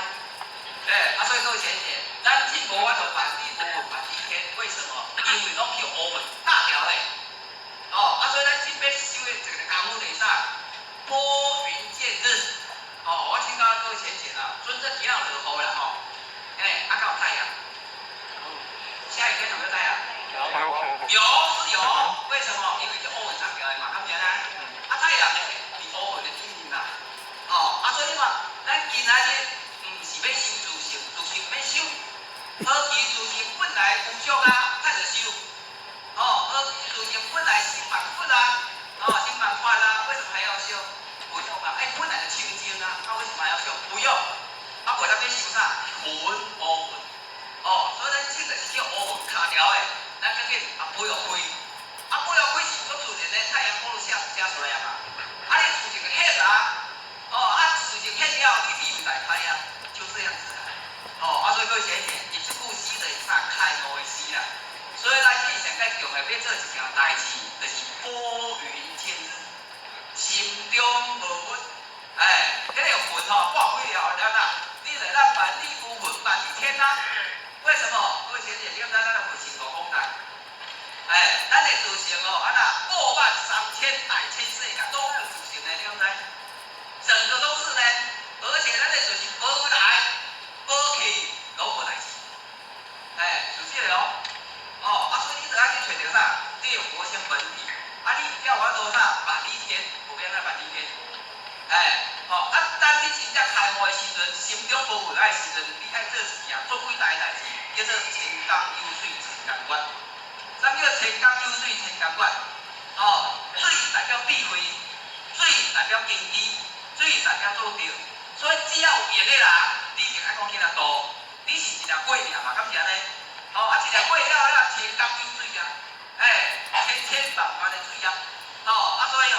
哎，啊，所以各位贤姐，咱进国外就反地不稳，反地天，为什么？因为拢叫我们大条嘞。哦，啊，所以咱这边修的这个功夫是啥？拨云见日。哦，我请教各位贤姐啦，准这几样落雨啦吼，哎，啊，敢有太阳？下雨天有没有太阳？有是有，为什么？因为是乌云上条的嘛，咁样呢？啊，太阳呢是乌云的天面嘛。哦，啊，所以你看，咱今仔日唔是要修自性，自性要修，何其自性本来有足啊，才着修。哦，何其自性本来心蛮苦啊，哦，心蛮宽啊，为什么还要修？不用啊，哎，本来就清净啊，那为什么还要修？不用，啊，为了要修啥？魂乌魂。哦，所以咱这个是叫乌云卡条的，咱叫做不要开，不要开是做自然的太阳光射出来嘛，你自然黑啊，自然黑了，你地位来开啊，就这样子啊，所以各位贤姐，你这句诗就是啥开悟的诗啦，所以咱现上该重的要做一件代志，就是拨云见日，心中无稳，迄个魂挂开了啦，你来咱万里无魂，万里天啊。为什么？各位贤姐，你看咱的佛性多广大，咱的自性哦，23000大千世界都有自性的，你看整个都是呢，而且咱的自性无来无去都无代志，是这个所以你就要去找到啥？你有佛性本体，你要法度啥？万里天，不变那万里天，当你真正开悟的时阵，心中无有爱的时阵，你爱做一件做伟大的代志。叫做千工有水千工月，啥叫千工有水千工月？水代表智慧，水代表经济，水代表做对，所以只要有业的人，你就爱讲去哪度，你是一条过尔嘛，敢是安尼？一条过了千工有水啊，千万万的水啊，所以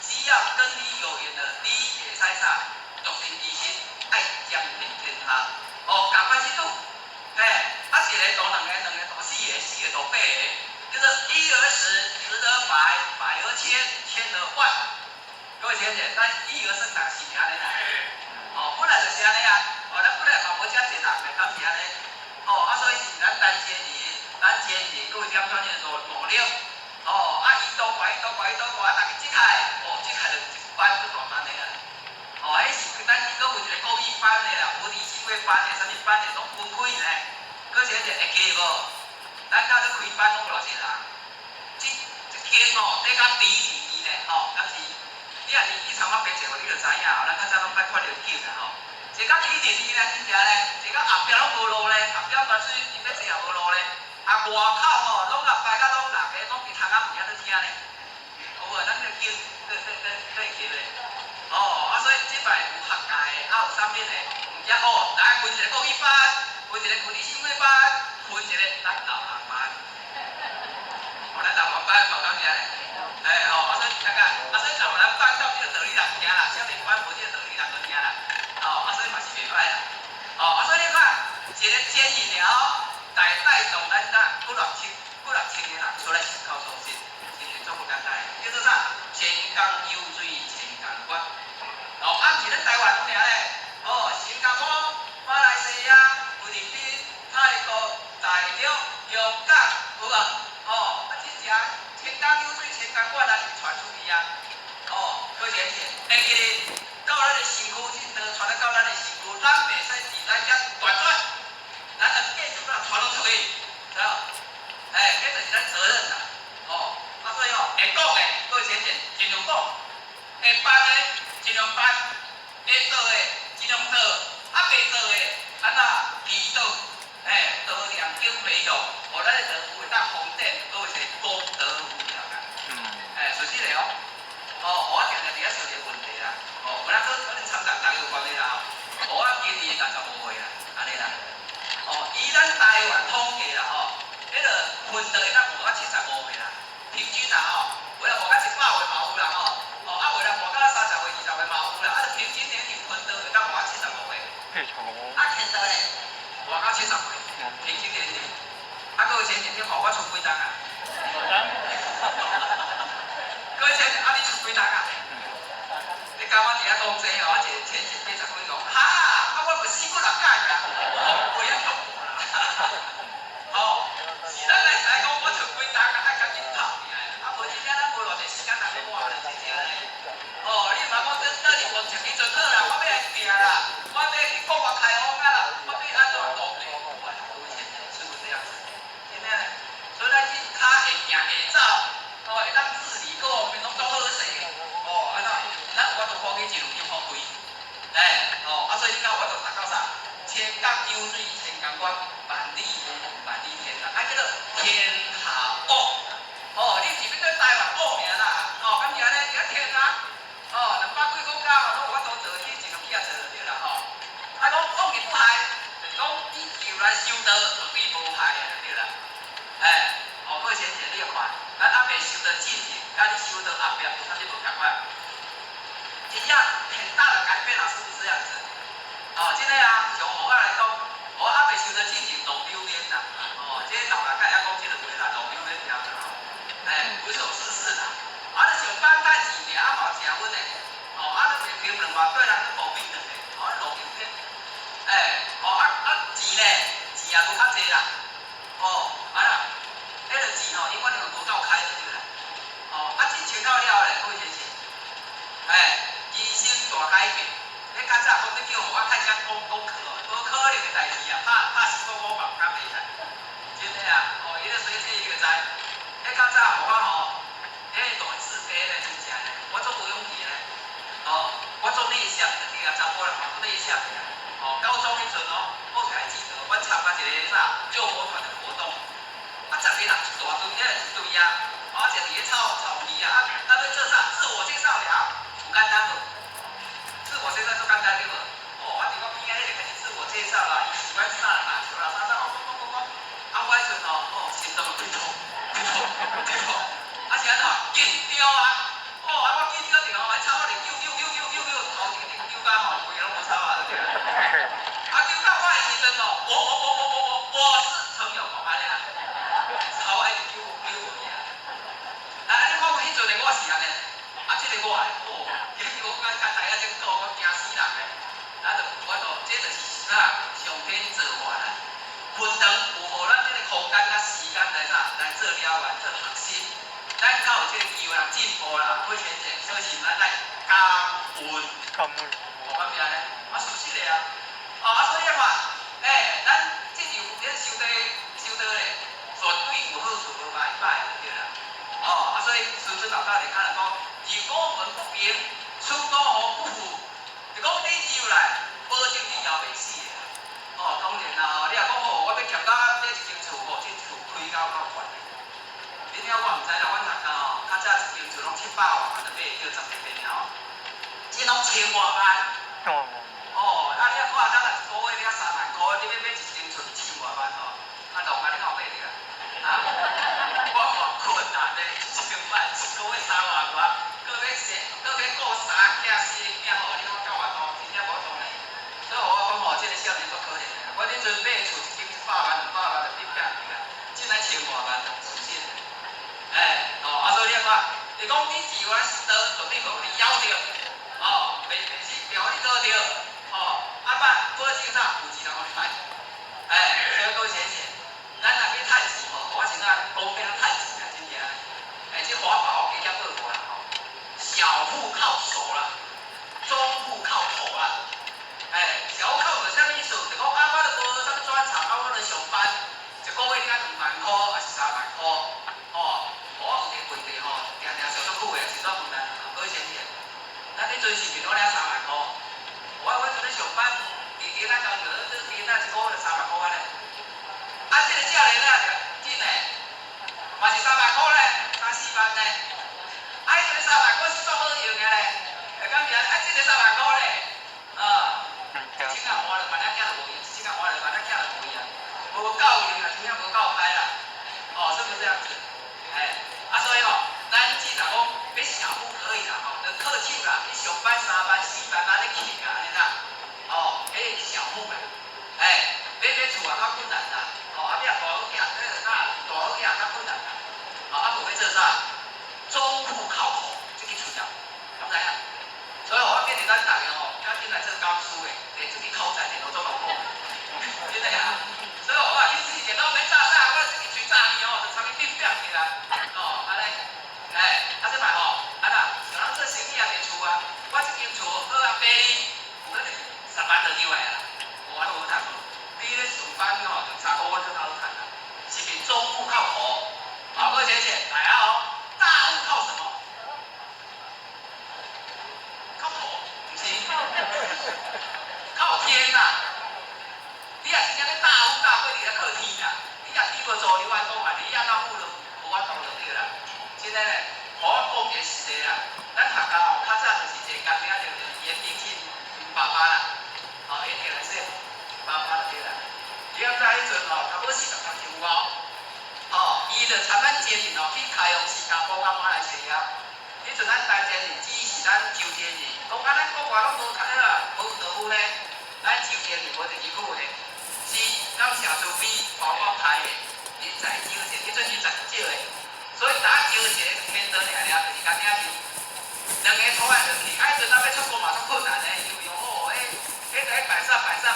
只要跟你有缘的，你会使啥？独善其身，爱彰显天下，赶快去做。一个做两个做4个，4个做8个，就是1而10，10而百，百而千，千而万。各位贤姐，咱1而生哪是安尼啦？本来就是安尼啊。咱本来嘛无遮济人的，敢是安尼？所以是咱单身人，各位点算的努力。伊多乖，大家即开，即开就一班就大班的啦。迄是咱只个有一个高一班的啦，无理性规班的，啥物班的拢分开呢。各位贤姐会记无？咱到咧开班拢有偌济人，一间底甲底呢，敢是？你若是去参加别节，你就知影咱较早拢捌看着叫啦一到底呢，真正呢，一到后壁拢无路咧，后壁泉水入要坐也无路咧，外口拢排甲拢6个，拢伫窗仔毋晓得听咧，有无？咱着叫，会叫咧。所以即摆有学界的，有啥物的，毋则来分一个高一班，分一个物理性规班，分一个咱导航班。咱导航班嘛，敢是安尼？所以大家，所以导航班到这个道理人听啦，少年班无这个道理人就听啦。所以嘛是袂歹啦。所以你看，一个建议了，带动咱几6000个人出来思考创新，其实做不简单，叫做啥？千工有水千工月。毋是咱台湾尔咧，新加坡、马来西亚、菲律宾、泰国、大陆、用当红点，都有些功德无量啊。就是嘞哦，我定定伫遐想一个问题啦，有咱做参加大家有关系啦吼，我今年65岁啦，安尼啦，以咱台湾统计啦迄个分到会当活到75岁啦，平均啦为了活到100岁嘛有啦为了活到30岁、20岁嘛有啦，平均年龄分到会当活到75岁。天道咧，活到70岁，平均年龄。各位前几天我出几张啊？各位前你出几张啊？你感觉伫遐讲济一个前几天10几讲，我无4、5、6届啦，不要用是咱来使讲我出几张啊，赶紧跑无真正咱无偌济时间通去活咧，真正咧。你嘛讲等你问前你阵好啦，我要来拼啦，我要去国外开放啊啦，我要安怎努力？各位前几是不是这样子？真正咧，所以咱去脚会行会走，会当自理，各方面拢做好势。安怎？咱有法度放去一路去放开，所以你讲我就达到啥？千江流水千江关，万里无风万里天啦，叫做天下王。你是要对台湾王名啦？咁而咧，而天啊，200几国家都有法度做，你一路去做就对啦讲王伊不害，就是讲你求来修道，对无害就对啦。各位先生你要看，咱阿未修道进行，甲你修道后壁有啥物无共款？真正很大的改变啊，是不是这样子？真的啊，从我来讲，我还未收到进行弄榴莲啦，这老人家也讲这个话啦，弄榴莲条啦，不是有事实啦。就上班太几年，真稳的，就平2万对啦，都无变的，弄榴莲，钱咧，钱也无较济啦，迄个钱永远就无够开的对啦，这穿到了咧，各位先生，人生大改变。你较早讲你叫我开讲课无可能的代志啊，拍死我嘛敢袂使，真的啊，伊咧随时伊就知。较早我大自卑咧，真正咧，我做无勇气咧，我做内向的，对啊，查甫人嘛做内向的，高中迄阵我还记得，我参加一个啥救火团的活动，10个人一大堆一堆啊，一直伫咧草皮啊，要做啥？自我介绍了，简单无？自我介绍就简单对无？我伫我边仔迄个开始自我介绍啦，伊喜欢啥篮球啦，啥，我迄阵心动几痛，是安怎？紧张啊！我记着着还吵咧，头一个丢到规个拢无吵啊，对啦。丢到我的时阵我是陈友广安尼啦，吵爱丢我呀。你看我迄阵的我是安尼，这个我我感觉大家真多，我惊死人咧。这就是啥？上天造化啦，分长有无咱这个空间甲时间来啥？来做了完做学习。咱较有这个机会人进步啦，每天所以是咱来感恩。我感觉咧，熟悉咧啊。所以话，咱这就咧修道咧，绝对有好处无歹对啦。所以师尊老大咧看了讲，入古门不平，出古河不腐，就讲你入来，保证你也袂死的。当然啦，你若讲我要徛到这一间厝这厝开到够悬。你了我毋知啦，阮大家较早一间厝拢700万，就买叫10个平这拢千外万。你啊看咱一个月你啊3万块，你要买一间厝1000外万路你敢有买着啊？我困难咧，1000万一个月3万块，搁要顾3囝4个囝你讲叫我做，真正无做咧。所以我讲这个少年足可怜的，我迄阵买厝一间100万、200万就顶价去啦，现在千外万出现。所以你看，你讲你自我是得，绝对互你咬着，袂是表你得着，保证啥？有钱人互你买，所以各位先生，咱若要趁钱我现在讲要趁钱啊，真正，这法宝加好无啦小富靠手啦，中富靠口啦，小富靠手啥物意思？就讲我就无啥物专长，我咧上班，一个月你看2万块还是3万块，我有一个问题定上足久的，是怎问咱各位先生，咱迄阵是袂攞3万块，我阵咧上班，咱工作这边一个月无够用啊，真正无够歹啦，哦，是不是这样子？哎，所以咱只若讲要小步可以啦，就靠手啦，你上班3班4班安尼去啊，安尼啦，迄小步啦，买厝啊较困难啦，你若大好囝，大好囝较困难啦，无要做啥？中户靠口，这个厝了，敢知影？所以我建议咱大家赶紧来做教书的，连这个口才电脑做到好，真的啊。所以我你自己电脑免炸我自己去炸你就差点变起来，安尼，这摆那像咱做生意也袂厝啊，我这间厝好啊买你，有可能10万就丢来啦，我都无谈过。你咧上班就3个月就好谈啦，是不是中户靠口？各位姐姐来啊大户靠什么？靠口，不是？靠天呐！你若真正咧大富大贵，你咧靠天啦。你若天无做，你外讲嘛，你也到富了，无法度就对啦。现在咧，我讲一个实例啦，咱学校较早就是一个工名叫做严明庆爸爸啦，严明来说爸爸就对啦。你敢知迄阵差不多40岁有伊就参咱监理去开放新加坡甲马来西亚。迄阵咱台监理只是咱州监理，讲咱国外拢无读啦，无道夫呢，咱州监理无第二句的，是咱社主委帮我开的，人才招一，迄阵人才少的，所以打招一个天德尔就是干领袖，两个拖来落去，迄阵咱要出国嘛足困难的，因为迄个摆设嘛较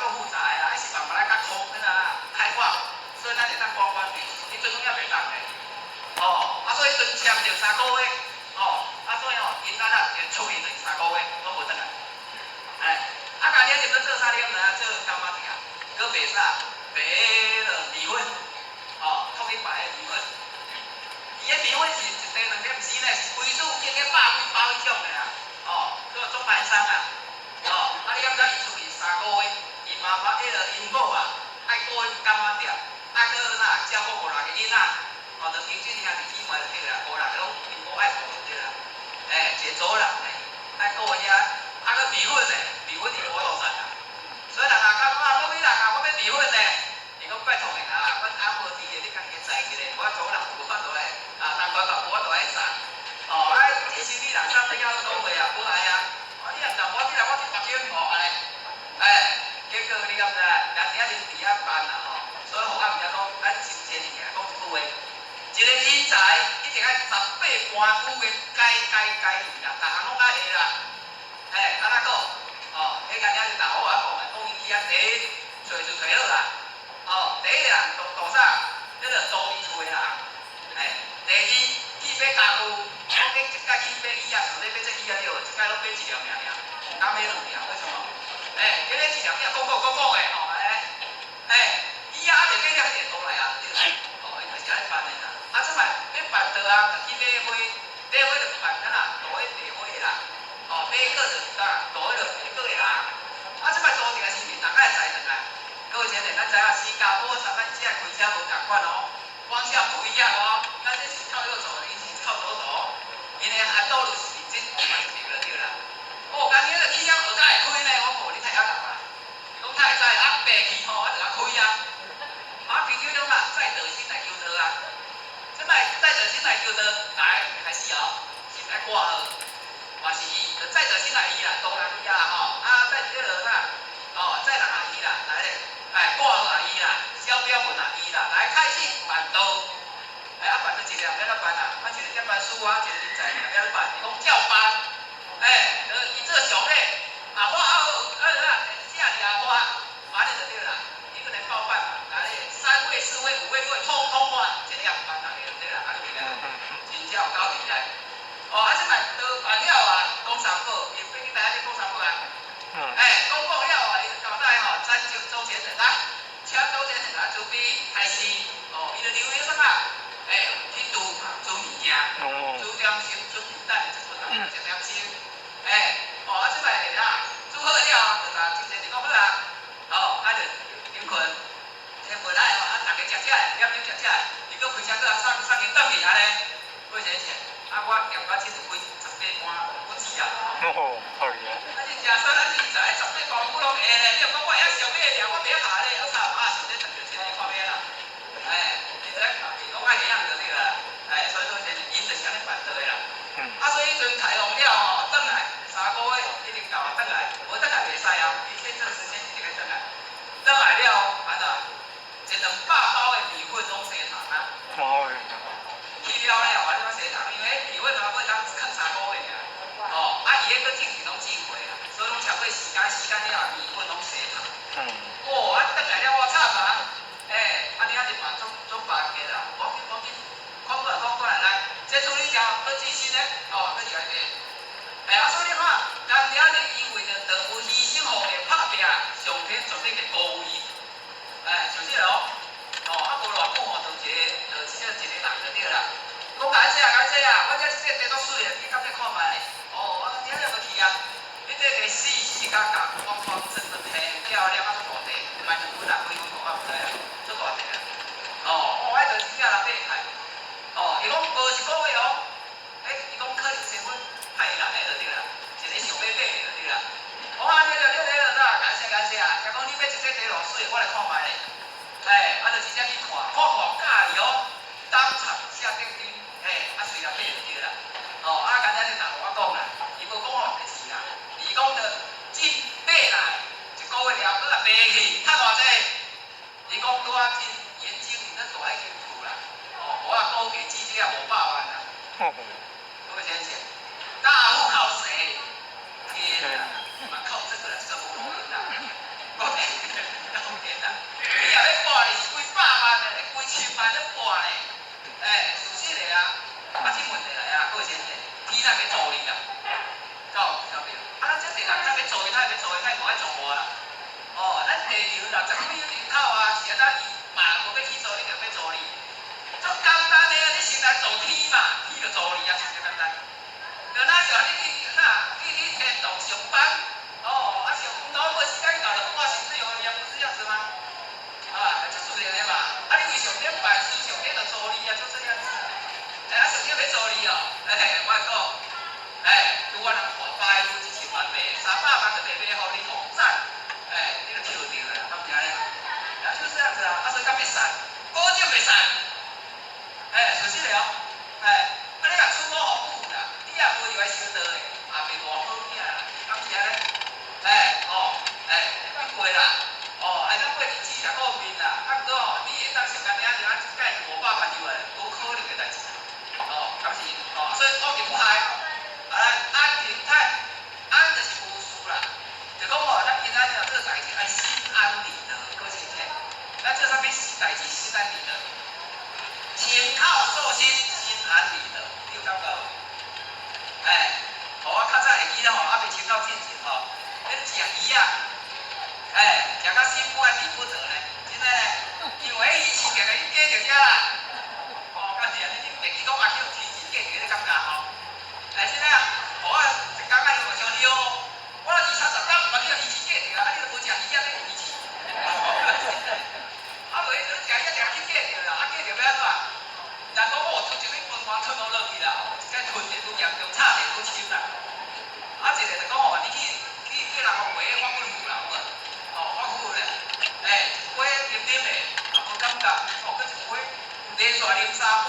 足复杂的啦，还是慢慢来较开放，所以咱会当关关闭，迄阵拢也袂当的。所以迄阵签着3个月，所以因咱就出去就是3个月，拢无转来。家己就做啥了呢？做干嘛的啊？搁卖啥？卖米粉，统一牌的米粉。伊个米粉是一袋2点是呢，是规组经个100几包迄种的啦，做中盘商啊，你敢知伊出去3个月，伊妈妈因某啊，爱顾迄干嘛店，搁照顾5、6个囡仔，就平均兄弟姊妹就对啦，5、6个拢因某爱顾就对啦，一个组人呢，爱顾遐，搁米粉呢，米粉伊无路赚啦，所以人讲讲你人我要米粉呢，伊讲拜托你啦，阮阿无伫个，你家己载一个，我组人无法度来，难怪无法度来赚，这生意人上你要讲话啊，不来啊，你若赚我，你来我去北京安尼，结果你敢知？人遐是伫遐办啦所以我毋知讲，咱真正是讲一句话，一个人才一定爱18般武艺，该啦，逐项拢爱会啦，安怎讲？迄个遐是大好讲的，讲伊去第一找就找好啦，第一人做啥？迄个租伊厝的人，第二去买家具，讲你一届去买椅啊，像你买这椅啊了，一届拢买1条尔，敢买2条？为什么？今日1条你也讲的，椅啊就买了迄个倒来啊，对啦，伊就是爱办的啦。即摆要办桌啊，去买花，买花就办咱啦，大花地花啦，买果就大花就买果的人。即摆租店是毋是大概会知影啊？各位姐妹，咱知影新加坡咱只开车无共款方向不一样咱这是靠右走，伊是靠左走，因为道路是真蛮直的对啦。今日就起了学甲会开呢，我无你太晓讲啦。讲太会知白去我就甲开啊。朋友中载道先来求道啊。即摆载道先来求道，来开始先来挂号，嘛是伊，就载道先来伊啦，当然伊啦载迄落载人阿姨啦，来挂号阿姨啦，小标本阿姨啦，来开始办道。办到1个要办啊，一个要办书啊，一个人才要办，讲教班，伊做上咧，我下条我反正就对啦，伊个来报办嘛，3位、4位、5位、6位，通办，一个办人个就对啦，就对啦，真正有够厉害。即摆都办了工商部，伊飞去台去工商部啊，公布了伊就交代咱就周前人来，请周前人来准备开始，伊就留意啥去拄物件，煮点心、煮皮蛋，1点心，即摆煮好了，就讲真正是讲好啦，就饮困，天回来大家食食的，点食食的，伊搁开车搁送因倒去安尼，过一钱，我店我78般不止啊。好厉害。真正说咱人才18般武拢会咧，你讲我会晓上尾了，我袂晓下咧，我操，上这10块钱100包的米粉拢洗糖啊。毛的。去了了，我你洗糖，因为米粉嘛买当放3个月尔。哦，啊伊迄个进去拢进货啦，所以拢超过时间了，米粉拢洗糖。哦，啊等来了我惨啊！啊你啊一盘总白给啦，讲紧，讲过来来，这处理掉，搁自新的，哦，搁一个地。啊所以你看，咱遐日因为着有牺牲互的拍拼，上天绝对会保护伊。像这咯，啊无偌久吼，就一个人就对啦。讲感谢啊，我这地足水的，你敢要看卖？哦，我今日要去啊，你这个细角角，方正正黑，漂亮啊，大地，蛮像本来规种我唔知啊，足大地啊。哦，我迄阵真正人买开。哦，伊讲无1个月哦，伊讲可能成本太难的就对啦，一个想要买的就对啦。我讲你了啥？感谢啊！若讲你要一块地偌水，我来看卖咧。啊就直接去看介意哦，当场下定金，啊随来买就对啦。哦，啊简单就同我讲啦，伊无讲偌济钱啦，伊讲着进买来1个月了，搁来卖去，趁偌济？伊讲拄啊进眼睛里那大一间厝啦，我估计至少500万啦。各位先生，大户靠谁？天啊，嘛靠这个来生活啦。我天哪！你若要搬哩是几百万的，几千万咧搬咧，是实的啊。啊，这问题来啊，各位先生，天哪要做你啦，到未？啊，这地人他要做伊，他无爱做我啦。哦，咱地球60几亿人口啊，是啊，咱嘛无要去做你，就要做你。足简单的啊，你先来做天嘛，天就做你啊，就简单。就那就你天堂上班，哦，上班时间到了，挂薪水给你啊，不是这样子吗？就自然的嘛。啊，你为上天办事，上天就做你啊，就这样子。上天要做你哦，我讲，如果人花500有1000万买，300万就卖互你统赞，你就抽到了，敢不咧？就是这样子啊，所以敢袂散，保证袂散。就这个哦，你若出国好富啦，你也无以为收到的，也袂偌好听啦，敢是安尼？你过啦，咱过日子啦，过面啦，不过你会当上干领就介500万以外，无可能的代志。敢是？所以我就不害，安平泰，安就是无事啦。就讲咱今仔日做代志爱心安理得，各位先生，咱做啥物事代志心安理得？请靠寿心，心安理得，你有感觉无？我较早会记得未青到进前迄食鱼啊，食到心不安理不得咧，真诶咧，因为伊饲着伊嫁着遮啦，敢是啊？你袂记讲阿去有天钱嫁着，你感觉吼？真诶啊，我一工啊用上了，我20、30担，嘛去有天钱嫁着啊，你都无食鱼啊，你有天钱？袂你食鱼食去嫁着啦，嫁着要安怎？人讲吞一个饭团吞到落去啦，这吞得愈严重，炒得愈深啦。一个就讲你去人讲话，我不服啦，我服咧，一杯啉的，无感觉，搁一杯，连续啉3杯，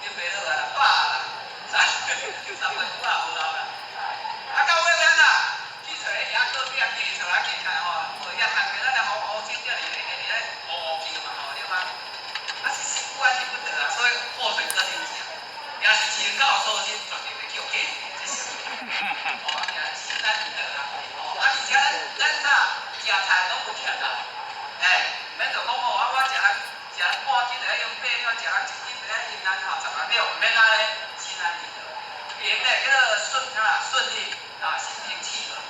啉袂落来啦，饱啦，3杯苦啦无够啦。到尾安啦，去找遐隔壁去找来去看遐摊开咱来好整点哩，咧乌叫嘛对吗？是心不安理不得啊，所以祸水更影响。也是请教授先绝对袂叫假，这是也是心安理得啊。而且咱食菜拢有欠啊，免就讲我食半斤就要用8两，食1斤就要用10六，免安尼，心安理得。平咧叫做顺利心平气和。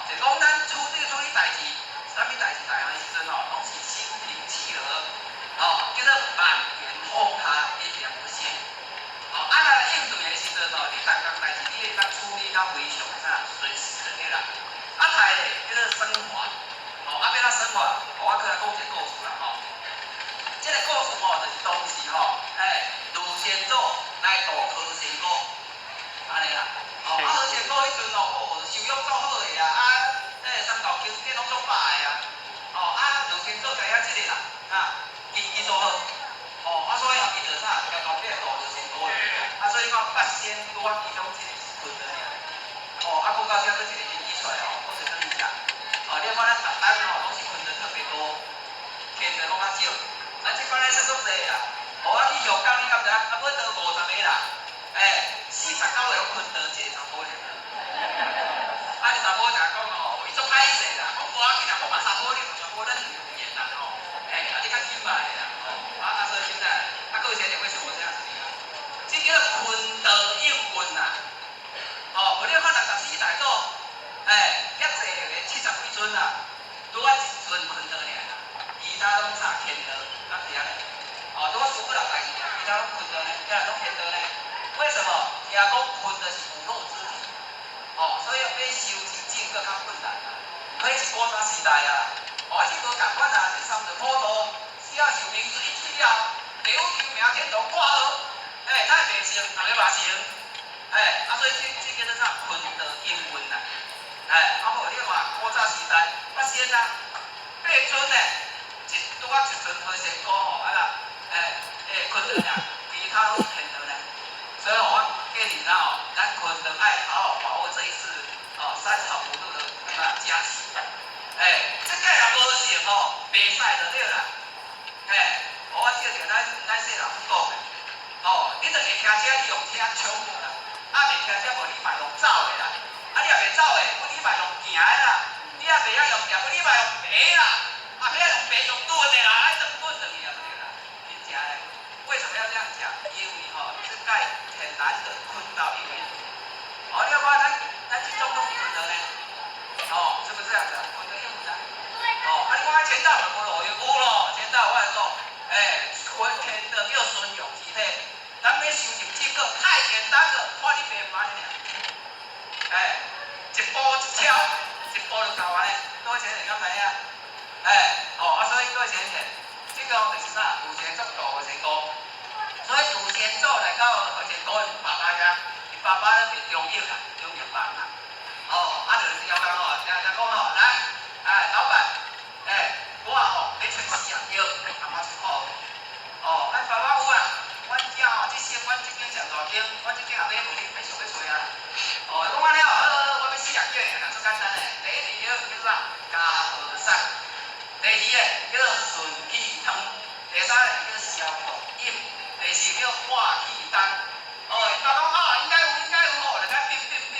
就讲咱处理代志，啥物代志大项的时阵拢是心平气和。叫做万元丰下，一两不限。咱应对的时阵你逐项代志你会当处理到非常顺时的对啦。再咧叫做升华，要怎升华？我再来讲一个故事啦这个故事就是当时卢先祖来渡河仙姑，安尼啦。河仙姑迄阵收养足好个啊，三道经典拢足摆个卢先祖就遐即个啦，经济做好，所以伊就啥，交后壁渡就成功了。所以讲八仙端其中一个是困难尔。搁到遮佫一个经济出来我是怎么讲？另外咱逐单拢是困难特别多，天的拢较少。款来算足济啦。哦，啊，你上工你敢知？啊，要到50个啦。49个拢困到一个查甫尔。啊，你查某就讲哦，伊足歹势啦，讲无要紧啦，我嘛查甫，你嘛查甫，咱是有缘人吼。啊，你较紧嘛啦，所以现在，各位学姐为什么这样子？这叫坤德应运呐。无你看64大组，遐济个70几尊啦，拄啊一尊坤德尔，其他拢差天德，啊是安尼。拄啊输不了代志，其他拢坤德呢，其他拢天德呢。为什么？听讲坤的是骨肉之体，所以要修清净更较困难啦。可以是古早时代啊，这无共款啊，这三十普渡，只要受名字一去了，地府求名天堂挂号，咱会成，大家嘛成。所以这叫做啥？坤德应运呐。无你看古早时代，先啊，8尊呢，拄啊一尊好成功吼，坤德呀，其他拢是天德呢。所以我建议啦咱坤德爱好好把握这一次3朝5路的加持。这个也无成袂使就对啦。我照着咱细人讲的，你就会骑车，你用车冲啦，袂骑车无你嘛用走的啦，你也袂走的，你嘛用行的啦，你也袂晓用行，你嘛用爬啦，袂晓用爬用蹲的啦，蹲就对啦，真正的。为什么要这样讲？因为这个很难得困到一年。你要看咱这种东西困得呢，是不是这样子？困得用的。你看前道有无路？有咯，前道我来讲，春天的叫孙勇之体，咱要修行这个太简单了，看你别烦了。一步一跳，一步就搞完了，各位前人敢知影？所以各位前人，这个就是啥？有钱做大成功。所以有钱做来到有钱高，爸爸家，伊爸爸咧是中医啦，中医班啦。就是要讲讲来，老板，我咧找死人药，干嘛出口？爸爸有啊，阮囝这些阮这间上大间，阮这间后尾无你要想要找啊。讲完了，我要死人药，最简单诶，第一味药叫做啥？加和散。第二个叫做顺气汤，第三个叫消毒饮。第四叫化气丹，伊爸讲应该有，大家变，伊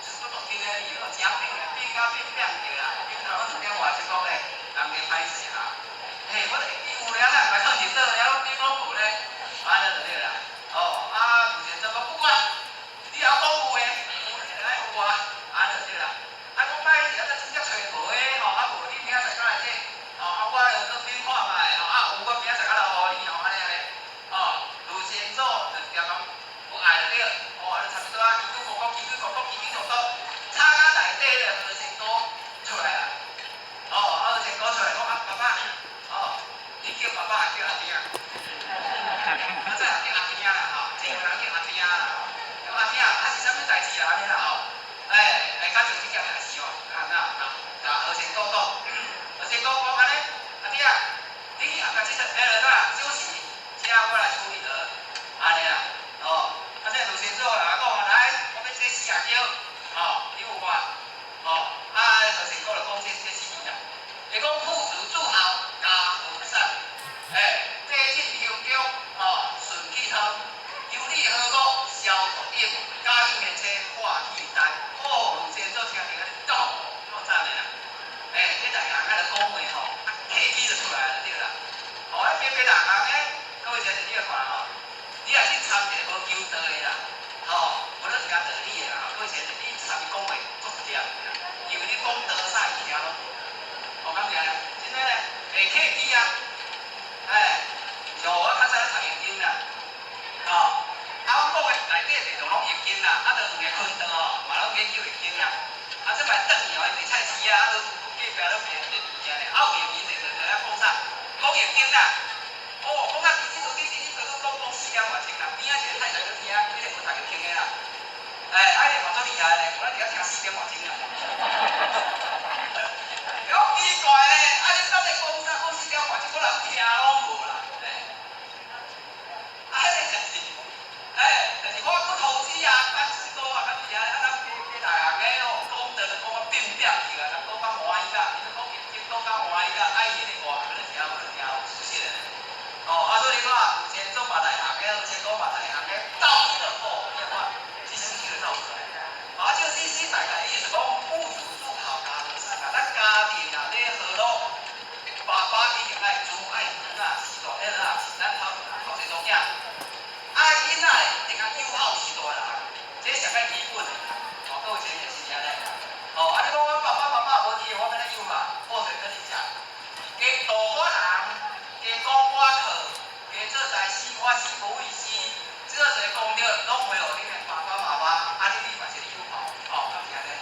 出不落听咧，伊真变啦，变到着啦，变到我2点外就讲咧，人家歹势啦，我就有了啦，快靠认得了，变讲无咧，安尼就对啦，目前怎么不管，你也讲有诶，有来有啊，安尼就对啦，讲歹势啊，真正找无诶，无你明仔载过来这，我有变看卖，有我明仔载过来互你，安尼。如先做就条讲有爱就对，差不多啊，奇句讲，差到内底咧，就成果出来啦。成果出来讲爸爸，你叫爸爸叫阿爹，这叫阿爹啦，这个人叫阿爹啦，阿爹是啥物代志啊？安尼啦，讲就这件代志何成果讲，安尼，阿爹，你啊，甲这休息。我来处理的，安尼啦，这卢先做啦，讲来，我要这4啊叫，你有看，何成果就讲这4字啦，伊讲父子祝好，家和善，地进香中，顺气汤，有利合果，消毒饮，家用面车化气丹，卢先做听起来够赞的啦，这大家开始讲话客气就出来了对啦，别人各位先生，你要看你也去参一个无求道的啦，无论是讲道理的啦，各位先生，你参讲话足对啦，因为你讲道啥伊听咯，敢是安尼？真诶咧，会客气啊，像我较早咧读易经啦，我讲诶内底地图拢易经啦，就两个坤道嘛拢研究易经啦，这摆等伊伊卖菜市啊，都隔壁都卖物件咧，有名地就咧讲啥？讲易经啦。讲啊，讲4点外钟啦，边仔一个太太去听，你个无大家听的啦。你嘛足厉害咧，我伫遐听4点外钟啦。讲奇怪咧，你到底讲啥？讲4点外钟，我人听拢无啦。就是我不投资啊，办事多啊，敢是啊，咱大行个讲得讲啊变去啊，咱讲较欢喜啦，你讲易经讲较欢喜啦，爱迄个话，可能听无听有出息咧。好是大人，这上个基本的，各位先生是安尼。你讲我爸爸妈妈无钱，我要怎样嘛？好势跟你讲，加导我人，加讲我课，加做代志，我是无意思，这个侪功德拢会互恁的爸爸妈妈，你嘛是友好，敢是安尼？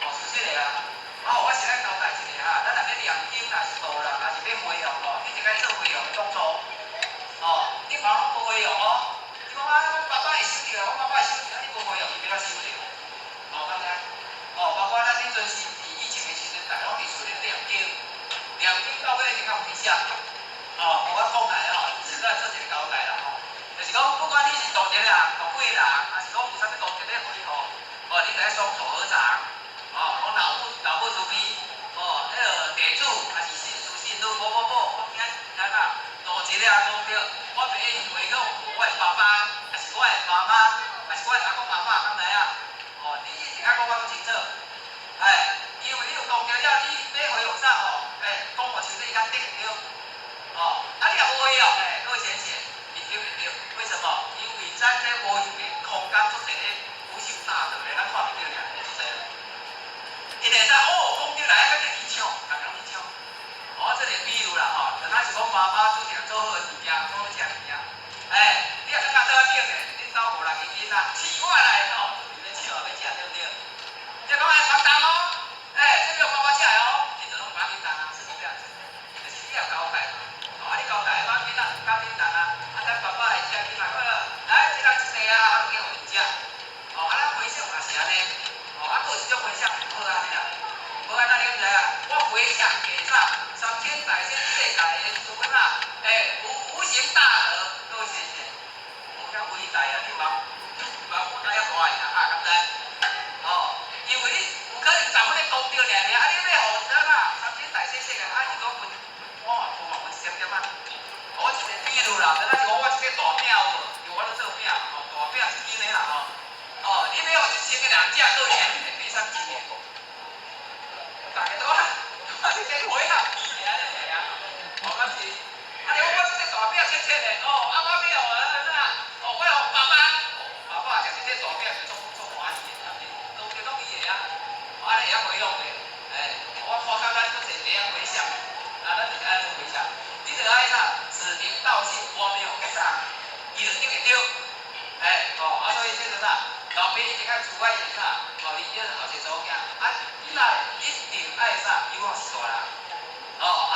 是这个啊。我是来交代一下咱若要念经，若是道人，若是要回向你就该做回向的动作。你爸爸无回向你讲我爸爸会收着，我爸爸会收着，你无回向，伊要怎收着？敢知？包括咱迄阵是以前的时阵，大家拢伫厝里念经，念经到尾就较有影响。我讲来实在做一个交代啦就是讲，不管你是道德人、道贵人，还是讲有啥物道德的回向，你就要双手合掌。讲老母慈悲，迄个地主还是慈心女某，我今咱多一个讲着，我袂用回向我的爸爸，还是我的妈妈，还是我的阿公阿嬷，敢知影？你一定要讲我清楚，因为你有功德了，你要回向啥讲我清楚伊较对着，你若无回向各位先生，你对唔对？为什么？因为咱这无形的空间做一个无形大德的，咱看唔到俩，做一个。因会使功德来甲你去抢，大家拢去抢。这个比如啦就咱是讲妈妈煮定做好的物件，做好食物件。你若感觉做啊顶咧，恁兜无人去囡仔，饲我来准备要抢要食对不对？你讲买当这个爸爸食的你就拢买叮当是这样子。就是你要交代嘛，你交代买囡仔搞叮当咱爸爸会食叮当，来一人一块我叫互伊食。咱回向嘛是安尼。还有一种回向好你啦，好你敢知我回向给啥？三千大千世界的诸佛无形大德，各位先生，无遐伟大你茫我大大敢知？因为你有可能十分的功德尔，你要互咱三千大千世界，你讲分，我分一点点我一个比如啦，咱是讲我一个大饼我咧做饼，大饼一斤的啦你要互一千个人食，各位先生赔偿几年？大家都我是这回啦，敢是？你讲我这个大饼切切的，我要我互爸爸食这个大饼就做欢喜的，都伊的会晓回向的，我看到咱做这样回向，咱就是安尼回向，你就爱啥？指名道姓，我没有给啥，伊就对会对，所以这个啥？老爸一直较厝外是啥？你这后生做囝，囡仔一定爱啥？希望是大人。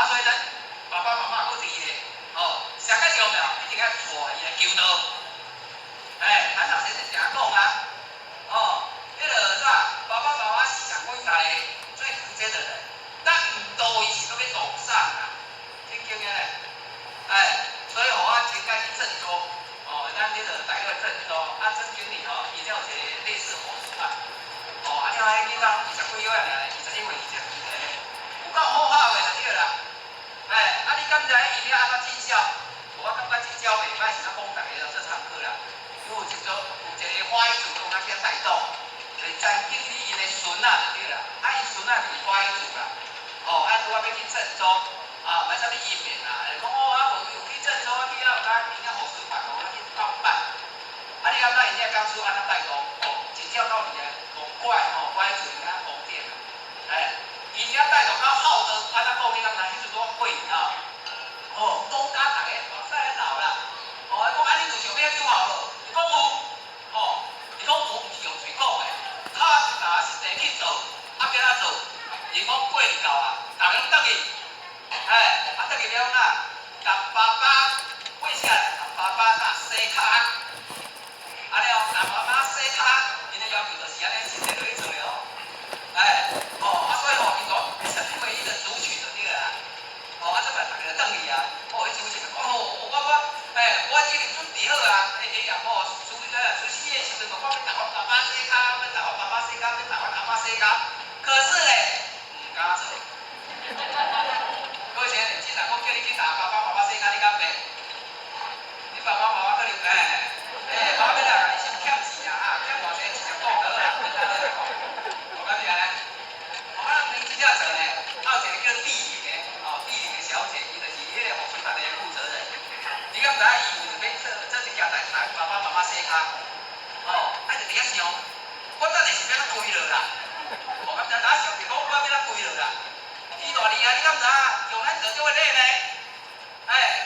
所以咱爸爸妈妈好伫咧，上较重要，一定要带伊来求道。咱头先就常讲迄个啥？爸爸妈妈是上伟大的、最直接的人，咱唔道伊是搁要道上真经验嘞。所以我真该去郑州。咱这个台湾郑州郑经理伊了一个类似活动你看迄囡仔20几岁尔，21岁以前有够好巧的就对啦。你敢知伊要安怎进销？我感觉进销袂歹，是咱讲大家做参考啦。因为有一个花艺组讲较带动，就是张经理因的孙就对啦。伊孙就是花艺组啦。拄要去郑州买啥物音乐讲无有去郑州去了，因遐护士办去办办。你感觉因遐讲师安怎带动？真正到你的怪怪嘴红点。因遐带动较好的，安怎讲？你敢知？迄阵我会都打大家往晒老啦。讲你就想要就好了。伊讲有，伊讲有，毋是用嘴讲的，他是拿实地去做，叫咱做。伊讲过日到大家倒去，倒去了甲爸爸跪下来，甲爸爸洗骹，甲妈妈洗骹，因的要求就是安尼，实际就去做了所以因讲成为一个主曲就对啦。这摆大家等伊伊主曲我这个准备好出事的时阵，我要甲我爸爸洗骹，要甲我爸爸洗骹，要甲我阿妈洗骹，可是咧，唔敢做。各位先生，既然我叫你去打爸爸妈妈洗骹，你敢袂？你爸爸妈妈可能爸爸要来，你先欠钱欠偌济钱讲得啦，我讲是安尼。你真正做呢，有一个叫地理的小姐，伊就是迄个护士团的负责人。你敢知伊为着要做一件代志，爸爸妈妈洗骹，伫遐想，我等下是要哪跪落啦？我敢知打上是讲我要哪跪落啦？伊偌厉害，你敢知？用咱做这个礼呢？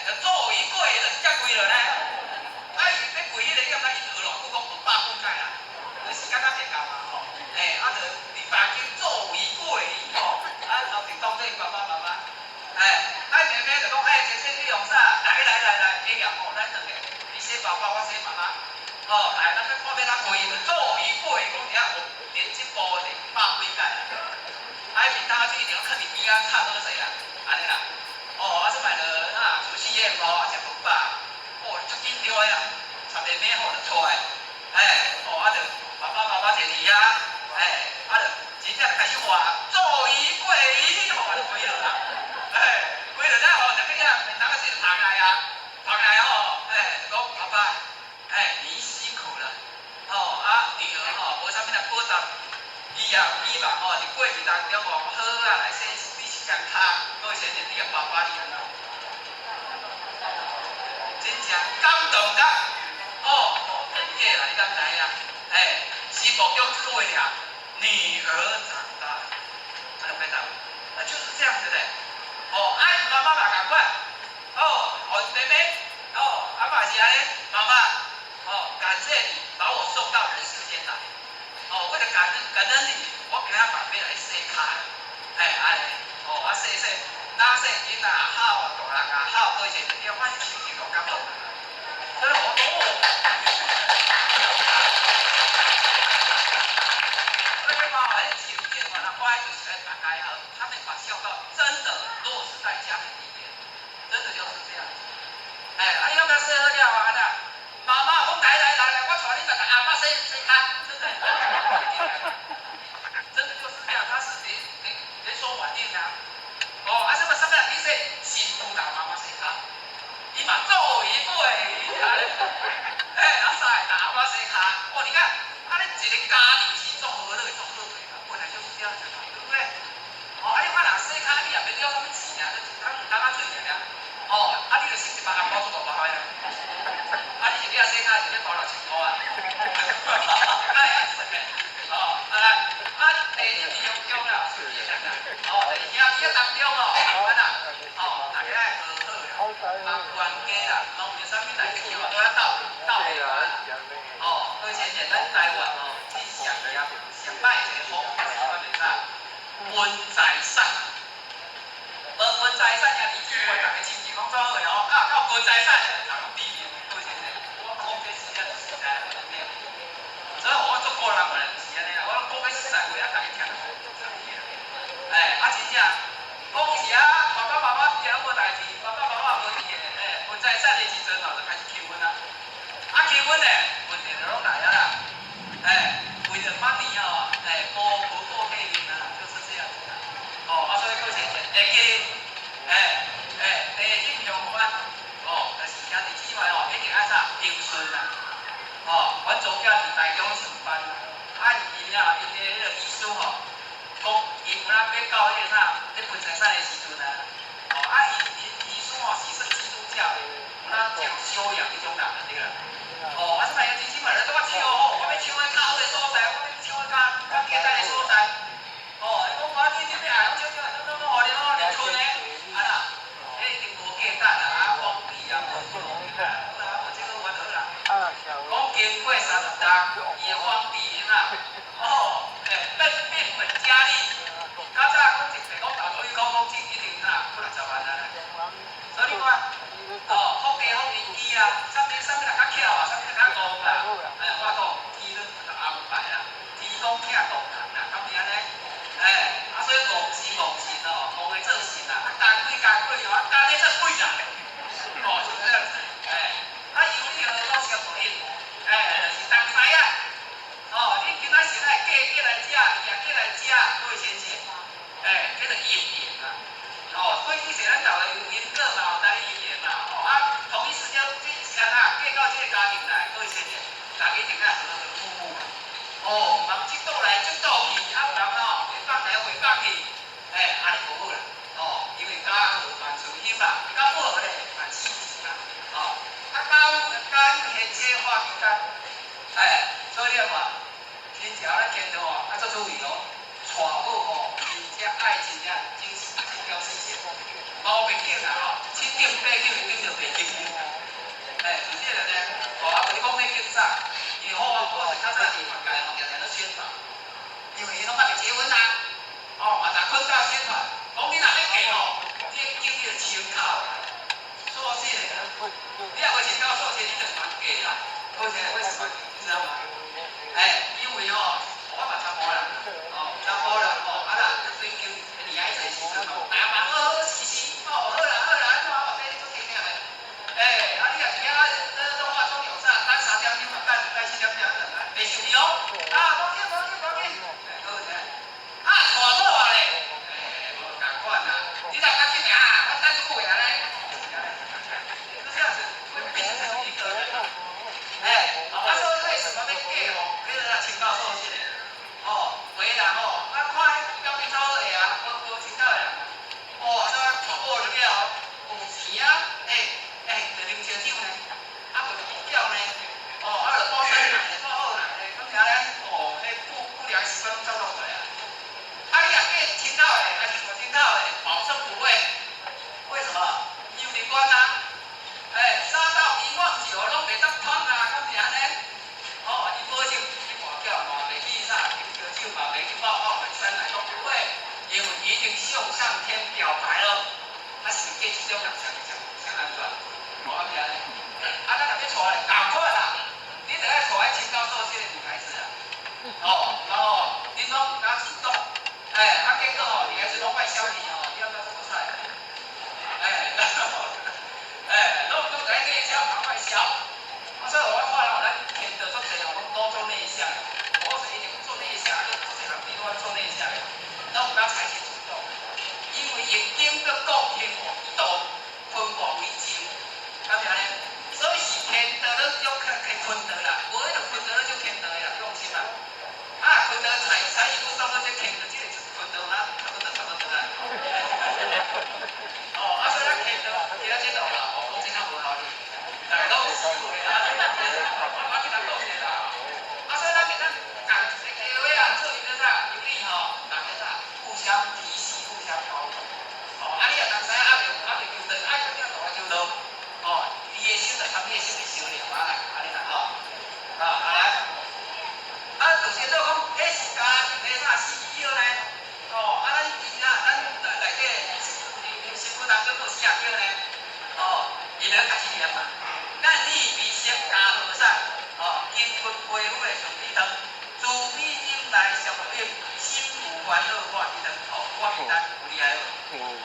就做一跪就是才跪落呢。伊要跪迄个，你敢知？伊学偌久讲100分解啦，时间较袂够嘛吼。就伫房间做一跪吼，后面当做爸爸妈妈。妹妹就讲，姐姐你用啥？来，哎呀吼，咱两个，你洗爸爸，我洗妈妈。来，咱要看要哪跪，做一跪，讲遐学连这步是100几届啦。面搭水一定要放伫边仔插好势啦，安尼啦。即摆就除夕夜食饭，足紧张的啦，插妹妹吼就出来，就爸爸妈妈坐伫遐，就真正就开始画做一跪，就跪落啦，跪落了吼，就去遐面搭水捧来啊，捧来吼，就讲爸爸，你辛苦了，女儿无啥物来报答，希望伫过程当中好来说你是健康，各位先生，你个爸爸你安怎？真正感动甲，真假啦，你敢知影？师傅用这个话了，女儿长大，别答，就是这样子的。妈妈嘛赶快，妹妹，阿爸是安尼，妈妈，感谢你把我送到人世间来，为了感恩你，我给他把妹来洗卡，洗，哪洗囡仔好，大人也好，各位先生，你反正心情都感动。所以我讲情境我还就是在打开他们把孝道真的落实在家庭里面，真的就是这样。你要不要吃喝掉啊？妈妈，我来，我带你把阿妈洗卡，真的，真的就是这样，他是连说晚念啊。什么人你说辛苦打妈妈洗卡，伊嘛做一跪，使打阿妈洗卡，你看，你一个家庭是做好乐，做好对嘛，本来就是这样子嘛，对不对？你看哪洗卡，你也免了什么钱啊，就当水尔啊。你就是一百红包做大包呀。你是要洗卡，是要包6000块啊。第二中啦，第二当中大家好冤家啦，有啥物代志都要斗下来。各位先生，咱台湾最上歹一个风气是啥物事？分财产，无分财产也离去我大家亲戚讲做好的到分财产就人避免。各位先生，我讲这实在是实在的对。所以我做个人个人是安尼啦，我讲个实在话大家听得好。真正讲是爸爸妈妈结无代志，爸爸妈妈无伫个，分财产的时阵就开始求婚啦。求婚呢，问题就拢来啊啦。为了 money 无配音啊，就是这样子的。所以各位先生，会记，第一相关，就是兄弟姊妹一定爱啥平顺啦。阮祖囝伫台中上班，因个迄个医师讲伊有要到迄个啥，咧分财产的时阵因医师是算基督教的，有讲修养迄种人对啦。即摆有弟兄们咧，都我唱我要唱个较好的所在，我要唱个较简单的所在。伊讲我天天要唱都互你连春的，一定无简单啦，皇帝无这个我得啦。讲经过30档，伊个皇帝变本加厉。较早讲一个讲投资讲一定不60万啊。所以你看，福家福年机啊，啥物来较巧啊，啥物来较戆啦。我讲天都安排啦，天公疼大人啦，敢是安尼？所以戆是戆神戆会做神啦，干鬼干咧做鬼啦，是这样子。有好相对应，就是当知啊。你今仔时来嫁来食，伊也嫁来食，各位先生，叫做姻缘啦。所以以前咱老的有因果嘛，有带姻缘嘛。同一时间这时间嫁到这较早地方界常常咧宣传，因为伊拢还没结婚啊，嘛在困到宣传，讲你若要嫁吼，你经历参考，所以咧，你若未参考所以你就难嫁啦。而且为什么你知道吗？因为我嘛参谋啦，参谋啦，追求恋爱这时阵嘛好时时，好啦，怎啊你做听听咧？你若是啊，都化妆用啥？等3点钟嘛，等4点钟袂受气哦。无紧，好势。娶某啊咧，无共款啦。你若较紧我等一过来咧。就这样子，会变成一个人。所以为什么要嫁你若请教授先。为人看表面操作啊，无请教的。所以娶某就了，有钱啊，就啉烧酒呢，无就比较呢，就包生奶，包好奶呢，咁样咧，不良习惯照弄出来啊。你若嫁请教的，还是无请教的，保证不会。为什么？因为关啊，3到1万酒拢袂当通啊，咁样呢，伊保证去跋筊嘛，袂去啥，啉烧酒嘛，袂去包生奶都不会，因为已经向上天表白了，是嫁这种人上安全。我讲呢，咱若要娶咧，共款啦，你就要娶迄清高素质的女孩子啊。然后你拢敢主动，结果女孩子拢怪小你你要不要这么帅？拢在内向，蛮怪小。所以我看咱天得做这种都做内向，我是一定做内向，就做这种地方做内向，咱不要采取主动，因为易经的讲天王一道，分王为精，咁样呢？所以是天得了就可坤得啦，无迄个坤得了就天得啦，放心啦。坤得才艺不上，那就天得，这个就是坤得啦，差不多啦。所以咱天得，其他这种啦，我经常无考虑，大家都有机会啦，我经常讲这啦。所以咱给咱讲这个话做一个啥，有理大家啥，互相提携，互相包容。你若当知影就求道，就叫大家求道。你的心就参你的心去相了啦，安尼啦就是做讲，迄时间啥4呢？咱内底新妇当中有4叫呢。伊就开始念嘛。咱你比色加和尚，金骨皮肤的上美汤，自美饮来上品，心无烦恼挂一灯。我比咱有厉害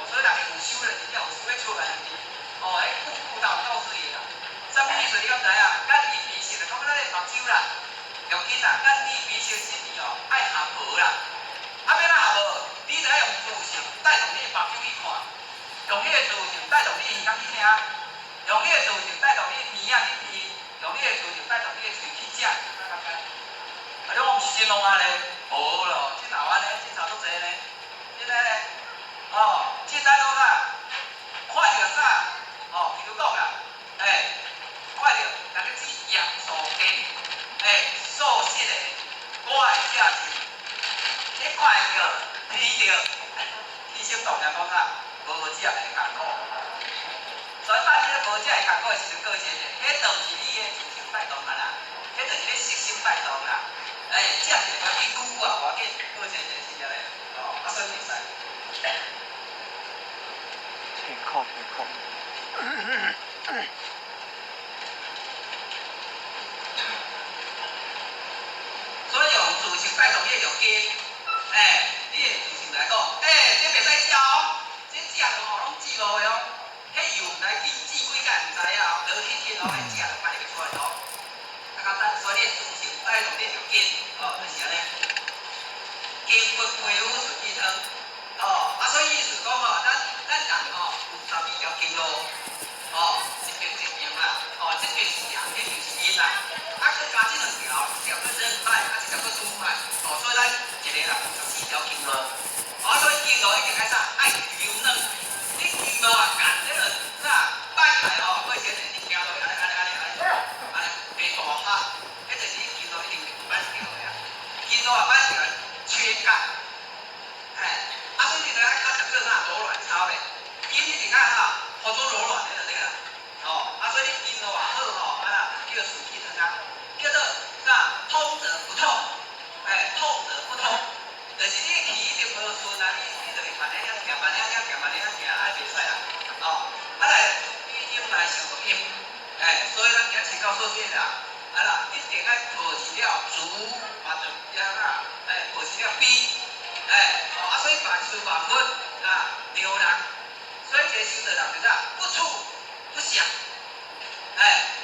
所以人有修的，真正有修要出来。辅导告诉伊啦，什么意思你敢知啊？咱你比色就讲咱咧目睭啦，用紧啦，咱你比色是爱合无啦。要哪合无？你就要用自信带动你的目睭去看，用你的自信带动你耳孔去听，用你的自信带动你耳仔去闻，用你的自信带动你的嘴去食。你讲毋是真拢安尼？无咯，真后安尼，真差足济呢。真个呢，凊彩讲啥？看到啥？比如讲啦，看到那个字杨素鸡，素食的，我会食是。你看到、闻到，起心动念讲啥？无食会艰苦。所以当你咧无食会艰苦的时阵，过节日，迄就是你的自信带动啊啦，迄就是你色心带动啦。食一个比久啊，我紧过节日是安尼，所以袂使。挺靠。所以用自信带动你的用筋，你的自信来讲，这袂使食这食拢记录的迄油来记几工毋知影落去天迄食就排袂出来简单，所以你的自信带动你的筋，就是安尼。筋骨皮肤顺气汤，所以意思讲咱人有12条经路，一边啦，这边是阳，那边是阴啦。佮加这2条，一条做正派，一条做主派。所以咱一个人有14条经络。所以经络一定爱啥？爱柔软。你经络硬咧了，啥摆起来过些日你行落安尼，袂大哈。迄就是你经络一定摆起来啊。经络摆起来缺钙，阴，所以咱今请教说这啦，啦，一定爱保持了足，嘛就保持了逼，所以凡事万分留人，所以这修的人就啥，不处不想，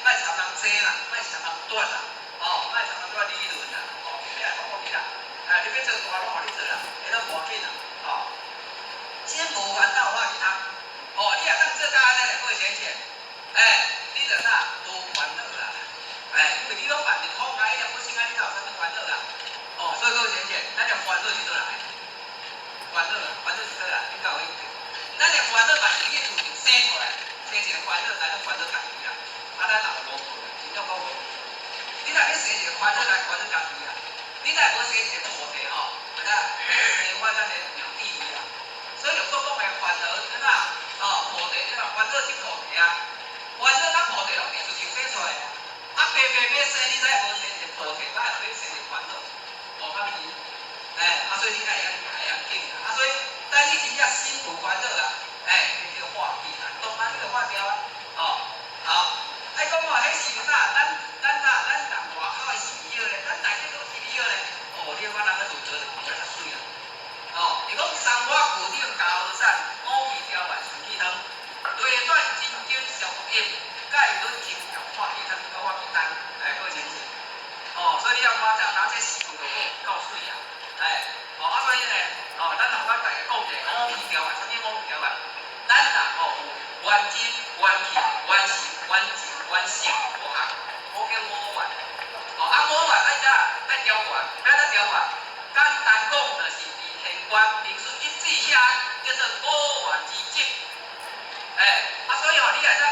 卖常常遮啦，卖常常断啦，卖常常断理论啦，你来讲你啦，你要做大拢互你做啦，迄都无要紧啦，先无烦恼话去通，你若当做家安尼来过闲钱，你就啥无烦恼啦，因为你拢办日好解，了，本身你哪有啥物烦恼啦，所以过闲钱，咱连烦恼是倒来，烦恼是倒来，你搞有影？咱连烦恼嘛是去厝生出来，生一个烦恼，咱就烦恼家己啦，咱人无无，真正讲无。你若去生一个烦恼来烦恼家己啦，你若无生一个菩提生我咱的鸟地位啦。所以就说讲的烦恼，菩提烦恼是菩提啊，烦恼甲菩提拢是自己生出来的。白生，你才无生一个菩提，才会生一个烦恼，较咪？所以你爱要紧啊，所以等你真正心无烦恼啦，你就化掉啦，懂吗？你就化掉啊，好，爱讲迄是啥？咱人外口的是美好咧，咱内底都是美好咧，你看人个做做就较水啦。伊讲三花固定高山，五味调换顺气汤，对转真经上应，钙论精调化气汤，化气汤，各位请起。所以你要发展哪些食物就够水啊，所以呢，咱同咱大家讲者五味调换，啥物五味调换？咱有元精、元气、元神、元静、元性五项，五叫五元。五元爱调换，要怎调换？简单讲就是现观民俗一致下叫做五元之精，所以你来得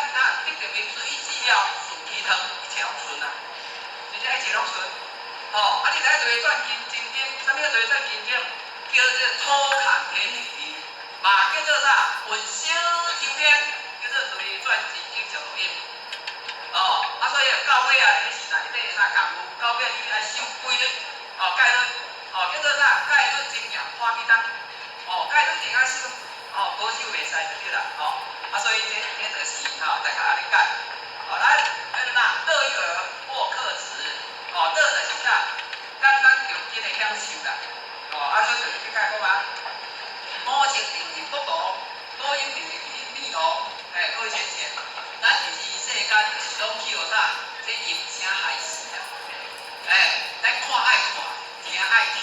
着民俗一致了，顺气汤一切拢顺啊，真正一切拢顺。你来对转金经，啥物叫对转金经？叫做土坎天地，嘛叫做啥？运小周天，叫做对转金经上应。所以到尾迄时代你要啥功夫？到尾你爱修规律，戒律，叫做啥？戒律精严化气汤，戒律一定爱修，保守袂使就对啦，所以这就是大家安尼讲，乐一儿或克词，乐就是啥？简单重紧的享受啦，所以就是你讲啊，五色定定不同，五音定定理路，各位先生，咱就是世间就是拢去啥？这音声害死啦，咱看爱看，听爱听，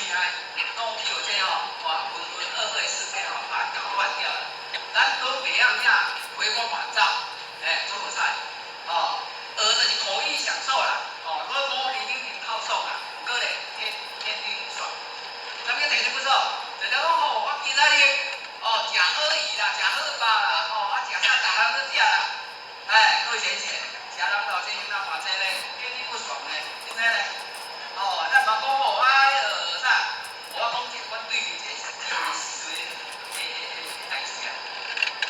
拢去这浑噩噩的世界把它搞乱掉了。咱都袂样回光返照，做无使，就是口欲享受啦，所以五里顶顶靠送啦，过咧天地爽。啥物天地不爽？就讲我今仔日食好鱼啦，食好饱啦，食啥大人都食啦，各位先生，食人到这那话这咧，天地不爽咧，真诶咧，咱嘛讲啥？我讲这阮对面这是记忆时阵代志啊，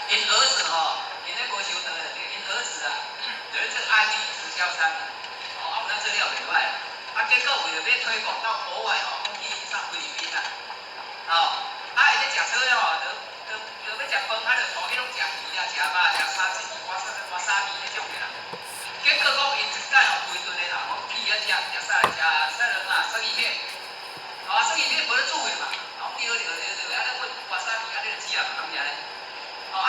因儿子因咧无收得的，因儿子就是这安利直销商，有咱这了袂歹，结果为了要推广到国外讲去上菲律宾啦，会咧食草就要食饭，就从迄种食鱼啊、食肉、食沙子、挖沙米迄种的啦。结果讲因一届规顿的啦，讲去遐食啥来食人生鱼片，生鱼片无咧煮的嘛，钓，问挖沙米你就吃啊，咁样咧。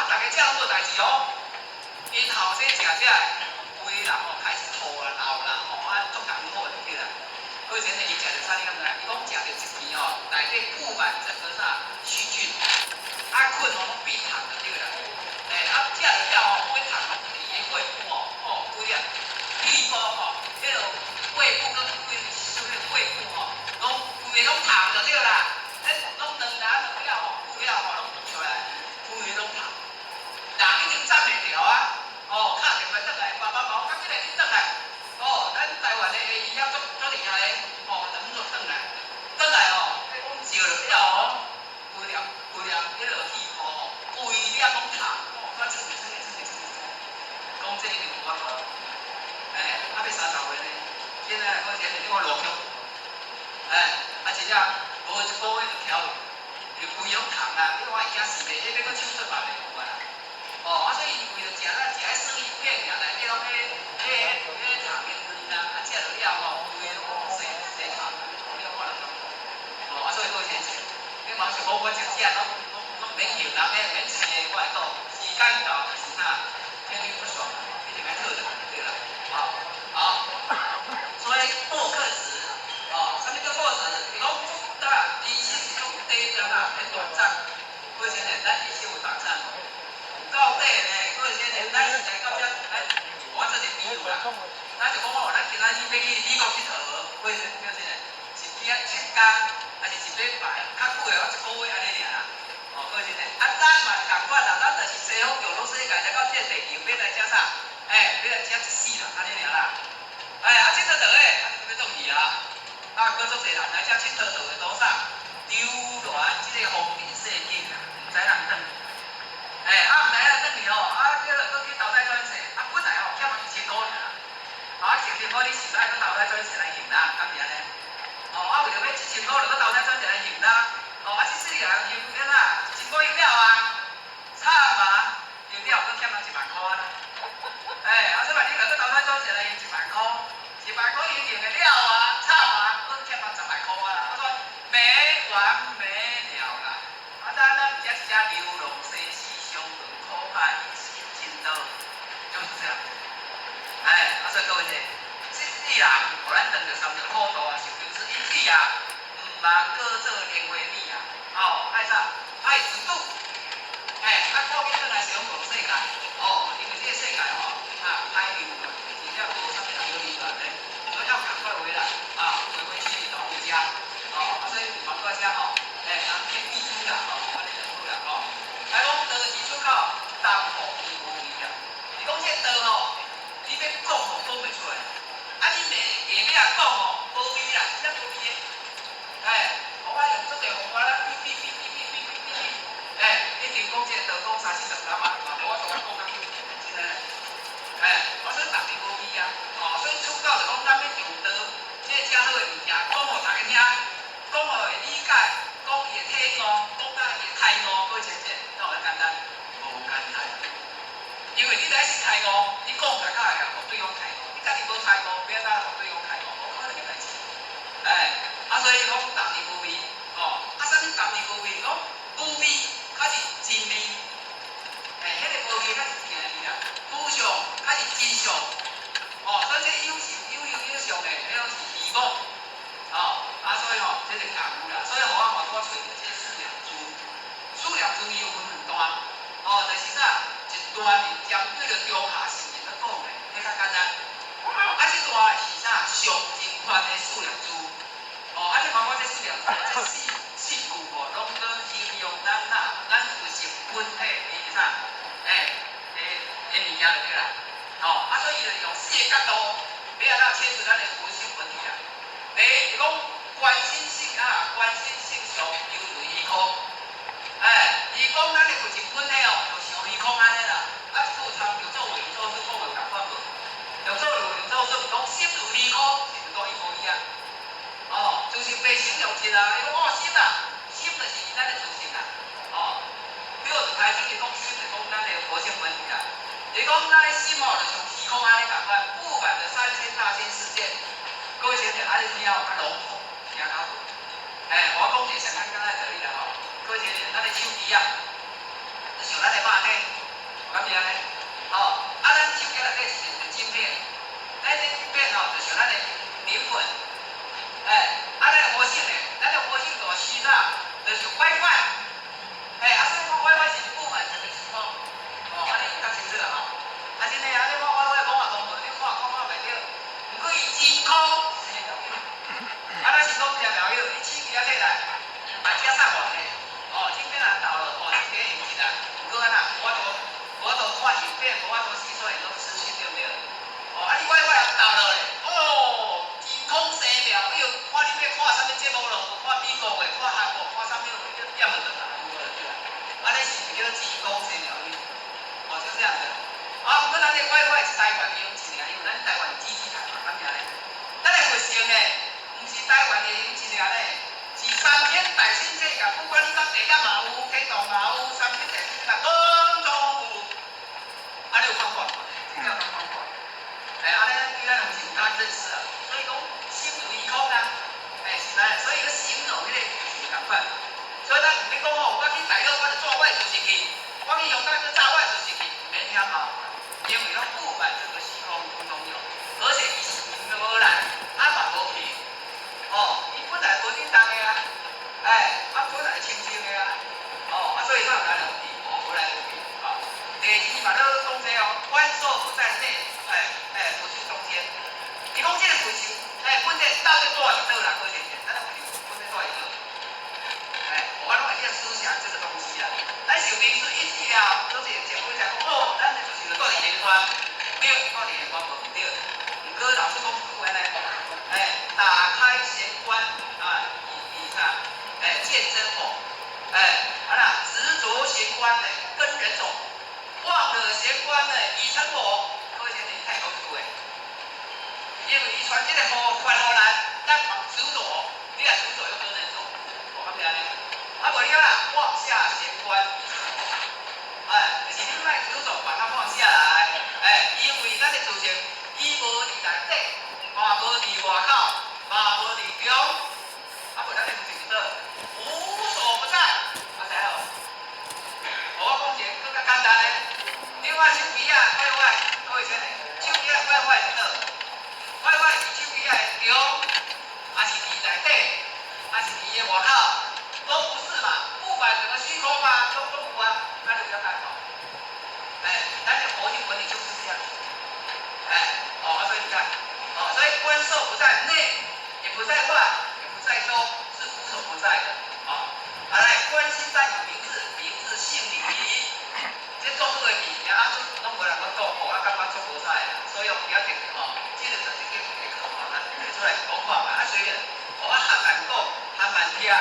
大家食拢无代志因后生食规人开始吐啦、闹啦，足艰苦的对啦。而且呢，伊食着啥你敢知？伊讲食着一片内底布满整个细菌，困拢闭痰就对啦。食着了胃痰伊的胃部规屁股迄落胃部跟胃部拢规个拢痰就对啦。拢两拿布料拢出来，规个拢痰。人一定站袂牢啊！敲电话转来，爸爸，赶紧来你转来。咱台湾的医疗足厉害的，等就转来，转来我们照了了规粒迄落气泡规粒拢痰，我真讲这一定有办法。要30岁呢，现在我前日你看路桥，真正无一个月就调去，就规种痰啊，你看伊惊死的，迄要搁手术嘛袂有啊。所以伊为了食迄生鱼片，内底拢迄我真正拢免求人免生的，我来讲，时间到就是啥，天理不爽，一定要做就对了。好，所以过客时，什么叫过时？是讲离世是种短暂啦，很短暂。过些年咱离世有短暂，到底呢？过些年咱是来到遮，我做一个比喻啦。咱就讲咱今仔日要去美国佚佗，过些就是是去7天，还是1礼拜，较久的我1个月安尼尔啦。过些年，咱嘛是共款啦，咱就是西方叫做世界，来到这地球要来遮啥？要来遮一世啦，安尼尔啦。佚佗倒诶，要创去啊！搁足侪人来遮佚佗倒诶岛上，游览即个风景世界啦，毋知人转。毋知人转去吼，叫做搁去投胎转世，本来吼欠2000块尔，1000块你是爱搁投胎转世来行啦，敢是安尼？为着要1000块，就搁投胎转世来行啦。这世人行了啦，1000块用了啊，惨啊，用了搁欠人1万块啦。所以话你若搁投胎转世来用1万块，1万块用的了啊，惨啊，搁欠人10万块啦。说没完没了啦。咱遮一只流浪世事，相逢苦海是尽头，就是这样。所以各位者，这世人互咱当着三条苦道啊，受尽是因此啊，毋茫搁做莲花米啊，爱啥？爱自主。靠近转来是讲无世界，因为这个世界歹流乱，真正无啥物人要流乱咧，所以要赶快回来回去老家。所以忙到遮人天地主啦，安尼就好啦，来讲道是出口，东方伊无味啊。是讲这道你要讲讲袂出来，你硬要讲无味啦，真正无味的。我用足个方法啦，一定讲这道讲30-40粒啊，无我同我讲较久，真诶。所以逐个无味啊，所以出口就讲咱要用道，这遮好的物件讲互大家听，讲互会理解，讲伊会体悟，讲甲伊会开悟，过前者，敢有简单？无简单。因为你第一是开悟，你讲大家会互对方开悟，你家己无开悟，要怎互对方开悟？无可能嘅代志。所以讲淡而无味，啥物淡而无味？讲无味较是真味，迄个无味较是真味啦。无常较是真相，所以这有常的，迄种是义讲，所以这就假有啦。所以我找这四两珠，四两珠伊有分2段，就是啥？一段是针对着中下士人咧讲的，迄较简单。这段是啥？上真宽的四两珠，你看我这四两珠，这四句拢搁形容咱有成本体的啥？物件就对啦。所以伊就用4个角度，要安怎切除咱的核心问题啊？第一，是讲关心性上犹如虚空。伊讲咱的核心问题就像虚空安尼啦。这有参有做有做是讲有共款无？有做讲心如虚空，是毋讲一模一样？就是白心用一啦，伊讲心就是咱的自信啦。比如就开始是讲心，是讲咱的核心问题啦。是讲咱的心就像虚空安尼共款，不满的3000大千世界，各位先生安尼听较笼统，听较好。我讲一个上简单的道理啦各位先生，咱的手机啊，就像咱的肉体，敢是安尼？咱手机内底是一个晶片，咱这晶片就像咱的灵魂，咱的活性就是啥？就是 WiFi，所以讲 WiFi 是不完整的情况，安尼较清楚啦真诶你我讲话讲无，你看袂着，毋过伊真空是个条件，咱是讲条条友，伊手机仔摕来，遮送我的，今天人到了，今天用一下，毋过安那，我都看影片，我都洗出来都是本地到底多少多啦？多钱钱？咱来问你，本地多少多？我拢会去思想这个东西啊。咱受民主一起了，都是结果讲哦，咱就是到底联关，对，到底联关无对。唔过老师讲句话呢，打开玄关啊，以啥？见真我，好啦，执着玄关呢，跟人走，忘了玄关呢，已成我。各位先生，太搞错诶！因为伊传这个互传互咱，咱执着，你若执着又跟人走，我讲咩呢？啊，无了啦，放下玄关，就是你莫执着把它放下来，因为咱的事情，伊无伫内底，嘛无伫外口，嘛无伫中，啊，无咱的事情做，无所不在，知影无？我讲一个更加简单的，你看手机啊，各位先生，手机啊，坏是倒？坏是手机啊的中，还是伫内底，还是伫个外口？都不是嘛，不管什么虚空啊，都无啊，那就叫干好。咱的佛经文理就是这样。所以你看，所以观受不在内，也不在外，也不在中，是无所不在的。来，观心上有名字，名字姓李，这做这个李啊，就拢无人讲做，我感觉做无在啦，所以不要紧这个就是叫一个咱提出来讲看嘛，虽然我还蛮讲，还蛮听。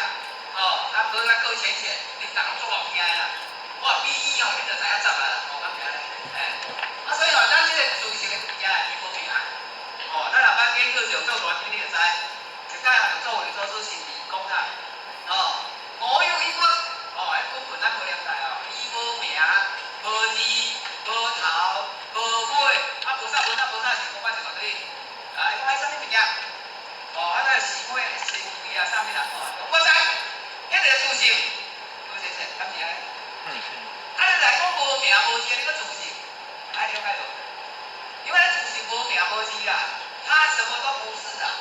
搁较搁浅浅，你逐个做好听啦。我比以后你就知影怎啦，讲咩咧？所以咱这个自性的物件伊无明啊。咱若捌研究着做大经，你就知，一届也做为做出是理工啊。我有一本，本咱无了解伊无名，无字，无头，无尾，无啥是讲我一个对。伊讲迄啥物物件？那是会是位啊，啥物啦？我知。迄个自性，各位先生，敢是安尼？你来讲无名无字，你个自性，了解无？因为自性无名无字啦，它什么都不是啦，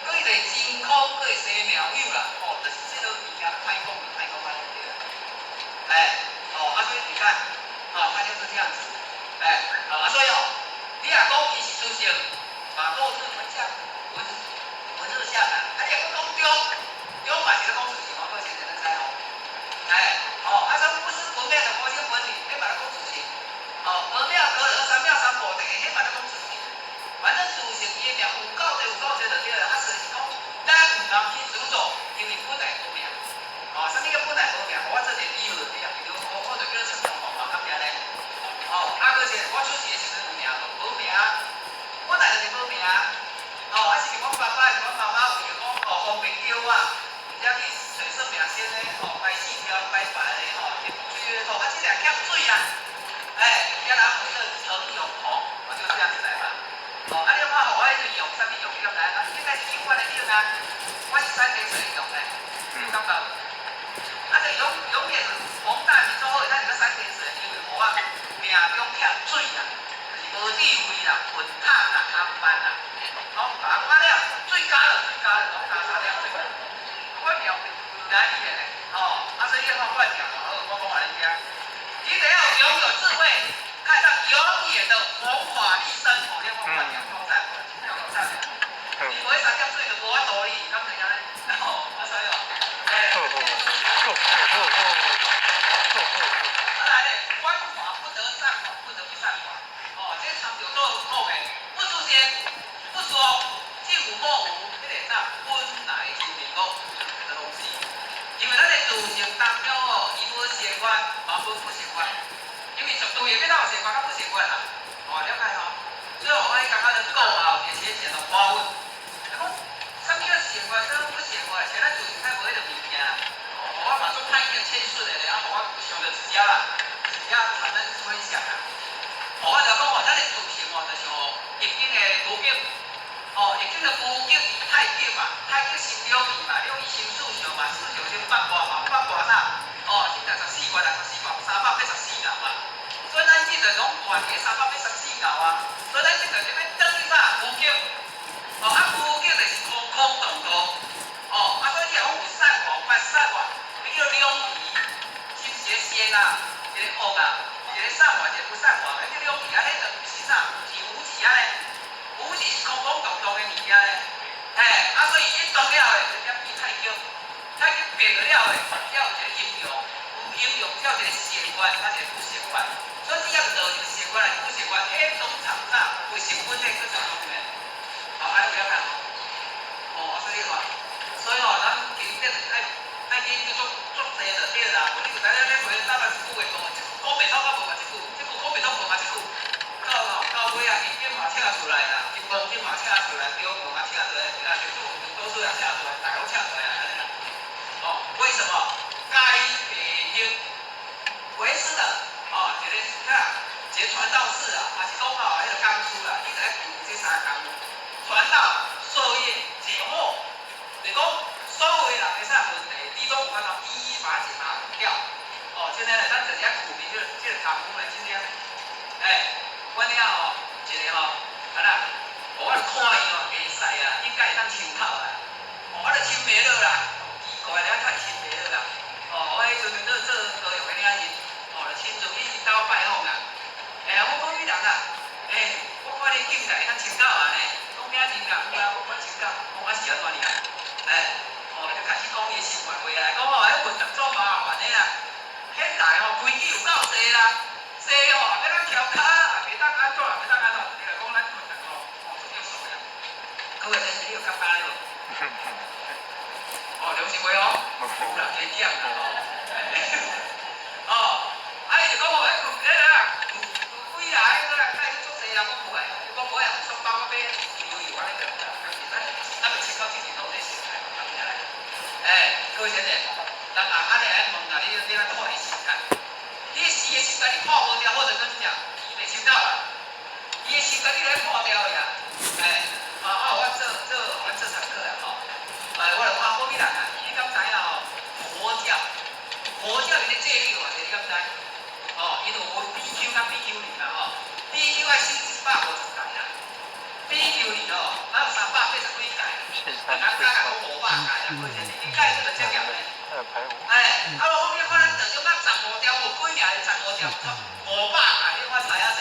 佫伊个真空，佫会生妙有啦，就是这个物件太空安尼对啦。所以你看，它就是这样子，所以你若讲伊是自性，落字文下，文字下来，你若讲中嘛是咧讲自性。这不是不灭的佛经文理，你把它讲自性。二妙得得，三妙三果，你把它讲自性。反正自性伊名有够侪就对了。是讲咱唔通去执着，因为本来无名。什么叫本来无名？我这点理由对啊，比如我就叫成功嘛，咁样咧。而且我出世的时阵有名无名，本来就是无名。是阮爸爸，是阮妈妈为着讲方便叫啊。只去水色名先咧，摆四条摆白咧，水咧这两欠水啊，叫人不是陈永红，就这样子来嘛。你看我迄个用啥物用？你了解？现在是我的用啊，我是3点水用的，有感觉？就永远洪大米之后，咱就3点水，因为我命中欠水啦，就是无智慧啦，混汤啦，空班啦，把我了水加了，加啥了水？我苗来伊个咧，所以你看我苗我讲话你听，你得要拥有智慧，看到永远的佛法利生，你看我苗讲啥？你不会3点水就无法度你，咁怎样咧？所以来咧，观法不得善法，不得不善法。这长久做后面不出现，不说，既无莫无，迄个啥，本来就能够。因为咱的自性当中伊无习惯，嘛无不习惯，因为绝对会变到习惯，较不习惯啦。了解所以我们刚刚的够也写的花问，啥物叫习惯，啥物不习惯？现在自性太无迄个物件，我嘛做太一个欠顺的咧，我想着自己啦，谈咱分享啦。我就讲咱的自性就是易经的无境。易经的无境是太极嘛，太极是两仪嘛，两仪成四象嘛，四象成八卦嘛，八卦啥？现在14卦，14卦384爻嘛。所以咱即个拢换个384爻啊，所以咱即个这边等于啥？无境。无境就是空空洞洞。所以你讲有善法，有善法，你叫两仪，是一个仙啊，一个恶啊，一个善法，一个不善法，你叫两仪啊，迄就不是啥？是无字啊咧。无是空空洞洞的物件咧，惯，他是不习惯。所以只要道就习惯了，不习惯，通常有成本的去做方面。好，不要看。所以所以咱今天爱去做济就对啦。无你就知影咧，回大概一句话讲，讲袂透，我无嘛一句，这句讲袂透，无嘛一句。到尾啊，金嘛请出来啦，金嘛请出来，中国嘛请出来，多数也请出来，大陆请出来安尼啦。为什么？该北京为师的一个一个传道士啊，还是讲迄个工书啦，伊就爱负这三工，传道、授业、解惑。就讲所有的人会使问题，你总有法度一一把它解答掉。今天呢，咱直接苦名这个项目呢，今天，我了一个啊啦，我看伊袂使啊，应该会当参考啊。我就亲袂落啦，奇怪了，太亲袂落啦。我迄阵做高雄的领人，就亲自去因兜拜访啦。我讲你人啊，我看你境界会当参考啊呢，讲领人啊，我参考，我是安怎尔？就开始讲伊的生活话啦，讲迄运动做麻烦的啦，现在规矩有够多啦，多要咱翘骹，也袂当安怎，袂当安怎，你来讲咱运动足约束啦。各位先生，你有感觉了无？了解未哦？有啦，加减啦伊就讲几啦，咱去做济啦，我不会，我不会上班我买游游安尼个，咱就参考之前都有咧实在，各位先生，咱下下来问下你来看伊时间，你死的时间你破无掉，或者怎讲，袂参考啦，伊的时间你来破掉呀，我这堂课呀我就看好你人啊，你敢知影佛教里面戒律你敢知？因为有 BQ 甲 BQ 2啦BQ 爱修150戒啦，BQ 2咱有380几戒，人家讲500戒啦，或者是你戒这个这样的。我讲你看咱道中咱15条有几尔15条，500戒你看知影济？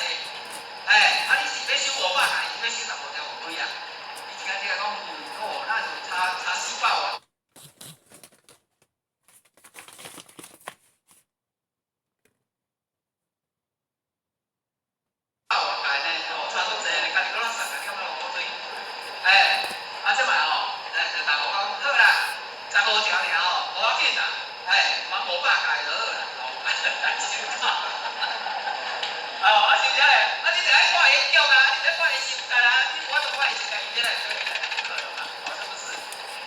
你是要修500戒，是要修15条有几啊？你听这个讲，那就差400万。这摆大家讲好啦，15条尔无要紧啦，嘛500戒就好啦，收条咧，你就爱看伊叫啊，你就看伊心态啦，我就看伊心态，伊这来做你来不可能嘛，是不是？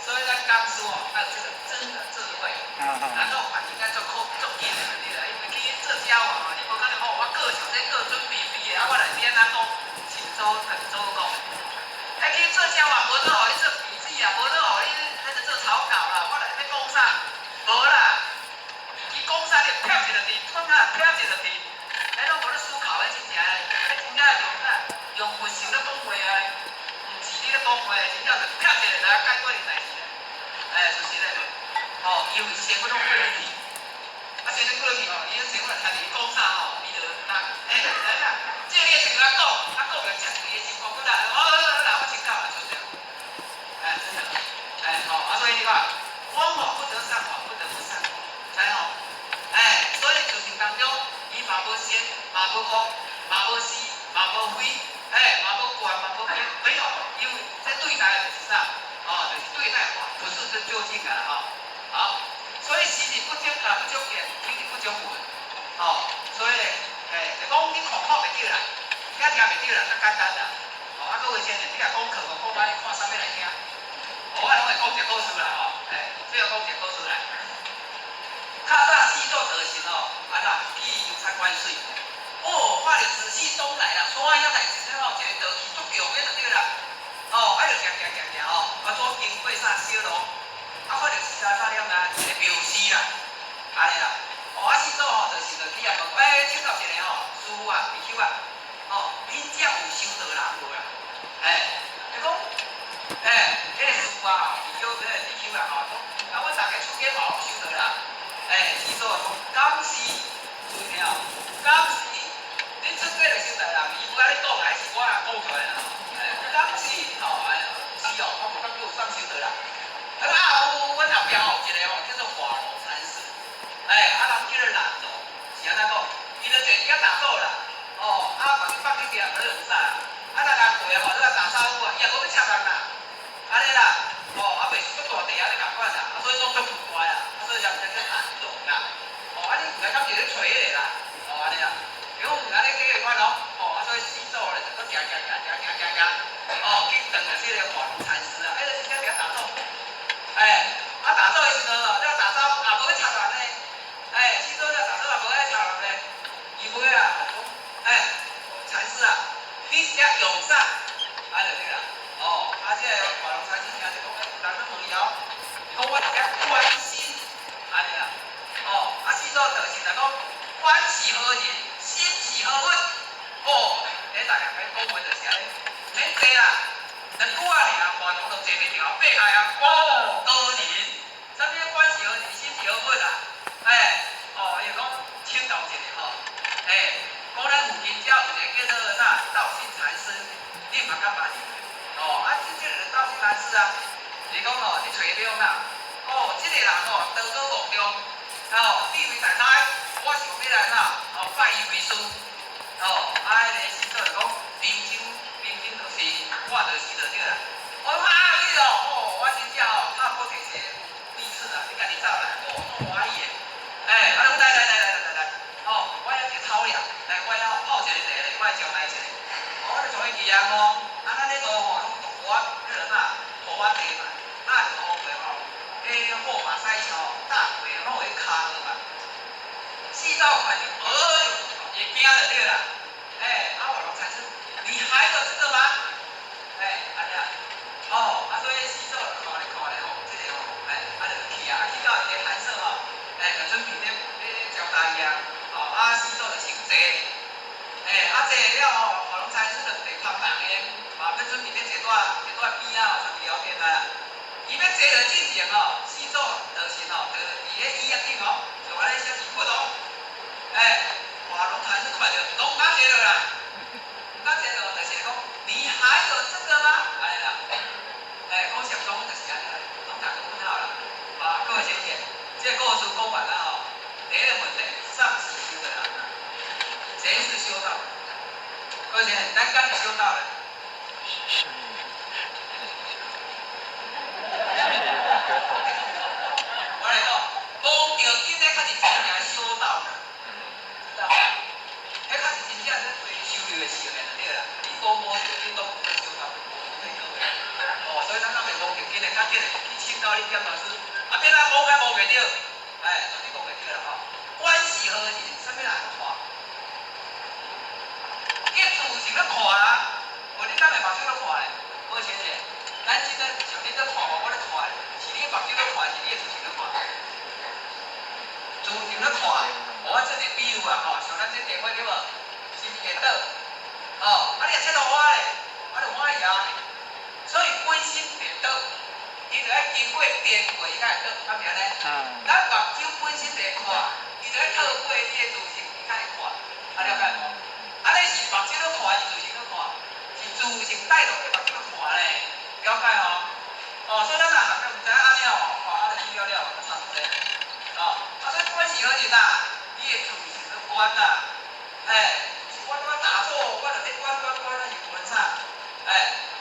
所以咱刚说还有这个真的智慧，然后应该做严的问题啦，因为去做教你无可能我各想这各准备毕业，我来编讲请周等周讲。去做交无做互你做笔记啊，无做互你做草稿啦，我来要讲啥？无啦，伊讲啥你瞟一个字，吞啊瞟一个字，拢无咧思考，真正真正用分手咧讲话啊，毋是你咧讲话，真正是瞟一个来解决你代志。就是咧，因为生活拢过落去，生活过落去伊生活听你讲啥伊就这个先甲讲，讲着吃伊的生活，不然我请教了，就这样。真的，所以你看，方法不得上法，不得不上法，知吼？所以就是当中，伊嘛无先，嘛无讲，嘛无死，嘛无非，嘛无管，嘛无偏，没有，因为这对待就是啥？就是对待法，不是这究竟的好，所以时日不争不争言，听日不争闻，所以就讲你看袂对啦，听袂对啦，较简单啦。各位先生，你若讲课，讲歹，你看啥物来听？我拢会讲一个故事啦，最后讲一个故事来。较早四座德行去游参观水，看着自始东来啦，山遐代志一个道去足强的就对啦。就行，左经过啥小路，看着时啊差点一个庙司啦，安尼啦。四座就是去问，请教一个师傅啊，秘书啊，恁遮有修道人无啦？就讲，迄个师傅啊，叫迄个秘书啊，讲，阮大家出家嘛有修道人，四座讲，敢是，注意听敢是，恁出家就修道人，伊不甲你讲，还是我讲出来啦？敢是，是我无感觉有算修道人。阮后壁有一个叫做华罗禅师，人叫做难罗，是安怎讲？去等着这个华龙禅师啊，就是这边打坐，打坐的时候哦，要打坐也无去插人呢，去做要打坐也无爱插人呢，伊尾啊，禅师啊，你是只用啥？就对啦，这个华龙禅师听就讲，人咧问伊哦，讲我是只关心，安尼啦，师祖就是来讲，关是何人，心是何物，大家讲话就是安尼，免坐啦，两句啊尔，华龙就坐袂牢，爬下啊，何人？啥物关是何人，心是何物啊？伊就讲请教一下吼，讲咱附近遮有一个叫做啥道信禅师，你嘛敢捌？这个道信禅师啊，是讲你找着啦，这个人道高望重，地位大大，我想要来拜伊为师，迄个师祖就讲平经就是我就是就对啦。我讲你我真正他不提些第次啦，你家己走来，欢喜的，来，我要一个草料，来，我要泡一个茶咧，我要招来一个，我就从伊去啊咱咧做拢读我迄个土瓦地嘛，就好过货马赛桥大鬼拢会卡落嘛，四道款就也惊了对啦，华龙禅师，你还有这个吗？安尼啊，所以四道看咧，这个就去啊，去到一个寒舍就准备咧招待伊啊，四道就先坐，坐了华龙禅师就伫旁旁的，要准备咧一段边就聊天啦。伊要坐落之前四祖就是就伫咧医院顶就安尼小时活动，华龙禅师看着拢敢坐落啦，敢坐落就是讲你还有这个吗？安尼啦，讲禅宗就是安尼啦，拢大家问好啦，各位先生，这个故事讲完了第一个问题，上是修的人，谁是修道？各位先生，咱敢是修道的？我来讲，讲着今日较是真正修道的，知道吗？迄较是真正咧追修的时候就对啦。你讲无着，你都不会修道，对各位。所以咱若袂讲着今日较紧的，你请教你点老师，变咱讲较无袂着，就你讲袂着啦关系何人？啥物人看？你自是咧看啊，无你敢会目睭咧看咧？好先生，咱即个像你咧看我咧看，是你目睭咧看，是你自是咧看。自是咧看，我做一个比喻像咱这电话对无？是毋是会倒？你若切到我咧，我就欢喜啊。所以本身会倒，伊就要经过电过伊才会倒，敢是安尼？咱目睭本身就会看，伊就要透过你的自性，伊才会看，了解无？尼是目睭咧看，是自性咧看，是自性带动的目睭咧看咧，了解所以咱若学毋知安尼就去了差不多。所以关是何人啊？你的自性咧观啦，我打坐，我就咧观，那是观啥？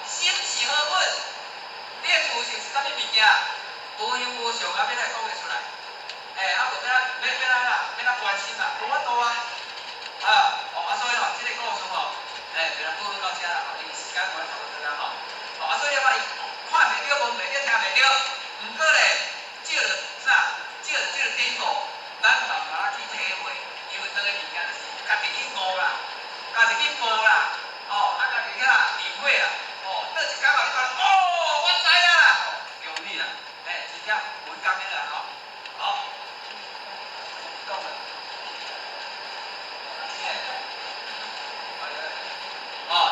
心是何物？你的自性是啥物物件？无形无相要来讲会出来。无要关心啦，无法度啊。所以这个故事就咱讨论到这啦，因为时间关系，差不多啦所以看袂着、闻袂着、听袂着，毋过咧，借着这个典故，咱慢慢去体会，因为这个物件就是家己去悟啦，家己去悟啦，家己去领会啦，倒一工你讲我知影啦，容易啦，真正文工的啦讲了。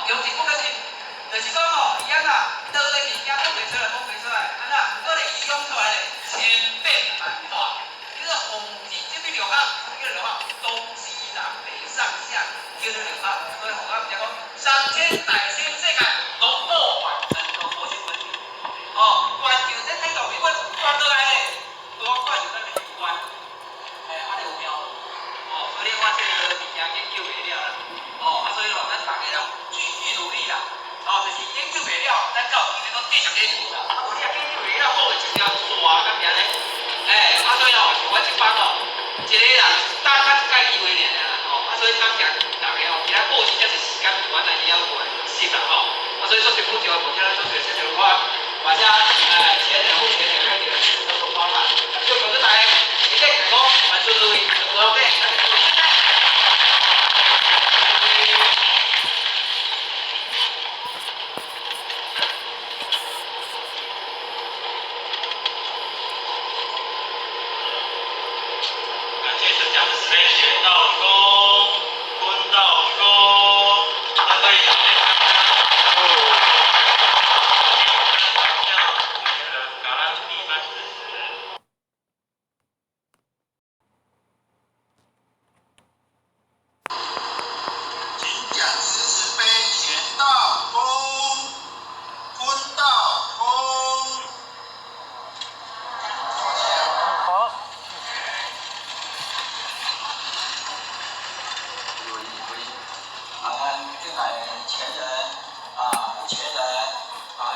中一不可信，就是讲伊倒个物件讲袂出来，毋过咧伊讲出来咧，千变万化。这个红字这边六行，这个六行东西南北上下，叫做六行。所以我讲讲上天大千世界，拢破坏整个佛性文明。关键这天道你问关过来咧，多关就咱就去关，安尼有妙。所以我这个物件研究袂了啦。所以咱大家继续努力啦。就是研究袂了，咱到时阵都继续研究啦。无你若研究袂了，好一条线，敢是安尼？所以像我这帮一个人打较一届机会尔啦。所以感谢大家其他过去这是时间短，但是要过来，是啦所以说我大家前人或前人开点都有方法，就可是来一个成功，满足注意，多倍。感谢神讲慈悲学道中，坤道中，针对小妹刚刚感恩第30。请讲慈悲贤道中，坤道中。好，咱这来前人无前人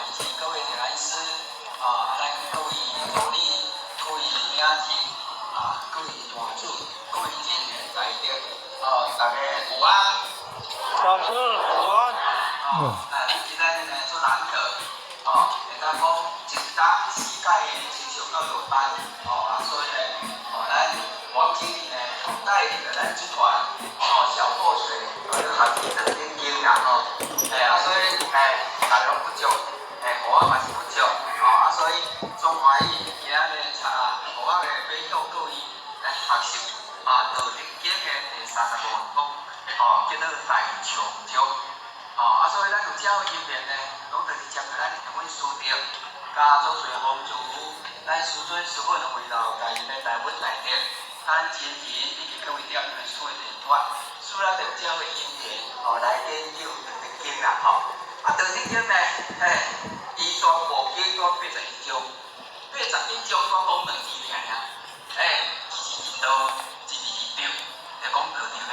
以及各位铁兰师咱各位助理、各位领导各位大主、各位人员在座大家有安。掌声午安。今天呢做难得人家讲一档世界的亲像教育班所以呢咱王经理呢带领着咱这团小破水学习的精英所以大家拢不足我嘛是不足所以中华语今日呢我呢要向各位来学习道德经的第35讲叫做大长中所以咱有教会里面呢拢就是针对咱两位师长加做随风主咱师尊师本回到家己的台本内底咱前期以及各位点的所的电话除了着教会音频来研究道德经啦道德经呢伊全部经过81章81章我讲两字尔一道一对就讲道理啦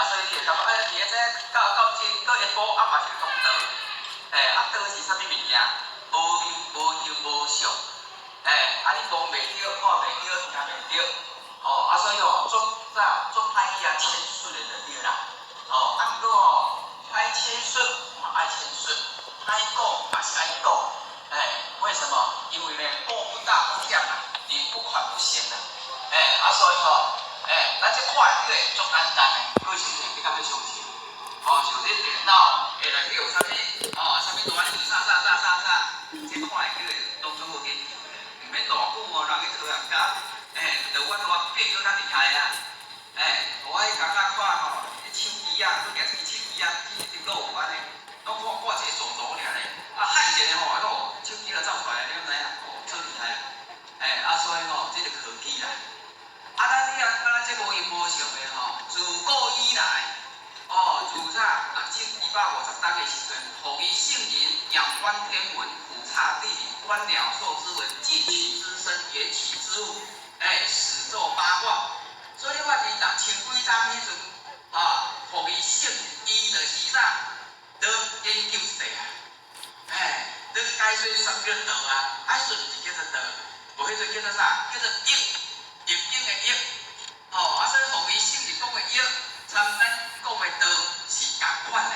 所以你就感觉伫个到这到一步嘛是讲道道是啥物物件无名无形无相你讲袂着看袂着听袂着所以做歹去谦逊的就对啦不过爱谦逊嘛爱谦逊爱讲嘛是爱讲为什么因为呢步不大不亮你不款不行的所以咱这看起来足简单的各位先生比较要相信像这电脑会内底有啥物啥物大字啥这看会起来当作无研究的唔免大久人去讨人家就我变做较厉害我迄感觉看手机佫掠一支手机一路有安尼拢看一个手镯尔咧喊一个手机就走出来，你敢知影真厉害所以这就科技啦咱这无形无相的自古以来自啥600-250年的时阵，互于圣人仰观天文，俯察地理，观鸟兽之文，记取之声，言其之物，始作八卦。所以你看伫1000几章迄阵互于圣人，伊就是啥，在研究一下在解说什么叫道说就是叫做道，无迄阵叫做啥，叫做易，易经的易所以互于圣人讲的易，参咱讲的道是共款的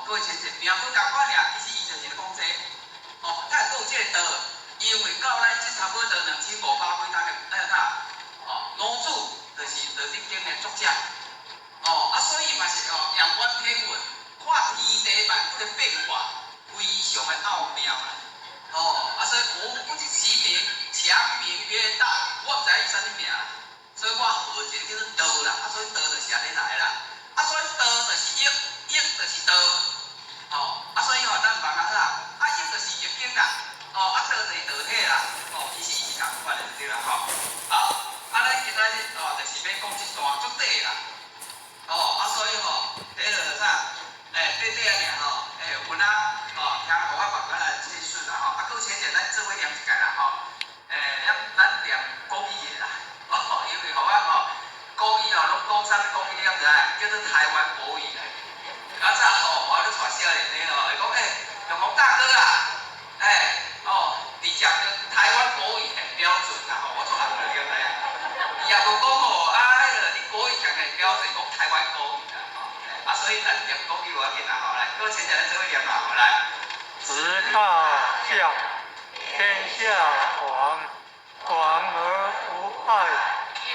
各位先生，名不共款尔，其实伊就是咧讲这咱有这个道，因为到咱这差不多2500几章的老祖就是《道德经》的作者所以嘛是仰观天文，看天地万物的变化，非常的奥妙所以古之时名，强名曰道，我毋知伊啥物名，所以我号一个叫做道啦所以道就是安尼来啦所以道就是易，易就是道所以咱别讲啥易就是易经啦道就是道体啦其实伊是共款的就对啦好咱今仔日就是要讲一段足短啦所以这个啥短尔有听无法别来解释啦搁前者咱做伙念一下啦咱念国语的啦因为国语拢讲啥物国语你敢知叫做台湾国语咧早我咧带少年咧会讲阳光大哥你讲的台湾国语很标准啦我做人就了知伊也无讲你国语讲的很标准讲台湾国语所以咱念国语要紧啦来搁前者咱做伙念啦来直到相，天下往，往而不败，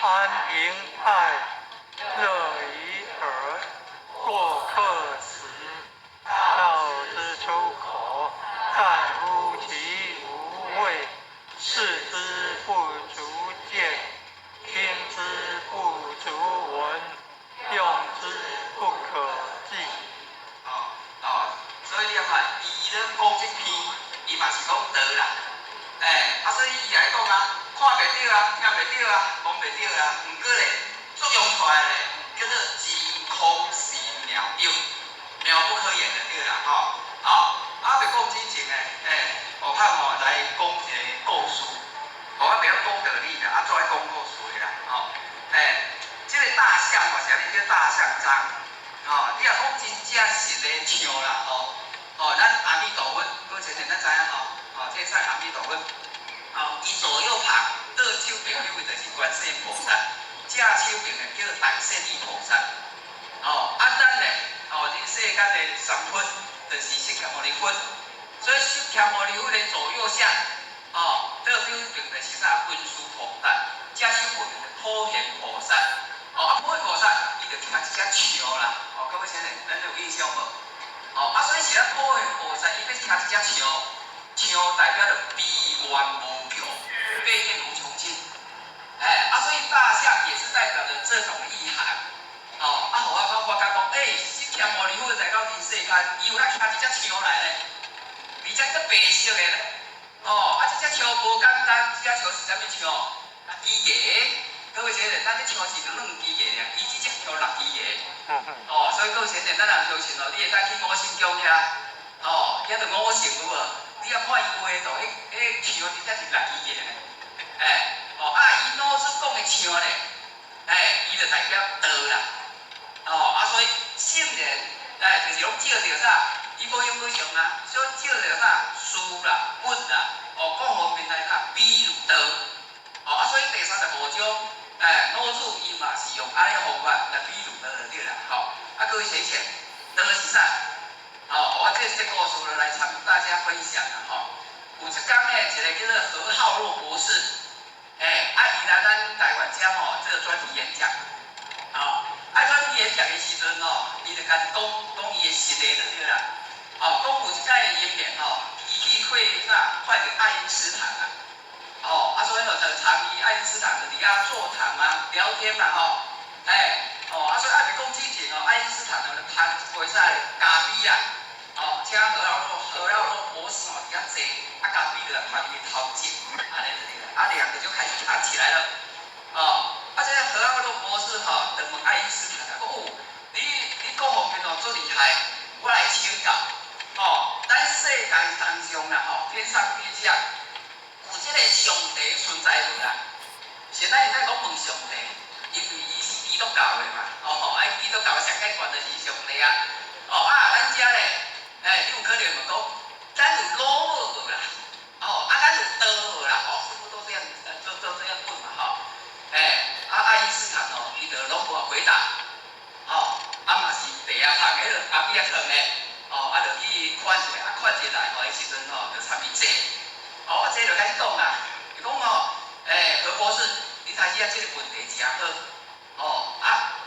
安平泰，乐于耳。过客时，道之出口，但乎其无味；视之不足见，听之不足闻，用之不可计。所以你看，伊咧讲这篇，伊嘛是讲道啦。所以伊来讲啊，看袂到啊，听袂到啊，讲袂到啊，毋过咧，作用出来咧，叫做真空是妙用，妙不可言的对啦，好，袂讲真正诶，学校来讲一个故事，袂晓讲道理啦，做爱讲故事的啦，这个大象是啥物叫大象章？你若讲真正实的像啦，咱阿弥陀佛，过前咱知影这菜阿弥陀佛，伊左右旁倒手边有的就是观世音菩萨，正手边的叫大势至菩萨，咱咧，这世间的三分就是释迦牟尼佛，所以释迦牟尼佛的左右相，倒手边就是啥文殊菩萨，正手边的普贤菩萨，普贤菩萨伊就听一只笑啦，各位先生，咱有印象无？所以是咱普贤菩萨，伊要听一只笑代表着悲愿无穷，悲愿无穷尽。所以大象也是代表着这种意涵。互我发觉讲，释迦牟尼佛来到人世间，伊有来听一只笑来咧，而且个白色的咧。这只笑无简单，这只笑是啥物笑？鸡爷。各位先生，咱咧笑是两鸡爷俩，伊这只笑6鸡爷。所以各位先生，咱人相信你会当去五星宫遐，遐着五星有无？你啊看伊画图，迄笑真正是6鸡爷咧。伊老师讲的笑咧，伊就代表道啦。所以圣人，就是拢照着啥？伊无用无常啊，所以照着啥？书啦、本啦，各方面来啥？比如道。所以第35章。老祖伊嘛是用安尼方法来比喻道就对啦，各位先生，道是啥？我这故事来参大家分享啦，有一天呢，一个叫做何浩若博士，伊来咱台湾遮这个专题演讲，专题演讲的时阵伊就开始讲伊的实例就对啦，讲有一届演员伊去会啥，快点爱因斯坦啊。所以就参与爱因斯坦就伫遐座谈啊、聊天嘛，所以爱袂讲之前爱因斯坦就摊一杯啥咖啡啊，请何耀若博士伫遐坐，咖啡就放伫头前，安尼就对了，两个就开始谈起来了，这个何耀若博士就问爱因斯坦你各方面做厉害，我来请教，咱世界当中啦，天上地下。有这个上帝存在无啦？现在在讲问上帝，因为伊是基督教的嘛，基督教上界管的是上帝啊。咱遮咧，你有可能问讲，咱有老母无啦？咱有道无啦？是不是都这样这样问嘛？爱因斯坦伊就拢无回答，嘛是地下拍个阿边藏咧，就去看一下，看一来伊时阵就参与坐。这就开始讲啦，伊讲何博士，你睇下这个问题真好，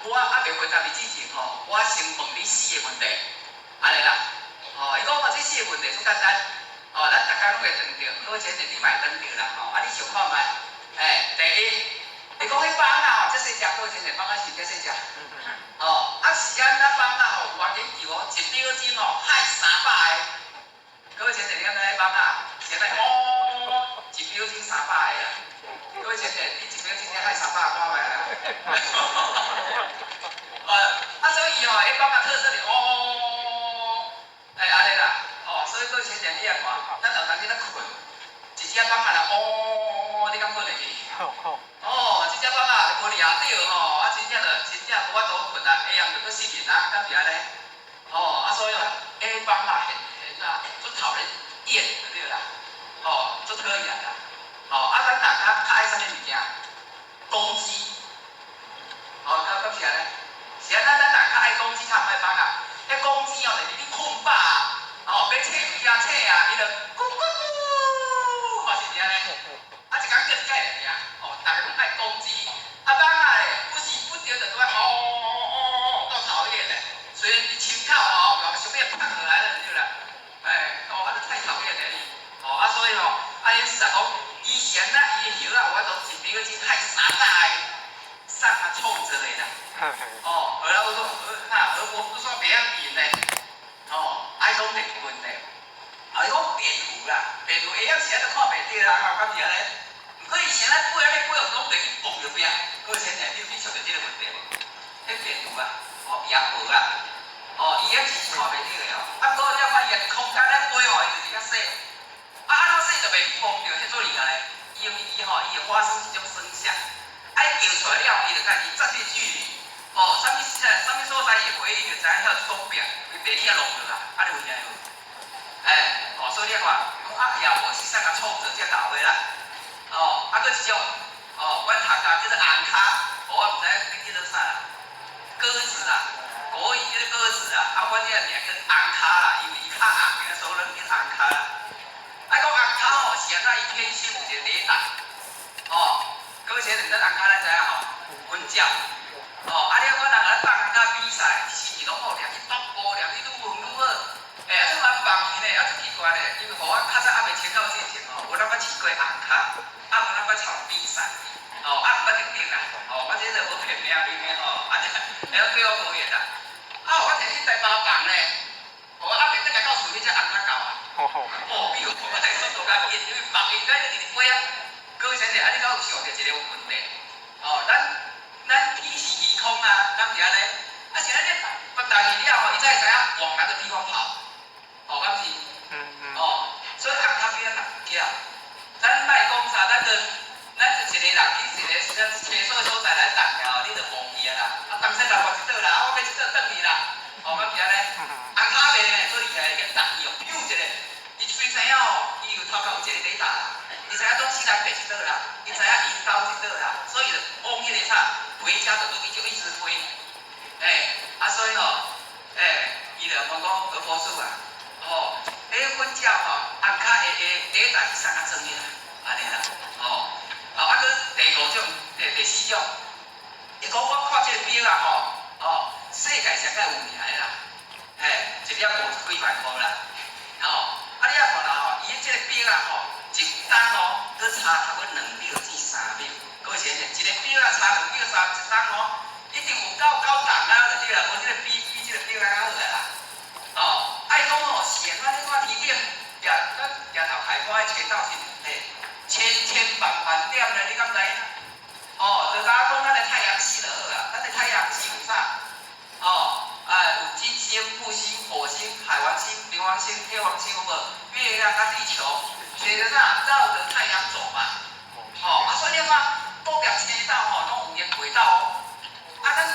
我未回答你之前我先问你4个问题，安尼啦，伊讲这4个问题足简单，咱大家拢会当着，好前你嘛会当着啦，你想看觅？第一，你讲迄帮这细只好前帮是这细只，时间咱帮有原研究一秒钟害300个，各位前你敢知迄帮现在一秒钟300个啦，各位前生，你一秒钟才害300看卖啦。所以迄帮特色是安尼啦，所以各位前生你也看，咱有当去咧困，一只帮啦，你敢困会去？这只帮无掠到真正无法度困啊，下暗就搁失眠啊，敢是安尼？所以迄帮很足讨人厌就对啦。足讨厌啦。咱大家较爱啥物物件？公鸡。敢是安尼？是咱大家较爱公鸡，较毋爱放迄公鸡就是你困饱要找物件找伊就咕咕咕，图啦，地图会晓写就看袂到啦，吼，敢是安尼。毋过以前咱背咧背用拢袂去碰着边，各位先生，你有去想着即个问题无？迄地图啊，哦，也无啊，哦，伊迄是看袂到的哦。啊，不过了解伊个空间咧背吼，伊就是较细。啊，安怎细就袂碰着，迄做厉害咧。因为伊吼，伊会发生一种声响，爱叫出来了，伊就家己绝对距离。哦，啥物所在伊回应就知影遐东边，伊地理也弄着啦，啊，就有影有。哦，所以你看，啊也无是啥个创造遮到位啦。哦，啊，佫一种，哦，阮读叫做红卡，我毋知叫做啥啦，鸽子啦，国语叫做鸽子啦，啊，阮这个名叫红卡啦，因为伊较红，所以人叫红卡啦。啊，讲红卡吼，是安怎伊天生有一个雷达，哦，各位先生，咱红卡咱知影吼，阮鸟。哦，啊！你我人来放甲比赛，是拢好，掠去突破，掠去愈远愈好。啊，即摆放去咧，也真奇怪咧，因为互我较早还袂签到之前哦，有咱捌试过红卡，啊，无咱捌参比赛，哦，啊，毋捌得顶啦，哦，我这个无骗命命吼，啊，叫我无缘啦。啊，我摕去台北放咧，我还袂等来到厝里只红卡到啊。哦，比如我来速度较紧，因为放应该一直飞啊。各位先生，啊，你敢有想到一个问题？哦，咱天时地空啊，敢是安尼？啊，是咱咧发大去了后，伊才会知影往哪个地方跑。哦，敢是？哦，所以红卡比较难跳。咱莫讲啥，咱就一个人去一个车所所在来等了，你就忘记啊啦。啊，当时来我一倒啦，啊，我要一倒转去啦。哦，敢是安尼？红卡袂呢，所以厉害个特用，比如一个，伊虽知影哦，伊有头壳有一个雷达啦，伊知影东西南北一倒啦，伊知影引导一倒啦，所以就往迄个啥。回家就就一直飞，啊，所以吼，伊就讲何博士啊，哦，阮鸟吼，红卡下雷达是啥个装的啦，安尼啦，哦，啊，佫第五种，第四种，伊讲我看这个表啊吼，哦，世界上较有名的啦，一粒无几万块啦，哦，啊，你啊看啦吼，伊这个表啊吼，一单哦，佫差差不多2秒至3秒。各位先生，一个表啊，差2秒3一档哦，一定有够重啊，就对啦，无即个比这个表啊较好个啦。哦，爱讲哦，是安怎看天顶，咱日头开花的车道是千万点咧，你敢知？哦，就假讲咱的太阳系就好啦，咱的太阳系有啥？哦，有金星、木星、火星、海王星、冥王星、天王星有无？月亮甲地球，随着啥绕着太阳走嘛。哦，啊，所以你看。多条车道吼，拢有个轨道哦。啊，咱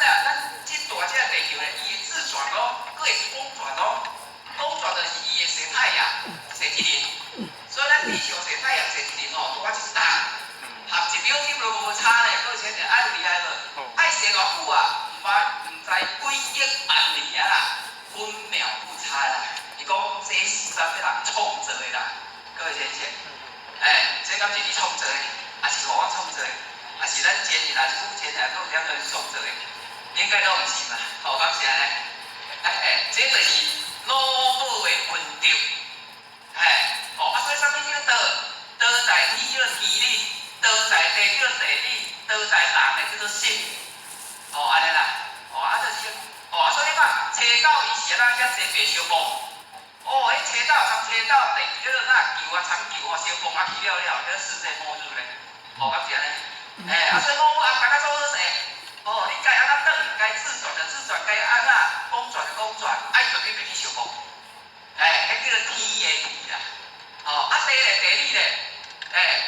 即大只地球咧，伊会自转哦，佫会公转哦。公转就是伊会射太阳、射一日。所以咱地球射太阳、射一日吼，拄啊一单，合1秒钟都无差咧。各位先生，爱有厉害无？爱射偌久啊？毋知几亿万年啊啦，分秒不差啦。伊讲这是啥物人创造的啦？各位先生，这敢是你创造的，还是我创造的？啊，是咱前日来是目前来讲点样创造的，应该都毋是嘛，好，感谢咧。这就是脑部的运动，啊，所以啥物叫道在天叫天理，道在地叫地理，道在人的叫做心理，哦，安尼啦，哦，啊，就是，哦，啊，所以你看，车道伊是咱遐坐白烧饭，哦，迄车道长车道地叫做啥球啊，长球啊，烧饭啊去了，叫世界末日咧，好，感谢咧。啊，所以我按大家做好势，哦，你该安怎转，该自转的自转，该安怎公转的公转，爱准备去烧饭，迄叫做天的地啦，哦，啊地咧地理咧，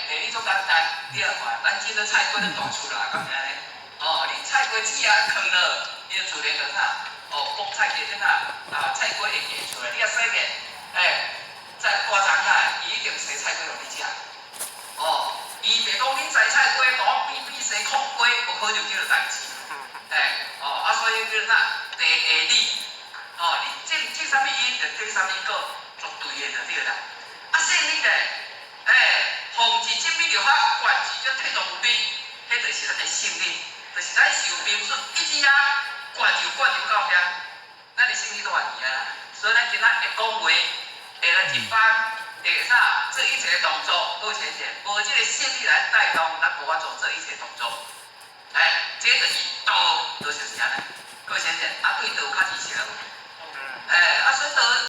地理足简单，你来看，咱即个菜瓜就大出啦，咁样咧，哦，你菜瓜子啊放落，你就自然就啥，哦，菠菜嘅啥啊，菜瓜会结出来，你啊洗嘅，在瓜长啊，伊一定洗菜瓜互你食，哦。伊袂讲恁摘菜瓜，讲比生空瓜，无可能这个代志。哦，啊，所以叫啥地下理，哦，你种啥物因，就种啥物果，绝对的就对啦。啊，胜利咧，防治精密疗法，管治叫体重力，迄就是咱的胜利，就是咱受兵术一直啊，管就到遐，咱的胜利都完去啊啦。所以咱今仔会讲话，会来一班。啥？这一切动作，各位先生，无这个胜利来带动，咱无法做这一切动作。这就是道，就是安尼。各位先生，啊对道较支持。啊，所以道。